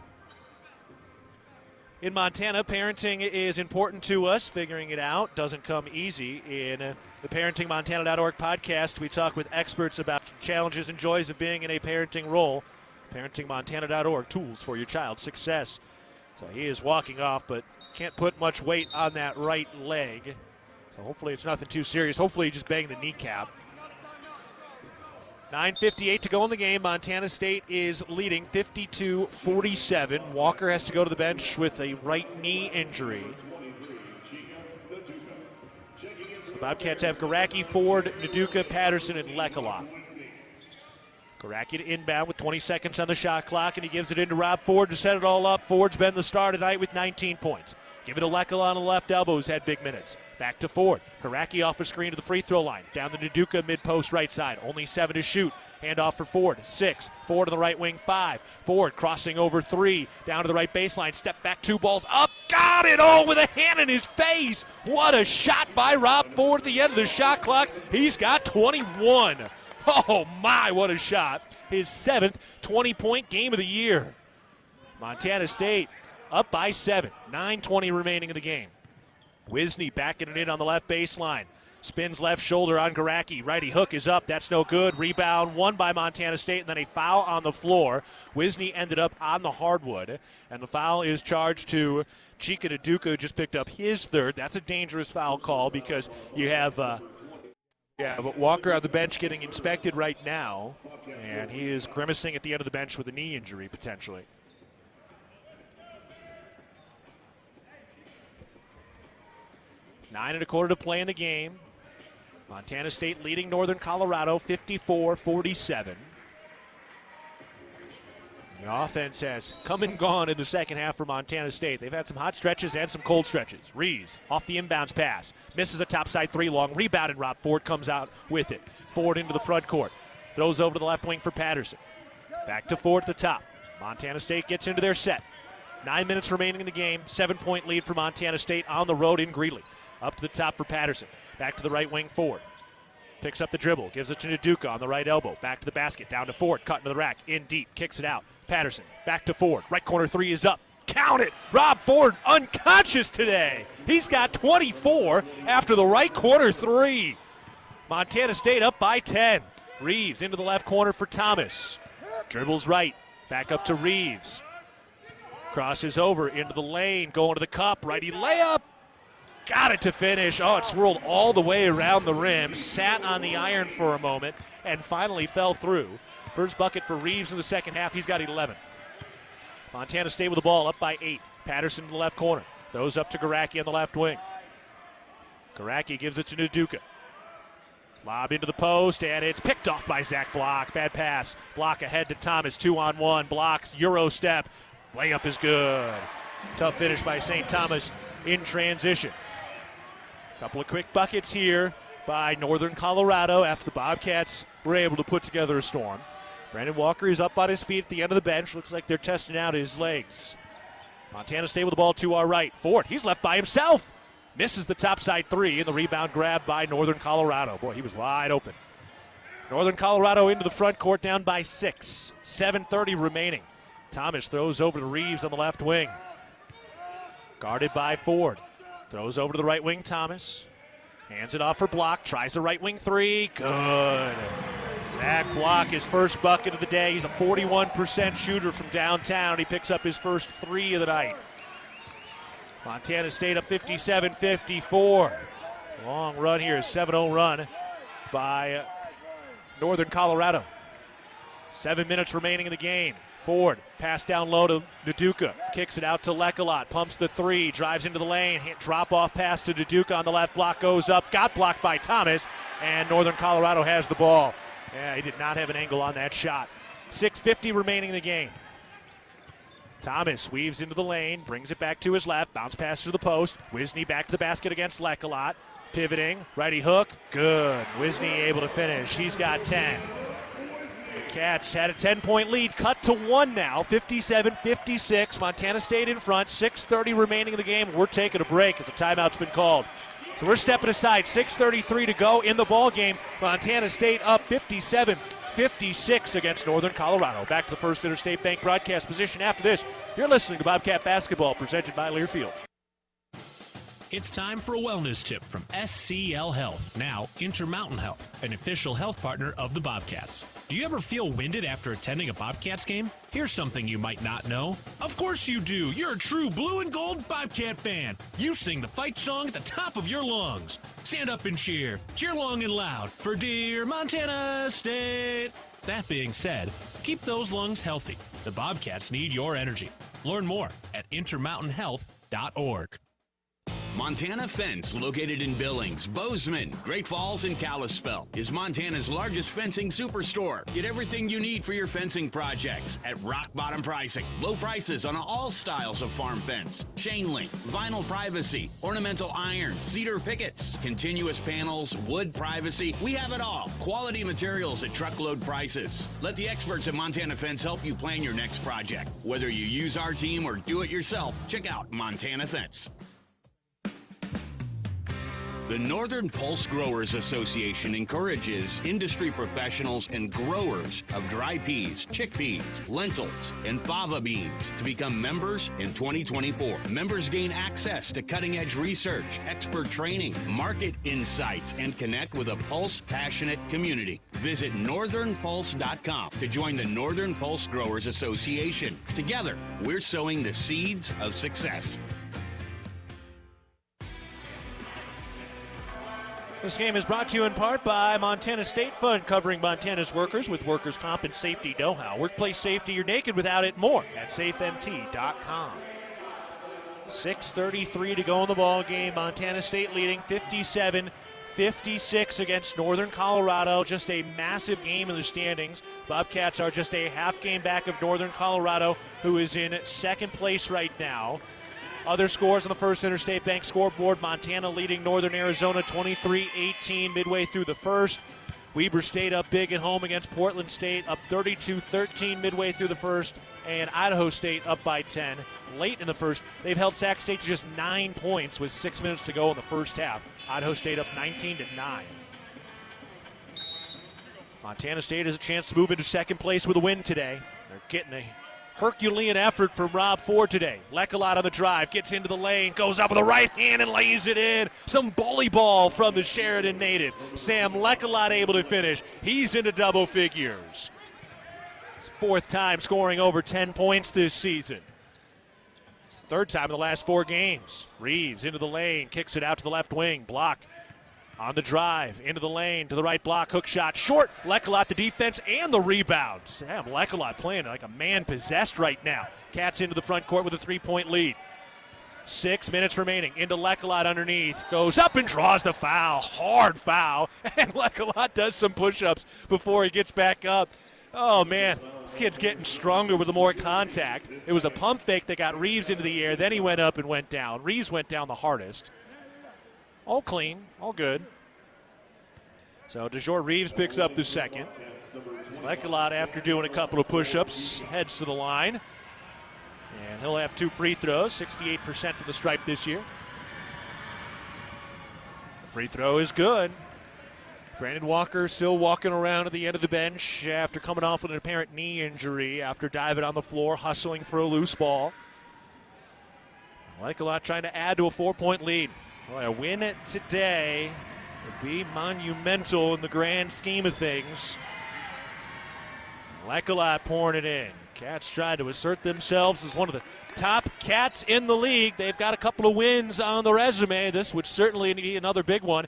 In Montana, parenting is important to us. Figuring it out doesn't come easy. In the ParentingMontana.org podcast, we talk with experts about challenges and joys of being in a parenting role. ParentingMontana.org, tools for your child's success. So he is walking off, but can't put much weight on that right leg. So hopefully it's nothing too serious. Hopefully he just banged the kneecap. 9:58 to go in the game. Montana State is leading 52-47. Walker has to go to the bench with a right knee injury. The Bobcats have Garacki, Ford, Naduka, Patterson, and Lekalot. Garacki to inbound with 20 seconds on the shot clock, and he gives it into Rob Ford to set it all up. Ford's been the star tonight with 19 points. Give it to Lekalot on the left elbow, who's had big minutes. Back to Ford. Garacki off a screen to the free throw line. Down the Naduka mid-post right side. Only 7 to shoot. Hand off for Ford. 6. Ford on the right wing. 5. Ford crossing over 3. Down to the right baseline. Step back. 2 balls up. Got it all with a hand in his face. What a shot by Rob Ford at the end of the shot clock. He's got 21. Oh, my, what a shot. His 7th 20-point game of the year. Montana State up by 7. 9:20 remaining in the game. Wisney backing it in on the left baseline. Spins left shoulder on Garacki. Righty hook is up. That's no good. Rebound won by Montana State, and then a foul on the floor. Wisney ended up on the hardwood, and the foul is charged to Chika Naduka, who just picked up his 3rd. That's a dangerous foul call because you have but Walker on the bench getting inspected right now, and he is grimacing at the end of the bench with a knee injury potentially. 9 1/4 to play in the game. Montana State leading Northern Colorado 54-47. The offense has come and gone in the second half for Montana State. They've had some hot stretches and some cold stretches. Reeves off the inbounds pass. Misses a topside 3 long. Rebounded Rob Ford comes out with it. Ford into the front court. Throws over to the left wing for Patterson. Back to Ford at the top. Montana State gets into their set. 9 minutes remaining in the game. 7-point lead for Montana State on the road in Greeley. Up to the top for Patterson. Back to the right wing, Ford. Picks up the dribble, gives it to Naduka on the right elbow. Back to the basket, down to Ford, cut into the rack, in deep, kicks it out. Patterson, back to Ford. Right corner three is up. Count it! Rob Ford unconscious today. He's got 24 after the right corner three. Montana State up by 10. Reeves into the left corner for Thomas. Dribbles right, back up to Reeves. Crosses over into the lane, going to the cup. Righty layup. Got it to finish. Oh, it swirled all the way around the rim, sat on the iron for a moment, and finally fell through. First bucket for Reeves in the second half. He's got 11. Montana State with the ball up by 8. Patterson to the left corner. Throws up to Garacki on the left wing. Garacki gives it to Naduka. Lob into the post, and it's picked off by Zach Block. Bad pass. Block ahead to Thomas. 2-on-1. Blocks. Euro step. Layup is good. Tough finish by St. Thomas in transition. Couple of quick buckets here by Northern Colorado after the Bobcats were able to put together a storm. Brandon Walker is up on his feet at the end of the bench. Looks like they're testing out his legs. Montana State with the ball to our right. Ford, he's left by himself. Misses the topside three, and the rebound grab by Northern Colorado. Boy, he was wide open. Northern Colorado into the front court, down by 6. 7:30 remaining. Thomas throws over to Reeves on the left wing. Guarded by Ford. Throws over to the right wing, Thomas. Hands it off for Block. Tries the right wing three. Good. Zach Block, his first bucket of the day. He's a 41% shooter from downtown. He picks up his first 3 of the night. Montana State up 57-54. Long run here, a 7-0 run by Northern Colorado. 7 minutes remaining in the game. Ford, pass down low to Naduka, kicks it out to Lekalot, pumps the three, drives into the lane, drop off pass to Naduka on the left, block goes up, got blocked by Thomas, and Northern Colorado has the ball. Yeah, he did not have an angle on that shot. 6:50 remaining in the game. Thomas weaves into the lane, brings it back to his left, bounce pass to the post, Wisney back to the basket against Lekalot, pivoting, righty hook, good. Wisney able to finish, he's got 10. Cats had a 10-point lead, cut to 1 now, 57-56. Montana State in front, 6:30 remaining in the game. We're taking a break as the timeout's been called. So we're stepping aside, 6:33 to go in the ball game. Montana State up 57-56 against Northern Colorado. Back to the First Interstate Bank broadcast position after this. You're listening to Bobcat Basketball, presented by Learfield. It's time for a wellness tip from SCL Health, now Intermountain Health, an official health partner of the Bobcats. Do you ever feel winded after attending a Bobcats game? Here's something you might not know. Of course you do. You're a true blue and gold Bobcat fan. You sing the fight song at the top of your lungs. Stand up and cheer. Cheer long and loud for dear Montana State. That being said, keep those lungs healthy. The Bobcats need your energy. Learn more at intermountainhealth.org. Montana Fence, located in Billings, Bozeman, Great Falls, and Kalispell, is Montana's largest fencing superstore. Get everything you need for your fencing projects at rock bottom pricing. Low prices on all styles of farm fence, chain link, vinyl privacy, ornamental iron, cedar pickets, continuous panels, wood privacy. We have it all. Quality materials at truckload prices. Let the experts at Montana Fence help you plan your next project. Whether you use our team or do it yourself, check out Montana Fence. The Northern Pulse Growers Association encourages industry professionals and growers of dry peas, chickpeas, lentils, and fava beans to become members in 2024. Members gain access to cutting-edge research, expert training, market insights, and connect with a Pulse-passionate community. Visit northernpulse.com to join the Northern Pulse Growers Association. Together, we're sowing the seeds of success. This game is brought to you in part by Montana State Fund, covering Montana's workers with workers' comp and safety know-how. Workplace safety, you're naked without it. More at safemt.com. 6:33 to go in the ball game. Montana State leading 57-56 against Northern Colorado. Just a massive game in the standings. Bobcats are just a half game back of Northern Colorado, who is in second place right now. Other scores on the First Interstate Bank scoreboard. Montana leading Northern Arizona 23-18 midway through the first. Weber State up big at home against Portland State, up 32-13 midway through the first, and Idaho State up by 10 late in the first. They've held Sac State to just 9 points with 6 minutes to go in the first half. Idaho State up 19-9. Montana State has a chance to move into second place with a win today. They're getting a Herculean effort from Rob Ford today. Leckelot on the drive, gets into the lane, goes up with a right hand and lays it in. Some bully ball from the Sheridan native. Sam Leckelot able to finish. He's into double figures. His 4th time scoring over 10 points this season. It's the 3rd time in the last 4 games. Reeves into the lane, kicks it out to the left wing. Block on the drive, into the lane, to the right block, hook shot, short. Leckelot, the defense, and the rebound. Sam Leckelot playing like a man possessed right now. Cats into the front court with a 3-point lead. 6 minutes remaining, into Leckelot underneath. Goes up and draws the foul. Hard foul. And Leckelot does some push-ups before he gets back up. Oh, man, this kid's getting stronger with the more contact. It was a pump fake that got Reeves into the air. Then he went up and went down. Reeves went down the hardest. All clean, all good. So DeJour Reeves picks up the second. Leckelot, after doing a couple of push-ups, heads to the line. And he'll have 2 free throws, 68% from the stripe this year. The free throw is good. Brandon Walker still walking around at the end of the bench after coming off with an apparent knee injury after diving on the floor, hustling for a loose ball. Leckelot trying to add to a 4-point lead. Boy, a win today would be monumental in the grand scheme of things. Leckelot pouring it in. Cats trying to assert themselves as one of the top Cats in the league. They've got a couple of wins on the resume. This would certainly be another big one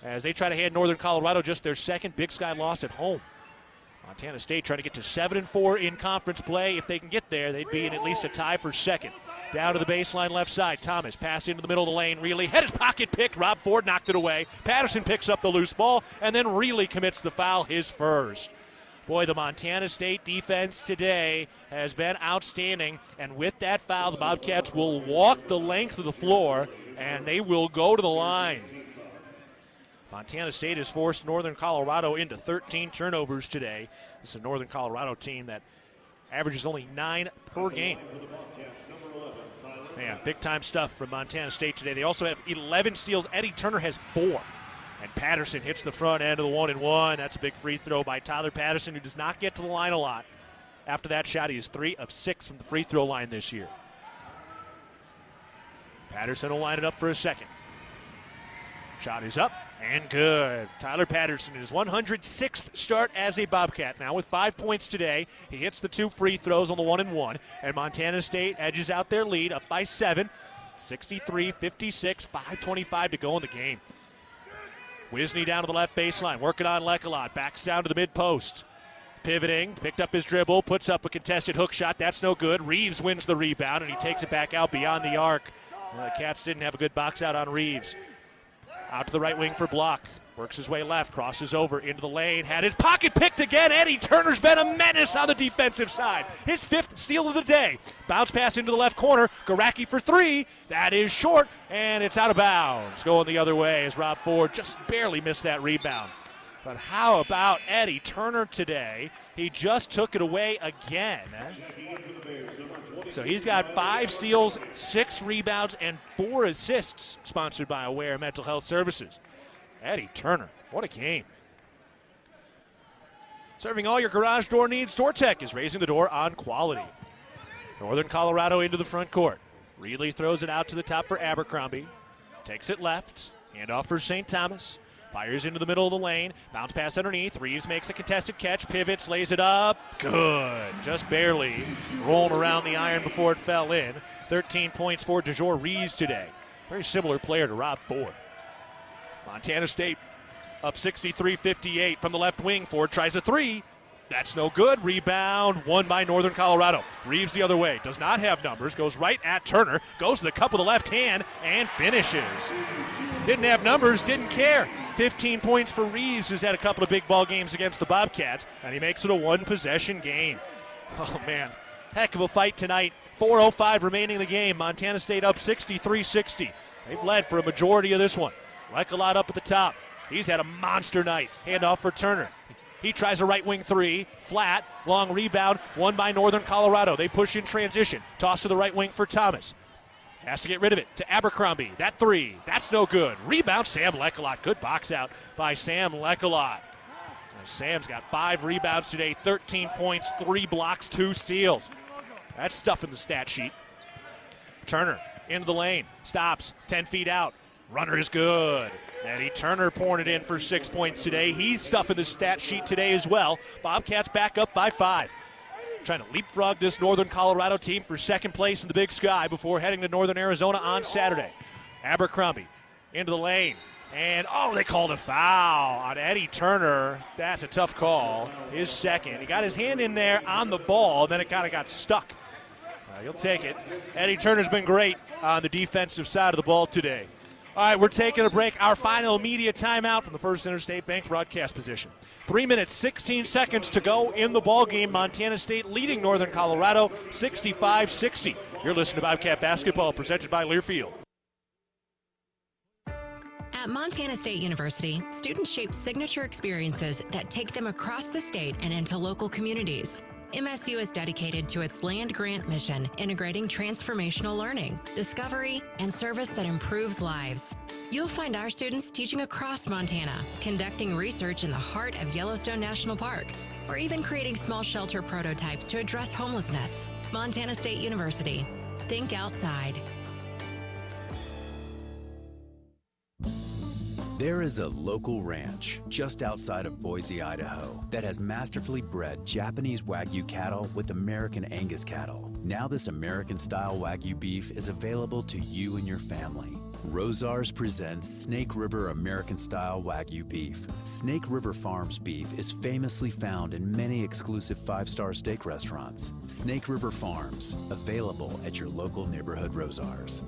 as they try to hand Northern Colorado just their 2nd Big Sky loss at home. Montana State trying to get to 7-4 in conference play. If they can get there, they'd be in at least a tie for 2nd. Down to the baseline left side. Thomas pass into the middle of the lane. Reilly had his pocket picked. Rob Ford knocked it away. Patterson picks up the loose ball, and then Reilly commits the foul, his first. Boy, the Montana State defense today has been outstanding, and with that foul, the Bobcats will walk the length of the floor, and they will go to the line. Montana State has forced Northern Colorado into 13 turnovers today. This is a Northern Colorado team that averages only 9 per game. Man, big-time stuff from Montana State today. They also have 11 steals. Eddie Turner has 4. And Patterson hits the front end of the 1-and-1. That's a big free throw by Tyler Patterson, who does not get to the line a lot. After that shot, he is 3 of 6 from the free throw line this year. Patterson will line it up for a second. Shot is up and good. Tyler Patterson, his 106th start as a Bobcat. Now with 5 points today, he hits the 2 free throws on the 1-and-1. And Montana State edges out their lead, up by 7, 63-56, 5:25 to go in the game. Wisney down to the left baseline, working on Leckelot, backs down to the mid-post. Pivoting, picked up his dribble, puts up a contested hook shot. That's no good. Reeves wins the rebound, and he takes it back out beyond the arc. The Cats didn't have a good box out on Reeves. Out to the right wing for Block. Works his way left, crosses over into the lane, had his pocket picked again. Eddie Turner's been a menace on the defensive side. His 5th steal of the day. Bounce pass into the left corner. Garacki for 3. That is short, and it's out of bounds. Going the other way as Rob Ford just barely missed that rebound. But how about Eddie Turner today? He just took it away again. So he's got 5 steals, 6 rebounds, and 4 assists, sponsored by Aware Mental Health Services. Eddie Turner, what a game. Serving all your garage door needs, StoreTech is raising the door on quality. Northern Colorado into the front court. Reilly throws it out to the top for Abercrombie. Takes it left. Handoff for St. Thomas. Fires into the middle of the lane. Bounce pass underneath. Reeves makes a contested catch. Pivots, lays it up. Good. Just barely rolling around the iron before it fell in. 13 points for DeJour Reeves today. Very similar player to Rob Ford. Montana State up 63-58 from the left wing. Ford tries a 3. That's no good. Rebound won by Northern Colorado. Reeves the other way. Does not have numbers. Goes right at Turner. Goes to the cup with the left hand and finishes. Didn't have numbers. Didn't care. 15 points for Reeves, who's had a couple of big ball games against the Bobcats, and he makes it a 1-possession game. Oh, man. Heck of a fight tonight. 4:05 remaining in the game. Montana State up 63-60. They've led for a majority of this one. Leckelot up at the top. He's had a monster night. Handoff for Turner. He tries a right wing three, flat, long rebound, won by Northern Colorado. They push in transition. Toss to the right wing for Thomas. Has to get rid of it to Abercrombie. That three, that's no good. Rebound, Sam Lecolot. Good box out by Sam Lecolot. Sam's got 5 rebounds today, 13 points, 3 blocks, 2 steals. That's stuff in the stat sheet. Turner into the lane, stops, 10 feet out. Runner is good. Eddie Turner pouring it in for 6 points today. He's stuffing the stat sheet today as well. Bobcats back up by 5. Trying to leapfrog this Northern Colorado team for second place in the Big Sky before heading to Northern Arizona on Saturday. Abercrombie into the lane. And, they called a foul on Eddie Turner. That's a tough call. His second. He got his hand in there on the ball, then it kind of got stuck. He'll take it. Eddie Turner's been great on the defensive side of the ball today. All right, we're taking a break. Our final media timeout from the First Interstate Bank broadcast position. 3 minutes, 16 seconds to go in the ball game. Montana State leading Northern Colorado 65-60. You're listening to Bobcat Basketball presented by Learfield. At Montana State University, students shape signature experiences that take them across the state and into local communities. MSU is dedicated to its land-grant mission, integrating transformational learning, discovery, and service that improves lives. You'll find our students teaching across Montana, conducting research in the heart of Yellowstone National Park, or even creating small shelter prototypes to address homelessness. Montana State University. Think outside. There is a local ranch just outside of Boise, Idaho, that has masterfully bred Japanese Wagyu cattle with American Angus cattle. Now this American-style Wagyu beef is available to you and your family. Rosars presents Snake River American-style Wagyu beef. Snake River Farms beef is famously found in many exclusive 5-star steak restaurants. Snake River Farms, available at your local neighborhood Rosars.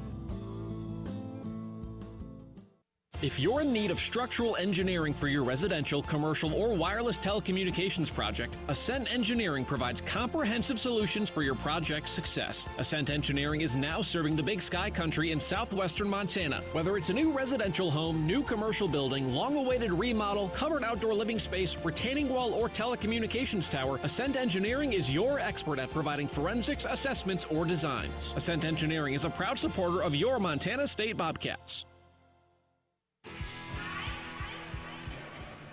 If you're in need of structural engineering for your residential, commercial, or wireless telecommunications project, Ascent Engineering provides comprehensive solutions for your project's success. Ascent Engineering is now serving the Big Sky country in southwestern Montana. Whether it's a new residential home, new commercial building, long-awaited remodel, covered outdoor living space, retaining wall, or telecommunications tower, Ascent Engineering is your expert at providing forensics, assessments, or designs. Ascent Engineering is a proud supporter of your Montana State Bobcats.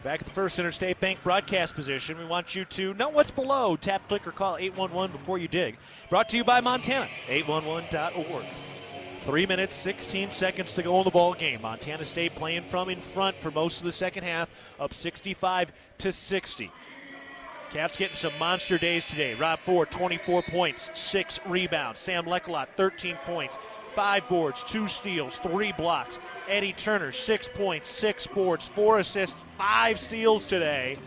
Back at the First Interstate Bank broadcast position, we want you to know what's below. Tap, click, or call 811 before you dig. Brought to you by Montana, 811.org. 3 minutes, 16 seconds to go in the ball game. Montana State playing from in front for most of the second half, up 65-60. Cats getting some monster days today. Rob Ford, 24 points, 6 rebounds. Sam Lecolot, 13 points, 5 boards, 2 steals, 3 blocks. Eddie Turner, 6 points, 6 boards, 4 assists, 5 steals today.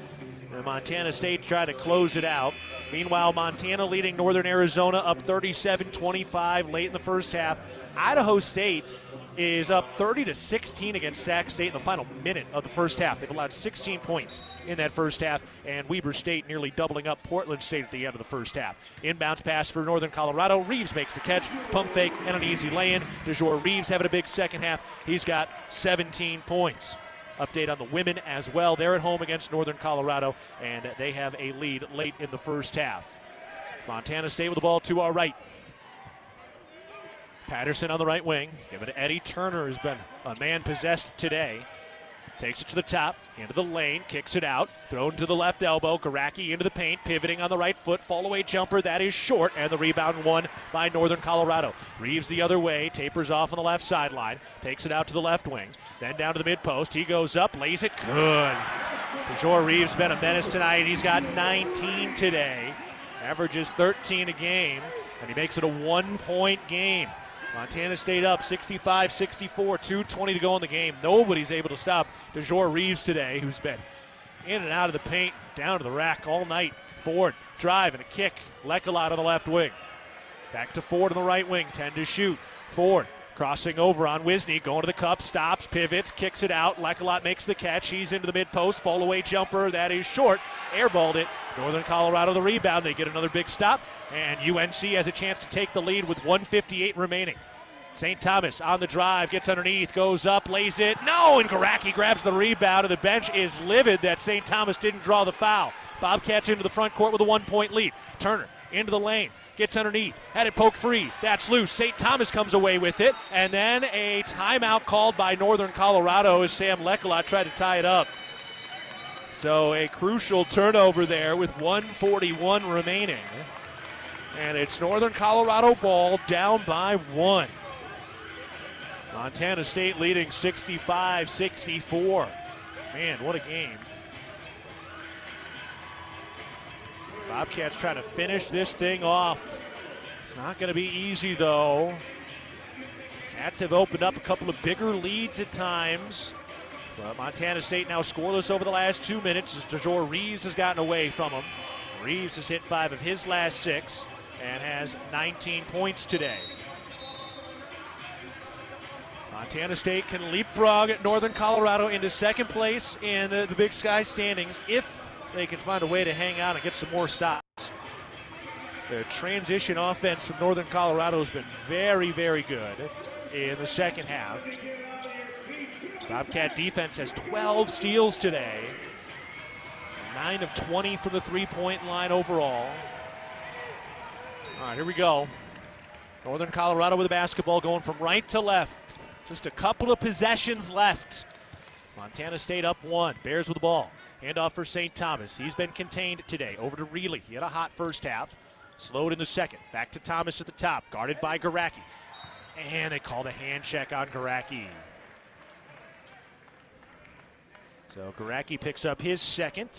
And Montana State tried to close it out. Meanwhile, Montana leading Northern Arizona up 37-25 late in the first half. Idaho State is up 30-16 against Sac State in the final minute of the first half. They've allowed 16 points in that first half, and Weber State nearly doubling up Portland State at the end of the first half. Inbounds pass for Northern Colorado. Reeves makes the catch, pump fake, and an easy lay-in. DeJour Reeves having a big second half. He's got 17 points. Update on the women as well. They're at home against Northern Colorado, and they have a lead late in the first half. Montana State with the ball to our right. Patterson on the right wing. Give it to Eddie Turner, who's been a man possessed today. Takes it to the top, into the lane, kicks it out, thrown to the left elbow. Garacki into the paint, pivoting on the right foot. Fall-away jumper, that is short, and the rebound won by Northern Colorado. Reeves the other way, tapers off on the left sideline, takes it out to the left wing, then down to the mid-post. He goes up, lays it good. DeJour Reeves been a menace tonight. He's got 19 today, averages 13 a game, and he makes it a 1-point game. Montana State up 65-64, 2:20 to go in the game. Nobody's able to stop DeJour Reeves today, who's been in and out of the paint, down to the rack all night. Ford, drive and a kick. Lecolot on the left wing. Back to Ford on the right wing, 10 to shoot. Ford crossing over on Wisney, going to the cup, stops, pivots, kicks it out. Lecolot makes the catch. He's into the mid-post. Fall-away jumper, that is short. Airballed it. Northern Colorado the rebound. They get another big stop, and UNC has a chance to take the lead with 1:58 remaining. St. Thomas on the drive, gets underneath, goes up, lays it. No, and Garacki grabs the rebound, and the bench is livid that St. Thomas didn't draw the foul. Bobcats into the front court with a 1-point lead. Turner into the lane, gets underneath, had it poked free. That's loose. St. Thomas comes away with it, and then a timeout called by Northern Colorado as Sam Lecolot tried to tie it up. So a crucial turnover there with 1:41 remaining. And it's Northern Colorado ball, down by 1. Montana State leading 65-64. Man, what a game. Bobcats trying to finish this thing off. It's not going to be easy, though. Cats have opened up a couple of bigger leads at times. But Montana State now scoreless over the last 2 minutes as DeJour Reeves has gotten away from them. Reeves has hit 5 of his last 6 and has 19 points today. Montana State can leapfrog Northern Colorado into second place in the Big Sky standings if they can find a way to hang on and get some more stops. The transition offense from Northern Colorado has been very, very good in the second half. Bobcat defense has 12 steals today. 9 of 20 from the three-point line overall. All right, here we go. Northern Colorado with the basketball going from right to left. Just a couple of possessions left. Montana State up 1. Bears with the ball. Handoff for St. Thomas. He's been contained today. Over to Greeley. He had a hot first half. Slowed in the second. Back to Thomas at the top. Guarded by Garacki. And they called a hand check on Garacki. So Garacki picks up his second.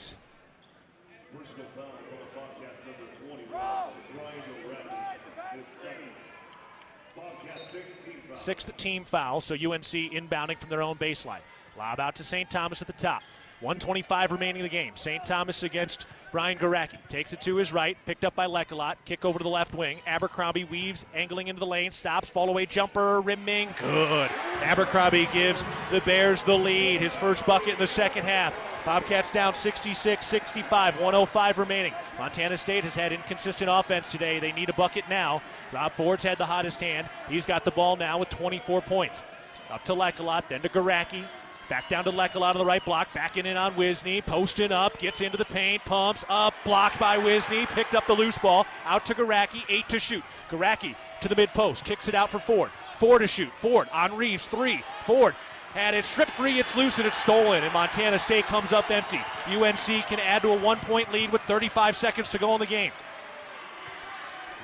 Sixth team foul, so UNC inbounding from their own baseline. Lob out to St. Thomas at the top. 1:25 remaining in the game. St. Thomas against Brian Garacki. Takes it to his right, picked up by Lecolot. Kick over to the left wing. Abercrombie weaves, angling into the lane, stops, fall-away jumper, rimming, good. Abercrombie gives the Bears the lead. His first bucket in the second half. Bobcats down 66-65, 1:05 remaining. Montana State has had inconsistent offense today. They need a bucket now. Rob Ford's had the hottest hand. He's got the ball now with 24 points. Up to Lecolot, then to Garacki. Back down to Lecolot on the right block, backing in on Wisney, posting up, gets into the paint, pumps up, blocked by Wisney, picked up the loose ball, out to Garacki, 8 to shoot. Garacki to the mid-post, kicks it out for Ford. Ford to shoot, Ford on Reeves, 3. Ford had it stripped free, it's loose, and it's stolen, and Montana State comes up empty. UNC can add to a 1-point lead with 35 seconds to go in the game.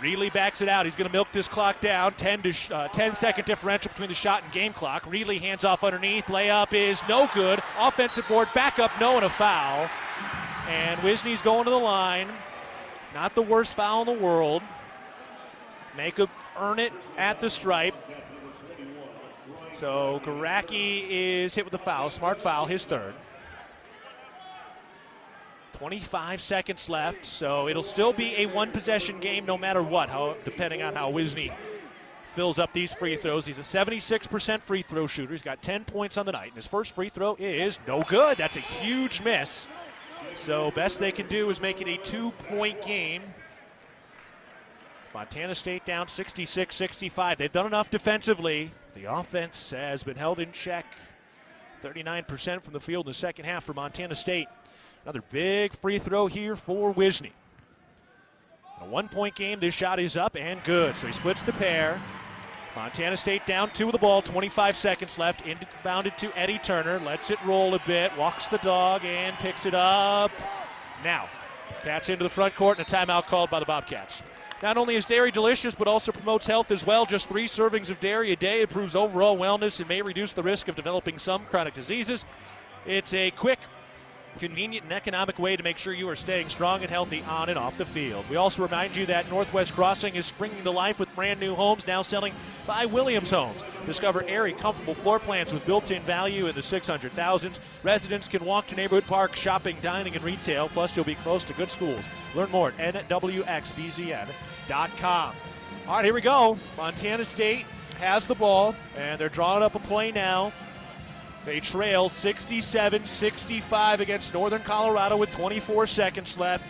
Reilly backs it out. He's going to milk this clock down. 10-second differential between the shot and game clock. Reilly hands off underneath. Layup is no good. Offensive board, back up, no, and a foul. And Wisney's going to the line. Not the worst foul in the world. Earn it at the stripe. So Garacki is hit with the foul. Smart foul, his third. 25 seconds left, so it'll still be a one-possession game no matter what, depending on how Wisney fills up these free throws. He's a 76% free throw shooter. He's got 10 points on the night, and his first free throw is no good. That's a huge miss. So best they can do is make it a 2-point game. Montana State down 66-65. They've done enough defensively. The offense has been held in check. 39% from the field in the second half for Montana State. Another big free throw here for Wisney. A 1-point game, this shot is up and good. So he splits the pair. Montana State down 2 with the ball, 25 seconds left. Inbounded to Eddie Turner, lets it roll a bit, walks the dog and picks it up. Now, Cats into the front court and a timeout called by the Bobcats. Not only is dairy delicious, but also promotes health as well. Just 3 servings of dairy a day improves overall wellness and may reduce the risk of developing some chronic diseases. It's a quick, convenient and economic way to make sure you are staying strong and healthy on and off the field. We also remind you that Northwest Crossing is springing to life with brand new homes now selling by Williams Homes. Discover airy, comfortable floor plans with built-in value in the 600,000s. Residents can walk to neighborhood parks, shopping, dining, and retail. Plus, you'll be close to good schools. Learn more at nwxbzn.com. All right, here we go. Montana State has the ball, and they're drawing up a play now. They trail 67-65 against Northern Colorado with 24 seconds left.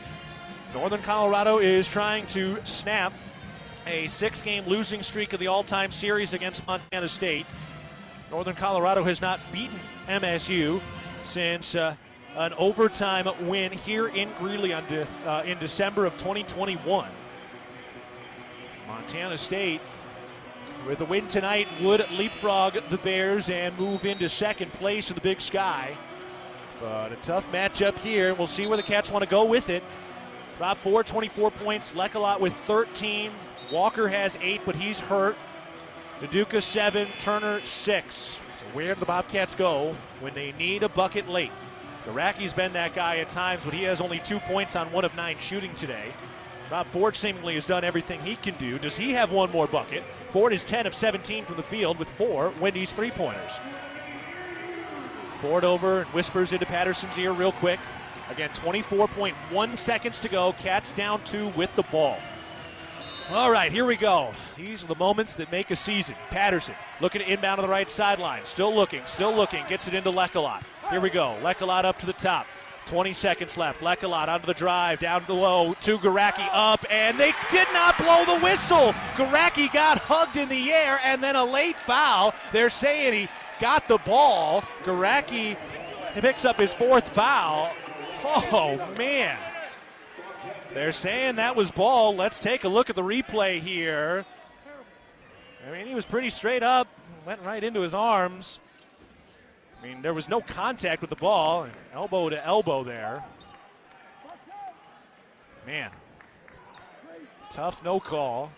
Northern Colorado is trying to snap a 6-game losing streak of the all-time series against Montana State. Northern Colorado has not beaten MSU since an overtime win here in Greeley in December of 2021. Montana State, with a win tonight, would leapfrog the Bears and move into second place in the Big Sky. But a tough matchup here. We'll see where the Cats want to go with it. Rob Ford, 24 points. Lekalot with 13. Walker has 8, but he's hurt. Duduka 7, Turner 6. So where do the Bobcats go when they need a bucket late? Garaki's been that guy at times, but he has only 2 points on 1 of 9 shooting today. Rob Ford seemingly has done everything he can do. Does he have one more bucket? Ford is 10 of 17 from the field with 4 Wendy's three-pointers. Ford over and whispers into Patterson's ear real quick. Again, 24.1 seconds to go. Cats down 2 with the ball. All right, here we go. These are the moments that make a season. Patterson looking to inbound to the right sideline. Still looking. Gets it into Lekalot. Here we go. Lekalot up to the top. 20 seconds left. Lekalot onto the drive, down below to Garacki, up, and they did not blow the whistle. Garacki got hugged in the air, and then a late foul. They're saying he got the ball. Garacki picks up his 4th foul. Oh, man. They're saying that was ball. Let's take a look at the replay here. I mean, he was pretty straight up, went right into his arms. I mean, there was no contact with the ball. Elbow to elbow there. Man. Tough no call.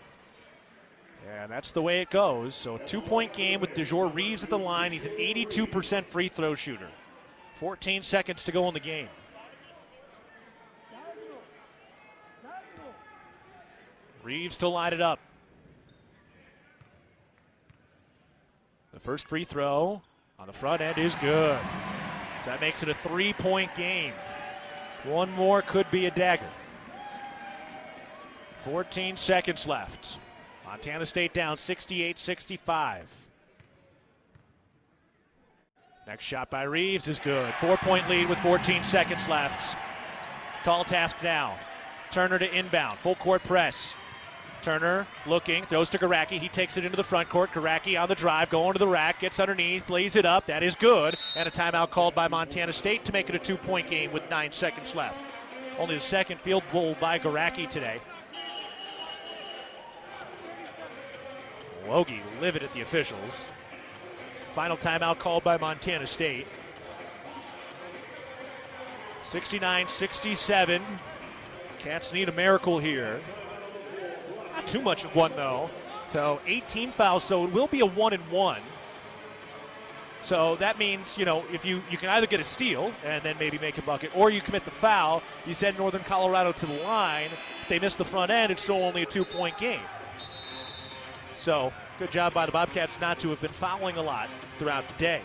And that's the way it goes. So a 2-point game with DeJour Reeves at the line. He's an 82% free throw shooter. 14 seconds to go in the game. Reeves to line it up. The first free throw on the front end is good. So that makes it a 3-point game. One more could be a dagger. 14 seconds left. Montana State down 68-65. Next shot by Reeves is good. 4-point lead with 14 seconds left. Tall task now. Turner to inbound. Full court press. Turner looking, throws to Garacki. He takes it into the front court. Garacki on the drive, going to the rack, gets underneath, lays it up. That is good. And a timeout called by Montana State to make it a 2-point game with 9 seconds left. Only the second field goal by Garacki today. Logie livid at the officials. Final timeout called by Montana State. 69-67. Cats need a miracle here. Not too much of one, though. So 18 fouls, so it will be a 1-and-1. So that means, you know, if you can either get a steal and then maybe make a bucket, or you commit the foul, you send Northern Colorado to the line. If they miss the front end, it's still only a 2-point game. So good job by the Bobcats not to have been fouling a lot throughout the day.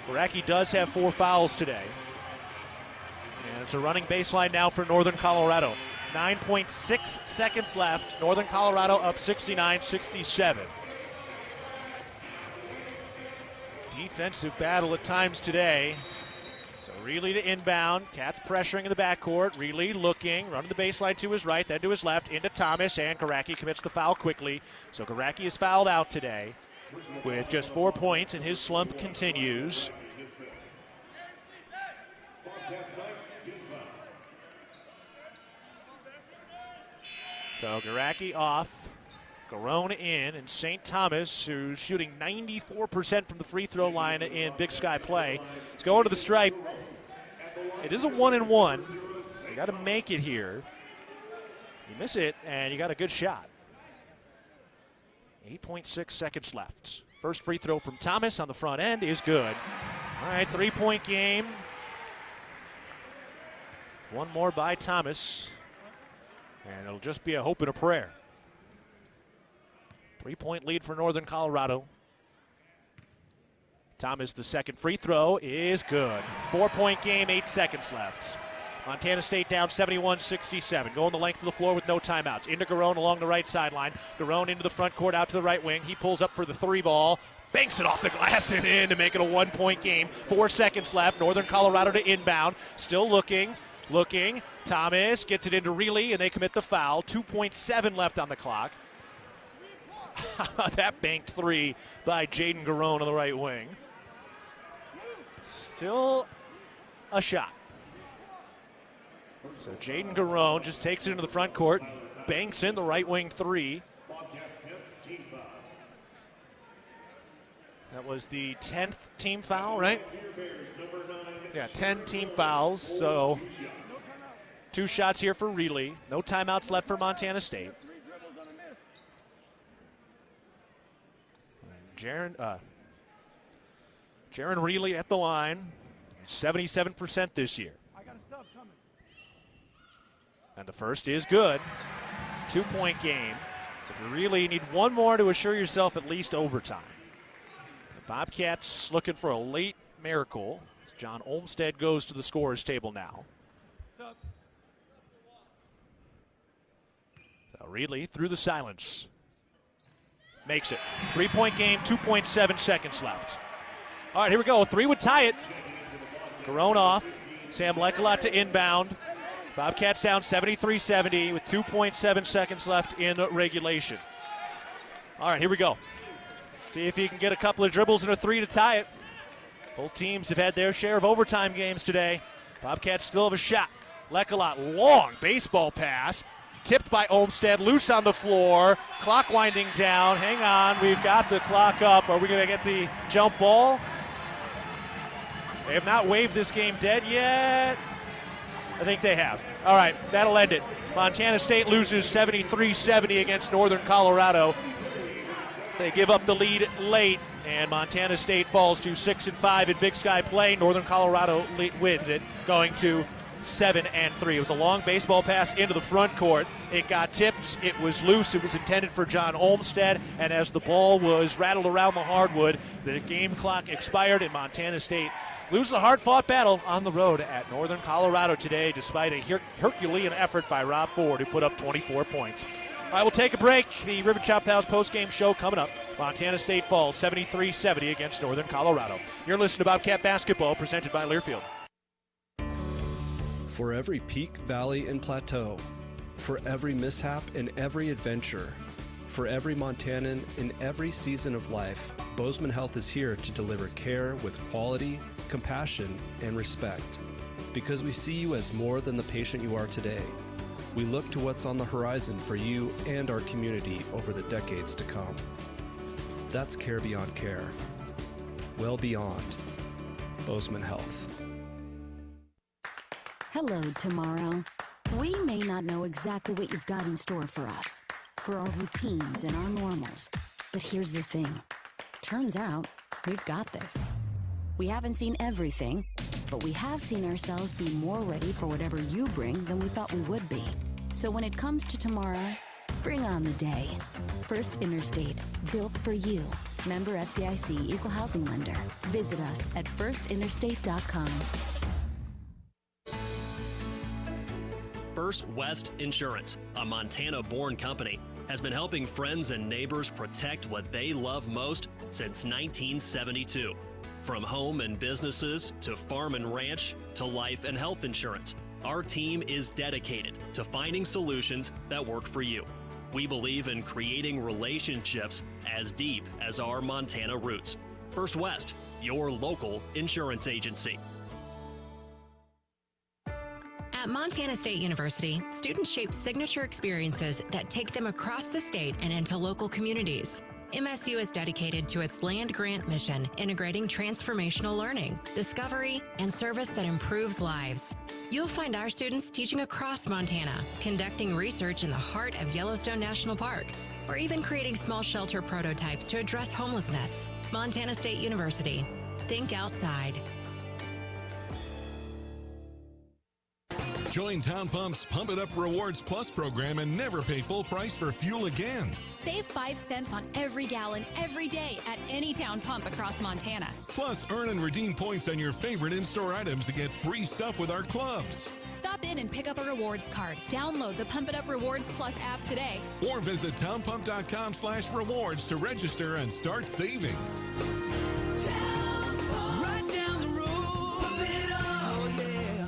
Garacki does have 4 fouls today. And it's a running baseline now for Northern Colorado. 9.6 seconds left. Northern Colorado up 69-67. Defensive battle at times today. So Greeley to inbound. Cats pressuring in the backcourt. Greeley looking, running the baseline to his right, then to his left, into Thomas, and Garacki commits the foul quickly. So Garacki is fouled out today with just 4 points, and his slump continues. So Garacki off, Garone in, and St. Thomas, who's shooting 94% from the free throw line in Big Sky play, is going to the stripe. It is a 1-and-1. You got to make it here. You miss it, and you got a good shot. 8.6 seconds left. First free throw from Thomas on the front end is good. All right, 3-point game. One more by Thomas. And it'll just be a hope and a prayer. 3-point lead for Northern Colorado. Thomas, the second free throw is good. 4-point game, 8 seconds left. Montana State down 71-67. Going the length of the floor with no timeouts. Into Garone along the right sideline. Garone into the front court, out to the right wing. He pulls up for the 3 ball. Banks it off the glass and in to make it a 1-point game. 4 seconds left. Northern Colorado to inbound. Still looking. Looking, Thomas gets it into Greeley, and they commit the foul. 2.7 left on the clock. That banked three by Jaden Garone on the right wing. Still a shot. So Jaden Garone just takes it into the front court, banks in the right wing three. That was the 10th team foul, right? Yeah, 10 team fouls. So 2 shots here for Greeley. No timeouts left for Montana State. Jaron Greeley at the line, 77% this year. And the first is good. 2-point game. So if you really need one more to assure yourself at least overtime. The Bobcats looking for a late miracle. John Olmstead goes to the scorer's table now. So Greeley through the silence. Makes it. 3-point game, 2.7 seconds left. All right, here we go. 3 would tie it. Garone off. Sam Lekelot to inbound. Bobcats down 73-70 with 2.7 seconds left in regulation. All right, here we go. See if he can get a couple of dribbles and a 3 to tie it. Both teams have had their share of overtime games today. Bobcats still have a shot. Lekelot, long baseball pass. Tipped by Olmstead, loose on the floor. Clock winding down. Hang on, we've got the clock up. Are we going to get the jump ball? They have not waved this game dead yet. I think they have. All right, that'll end it. Montana State loses 73-70 against Northern Colorado. They give up the lead late, and Montana State falls to 6-5 in Big Sky play. Northern Colorado wins it, going to 7-3. It was a long baseball pass into the front court. It got tipped. It was loose. It was intended for John Olmstead, and as the ball was rattled around the hardwood, the game clock expired, and Montana State loses a hard-fought battle on the road at Northern Colorado today, despite a Herculean effort by Rob Ford, who put up 24 points. All right, we'll take a break. The Ribbon Chop Pals post-game show coming up. Montana State falls 73-70 against Northern Colorado. You're listening to Bobcat Basketball, presented by Learfield. For every peak, valley, and plateau, for every mishap and every adventure, for every Montanan in every season of life, Bozeman Health is here to deliver care with quality, compassion, and respect. Because we see you as more than the patient you are today. We look to what's on the horizon for you and our community over the decades to come. That's care beyond care. Well beyond. Bozeman Health. Hello, tomorrow. We may not know exactly what you've got in store for us, for our routines and our normals. But here's the thing. Turns out, we've got this. We haven't seen everything, but we have seen ourselves be more ready for whatever you bring than we thought we would be. So when it comes to tomorrow, bring on the day. First Interstate, built for you. Member FDIC, Equal Housing Lender. Visit us at firstinterstate.com. First West Insurance, a Montana-born company, has been helping friends and neighbors protect what they love most since 1972. From home and businesses to farm and ranch to life and health insurance, our team is dedicated to finding solutions that work for you. We believe in creating relationships as deep as our Montana roots. First West, your local insurance agency. At Montana State University, students shape signature experiences that take them across the state and into local communities. MSU is dedicated to its land grant mission, integrating transformational learning, discovery, and service that improves lives. You'll find our students teaching across Montana, conducting research in the heart of Yellowstone National Park, or even creating small shelter prototypes to address homelessness. Montana State University. Think outside. Join Town Pump's Pump It Up Rewards Plus program and never pay full price for fuel again. Save 5 cents on every gallon every day at any Town Pump across Montana. Plus, earn and redeem points on your favorite in-store items to get free stuff with our clubs. Stop in and pick up a rewards card. Download the Pump It Up Rewards Plus app today. Or visit townpump.com/rewards to register and start saving. Right down the road, pump it up, yeah.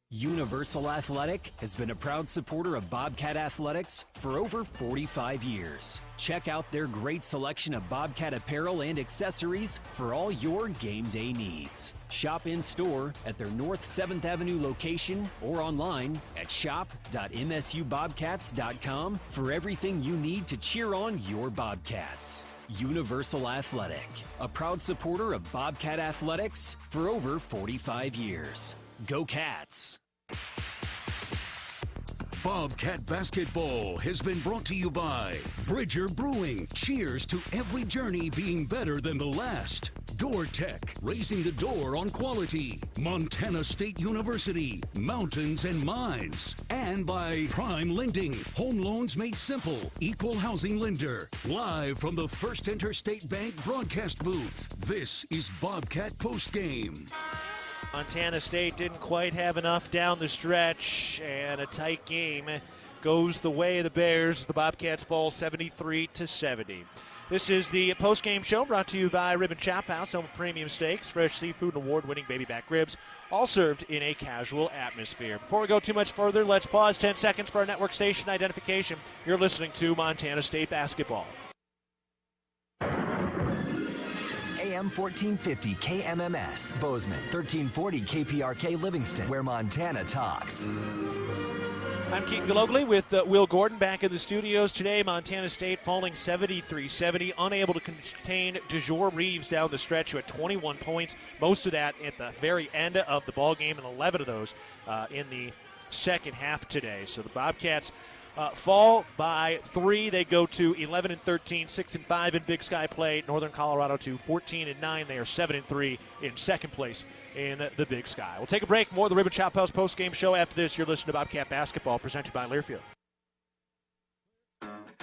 You Universal Athletic has been a proud supporter of Bobcat Athletics for over 45 years. Check out their great selection of Bobcat apparel and accessories for all your game day needs. Shop in-store at their North 7th Avenue location or online at shop.msubobcats.com for everything you need to cheer on your Bobcats. Universal Athletic, a proud supporter of Bobcat Athletics for over 45 years. Go Cats! Bobcat Basketball has been brought to you by Bridger Brewing. Cheers to every journey being better than the last. Door Tech, raising the door on quality. Montana State University, mountains and mines. And by Prime Lending, home loans made simple. Equal housing lender. Live from the First Interstate Bank broadcast booth, this is Bobcat Postgame. Montana State didn't quite have enough down the stretch, and a tight game goes the way of the Bears. The Bobcats fall 73-70. This is the post-game show brought to you by Ribbon Chop House, home of premium steaks, fresh seafood, and award-winning baby back ribs, all served in a casual atmosphere. Before we go too much further, let's pause 10 seconds for our network station identification. You're listening to Montana State Basketball. AM 1450 KMMS, Bozeman, 1340 KPRK Livingston, where Montana talks. I'm Keaton Gillogly with Will Gordon back in the studios today. Montana State falling 73-70, unable to contain DeJour Reeves down the stretch, who had 21 points, most of that at the very end of the ball game, and 11 of those in the second half today. So the Bobcats fall by 3. They go to 11-13, 6-5 in Big Sky play. Northern Colorado to 14-9. They are 7-3 in second place in the Big Sky. We'll take a break. More of the Ribbon Chop House post-game show after this. You're listening to Bobcat Basketball, presented by Learfield.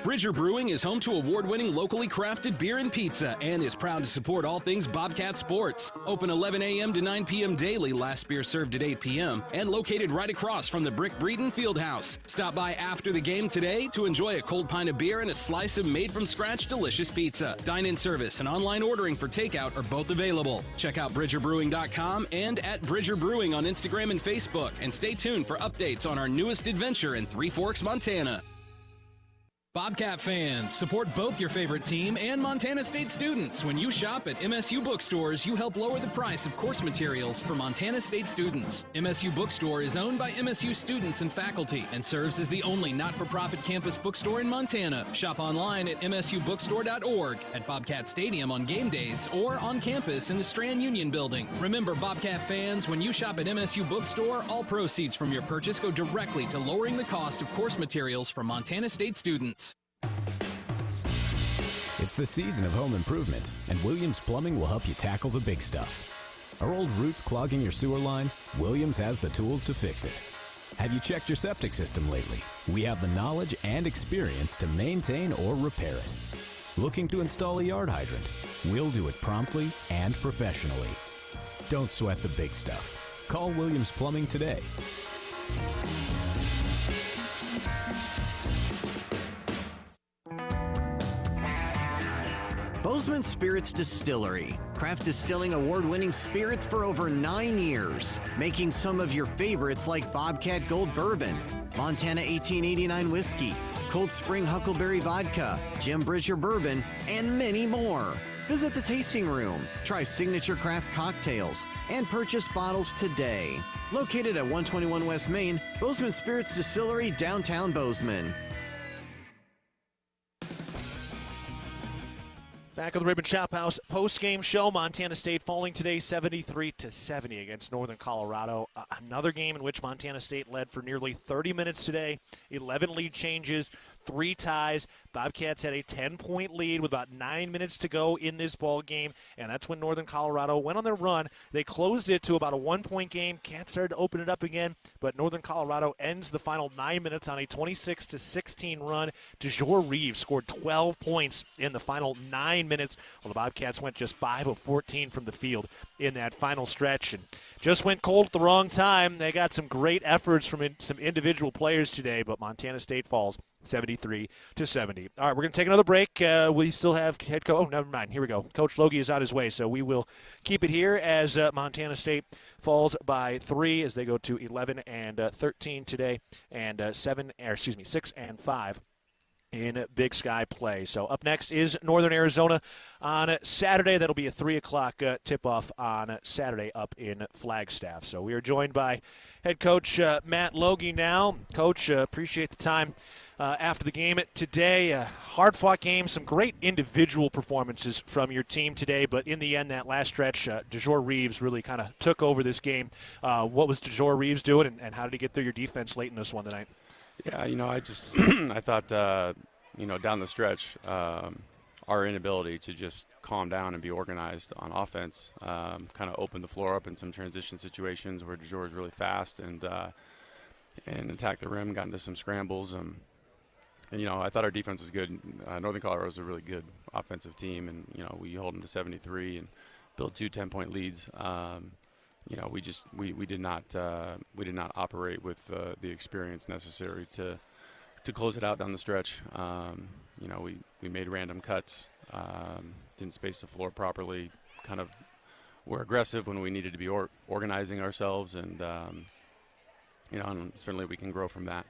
Bridger Brewing is home to award-winning locally crafted beer and pizza and is proud to support all things Bobcat sports. Open 11 a.m. to 9 p.m. daily, last beer served at 8 p.m., and located right across from the Brick Breeden Fieldhouse. Stop by after the game today to enjoy a cold pint of beer and a slice of made-from-scratch delicious pizza. Dine-in service and online ordering for takeout are both available. Check out BridgerBrewing.com and at Bridger Brewing on Instagram and Facebook, and stay tuned for updates on our newest adventure in Three Forks, Montana. Bobcat fans, support both your favorite team and Montana State students. When you shop at MSU bookstores, you help lower the price of course materials for Montana State students. MSU Bookstore is owned by MSU students and faculty and serves as the only not-for-profit campus bookstore in Montana. Shop online at msubookstore.org, at Bobcat Stadium on game days, or on campus in the Strand Union Building. Remember, Bobcat fans, when you shop at MSU Bookstore, all proceeds from your purchase go directly to lowering the cost of course materials for Montana State students. It's the season of home improvement, and Williams Plumbing will help you tackle the big stuff. Are old roots clogging your sewer line? Williams has the tools to fix it. Have you checked your septic system lately? We have the knowledge and experience to maintain or repair it. Looking to install a yard hydrant? We'll do it promptly and professionally. Don't sweat the big stuff. Call Williams Plumbing today. Bozeman Spirits Distillery. Craft distilling award-winning spirits for over 9 years. Making some of your favorites like Bobcat Gold Bourbon, Montana 1889 Whiskey, Cold Spring Huckleberry Vodka, Jim Bridger Bourbon, and many more. Visit the tasting room, try signature craft cocktails, and purchase bottles today. Located at 121 West Main, Bozeman Spirits Distillery, downtown Bozeman. Back on the Ribbon Chop House post-game show. Montana State falling today 73-70 against Northern Colorado. Another game in which Montana State led for nearly 30 minutes today. 11 lead changes, 3 ties. Bobcats had a 10-point lead with about 9 minutes to go in this ball game, and that's when Northern Colorado went on their run. They closed it to about a 1-point game. Cats started to open it up again, but Northern Colorado ends the final 9 minutes on a 26-16 run. DeJour Reeves scored 12 points in the final 9 minutes, while the Bobcats went just 5 of 14 from the field in that final stretch, and just went cold at the wrong time. They got some great efforts from some individual players today, but Montana State falls 73-70. All right, we're going to take another break. We still have head coach. Oh, never mind. Here we go. Coach Logie is on his way, so we will keep it here as Montana State falls by 3 as they go to 11-13 today and 6-5 in Big Sky play. So up next is Northern Arizona on Saturday. That'll be a 3 o'clock tip-off on Saturday up in Flagstaff. So we are joined by head coach Matt Logie now. Coach, appreciate the time after the game today. Hard-fought game, some great individual performances from your team today, but in the end, that last stretch, DeJour Reeves really kind of took over this game. What was DeJour Reeves doing, and how did he get through your defense late in this one tonight? Yeah, I just I thought, down the stretch, our inability to just calm down and be organized on offense kind of opened the floor up in some transition situations where DeJour is really fast and attacked the rim, got into some scrambles. And I thought our defense was good. Northern Colorado is a really good offensive team, and we hold them to 73 and build 2 10-point leads. We did not operate with the experience necessary to close it out down the stretch. We made random cuts, didn't space the floor properly, kind of were aggressive when we needed to be organizing ourselves, and and certainly we can grow from that.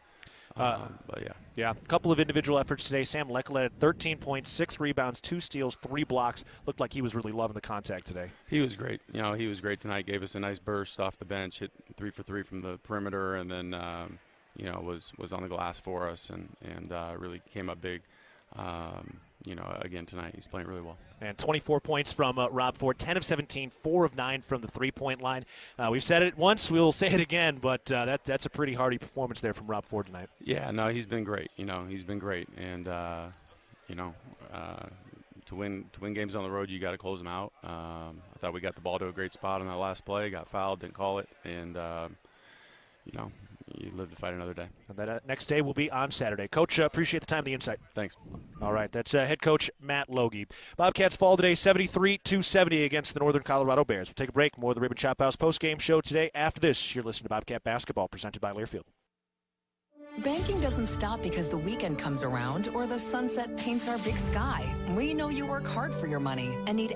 But yeah, a couple of individual efforts today. Sam Leckel had 13 points, 6 rebounds, 2 steals, 3 blocks. Looked like he was really loving the contact today. He was great. He was great tonight. Gave us a nice burst off the bench, hit 3 for 3 from the perimeter, and then was on the glass for us and really came up big. Again tonight, he's playing really well. And 24 points from Rob Ford, 10 of 17, 4 of 9 from the three-point line. We've said it once, we'll say it again, but that's a pretty hardy performance there from Rob Ford tonight. Yeah, no, he's been great. He's been great, and to win games on the road, you got to close them out. I thought we got the ball to a great spot on that last play, got fouled, didn't call it, and you live to fight another day. And that next day will be on Saturday. Coach, appreciate the time and the insight. Thanks. All right, that's head coach Matt Logie. Bobcats fall today 73-70 against the Northern Colorado Bears. We'll take a break. More of the Ribbon Chop House postgame show today. After this, you're listening to Bobcat Basketball, presented by Learfield. Banking doesn't stop because the weekend comes around or the sunset paints our big sky. We know you work hard for your money and need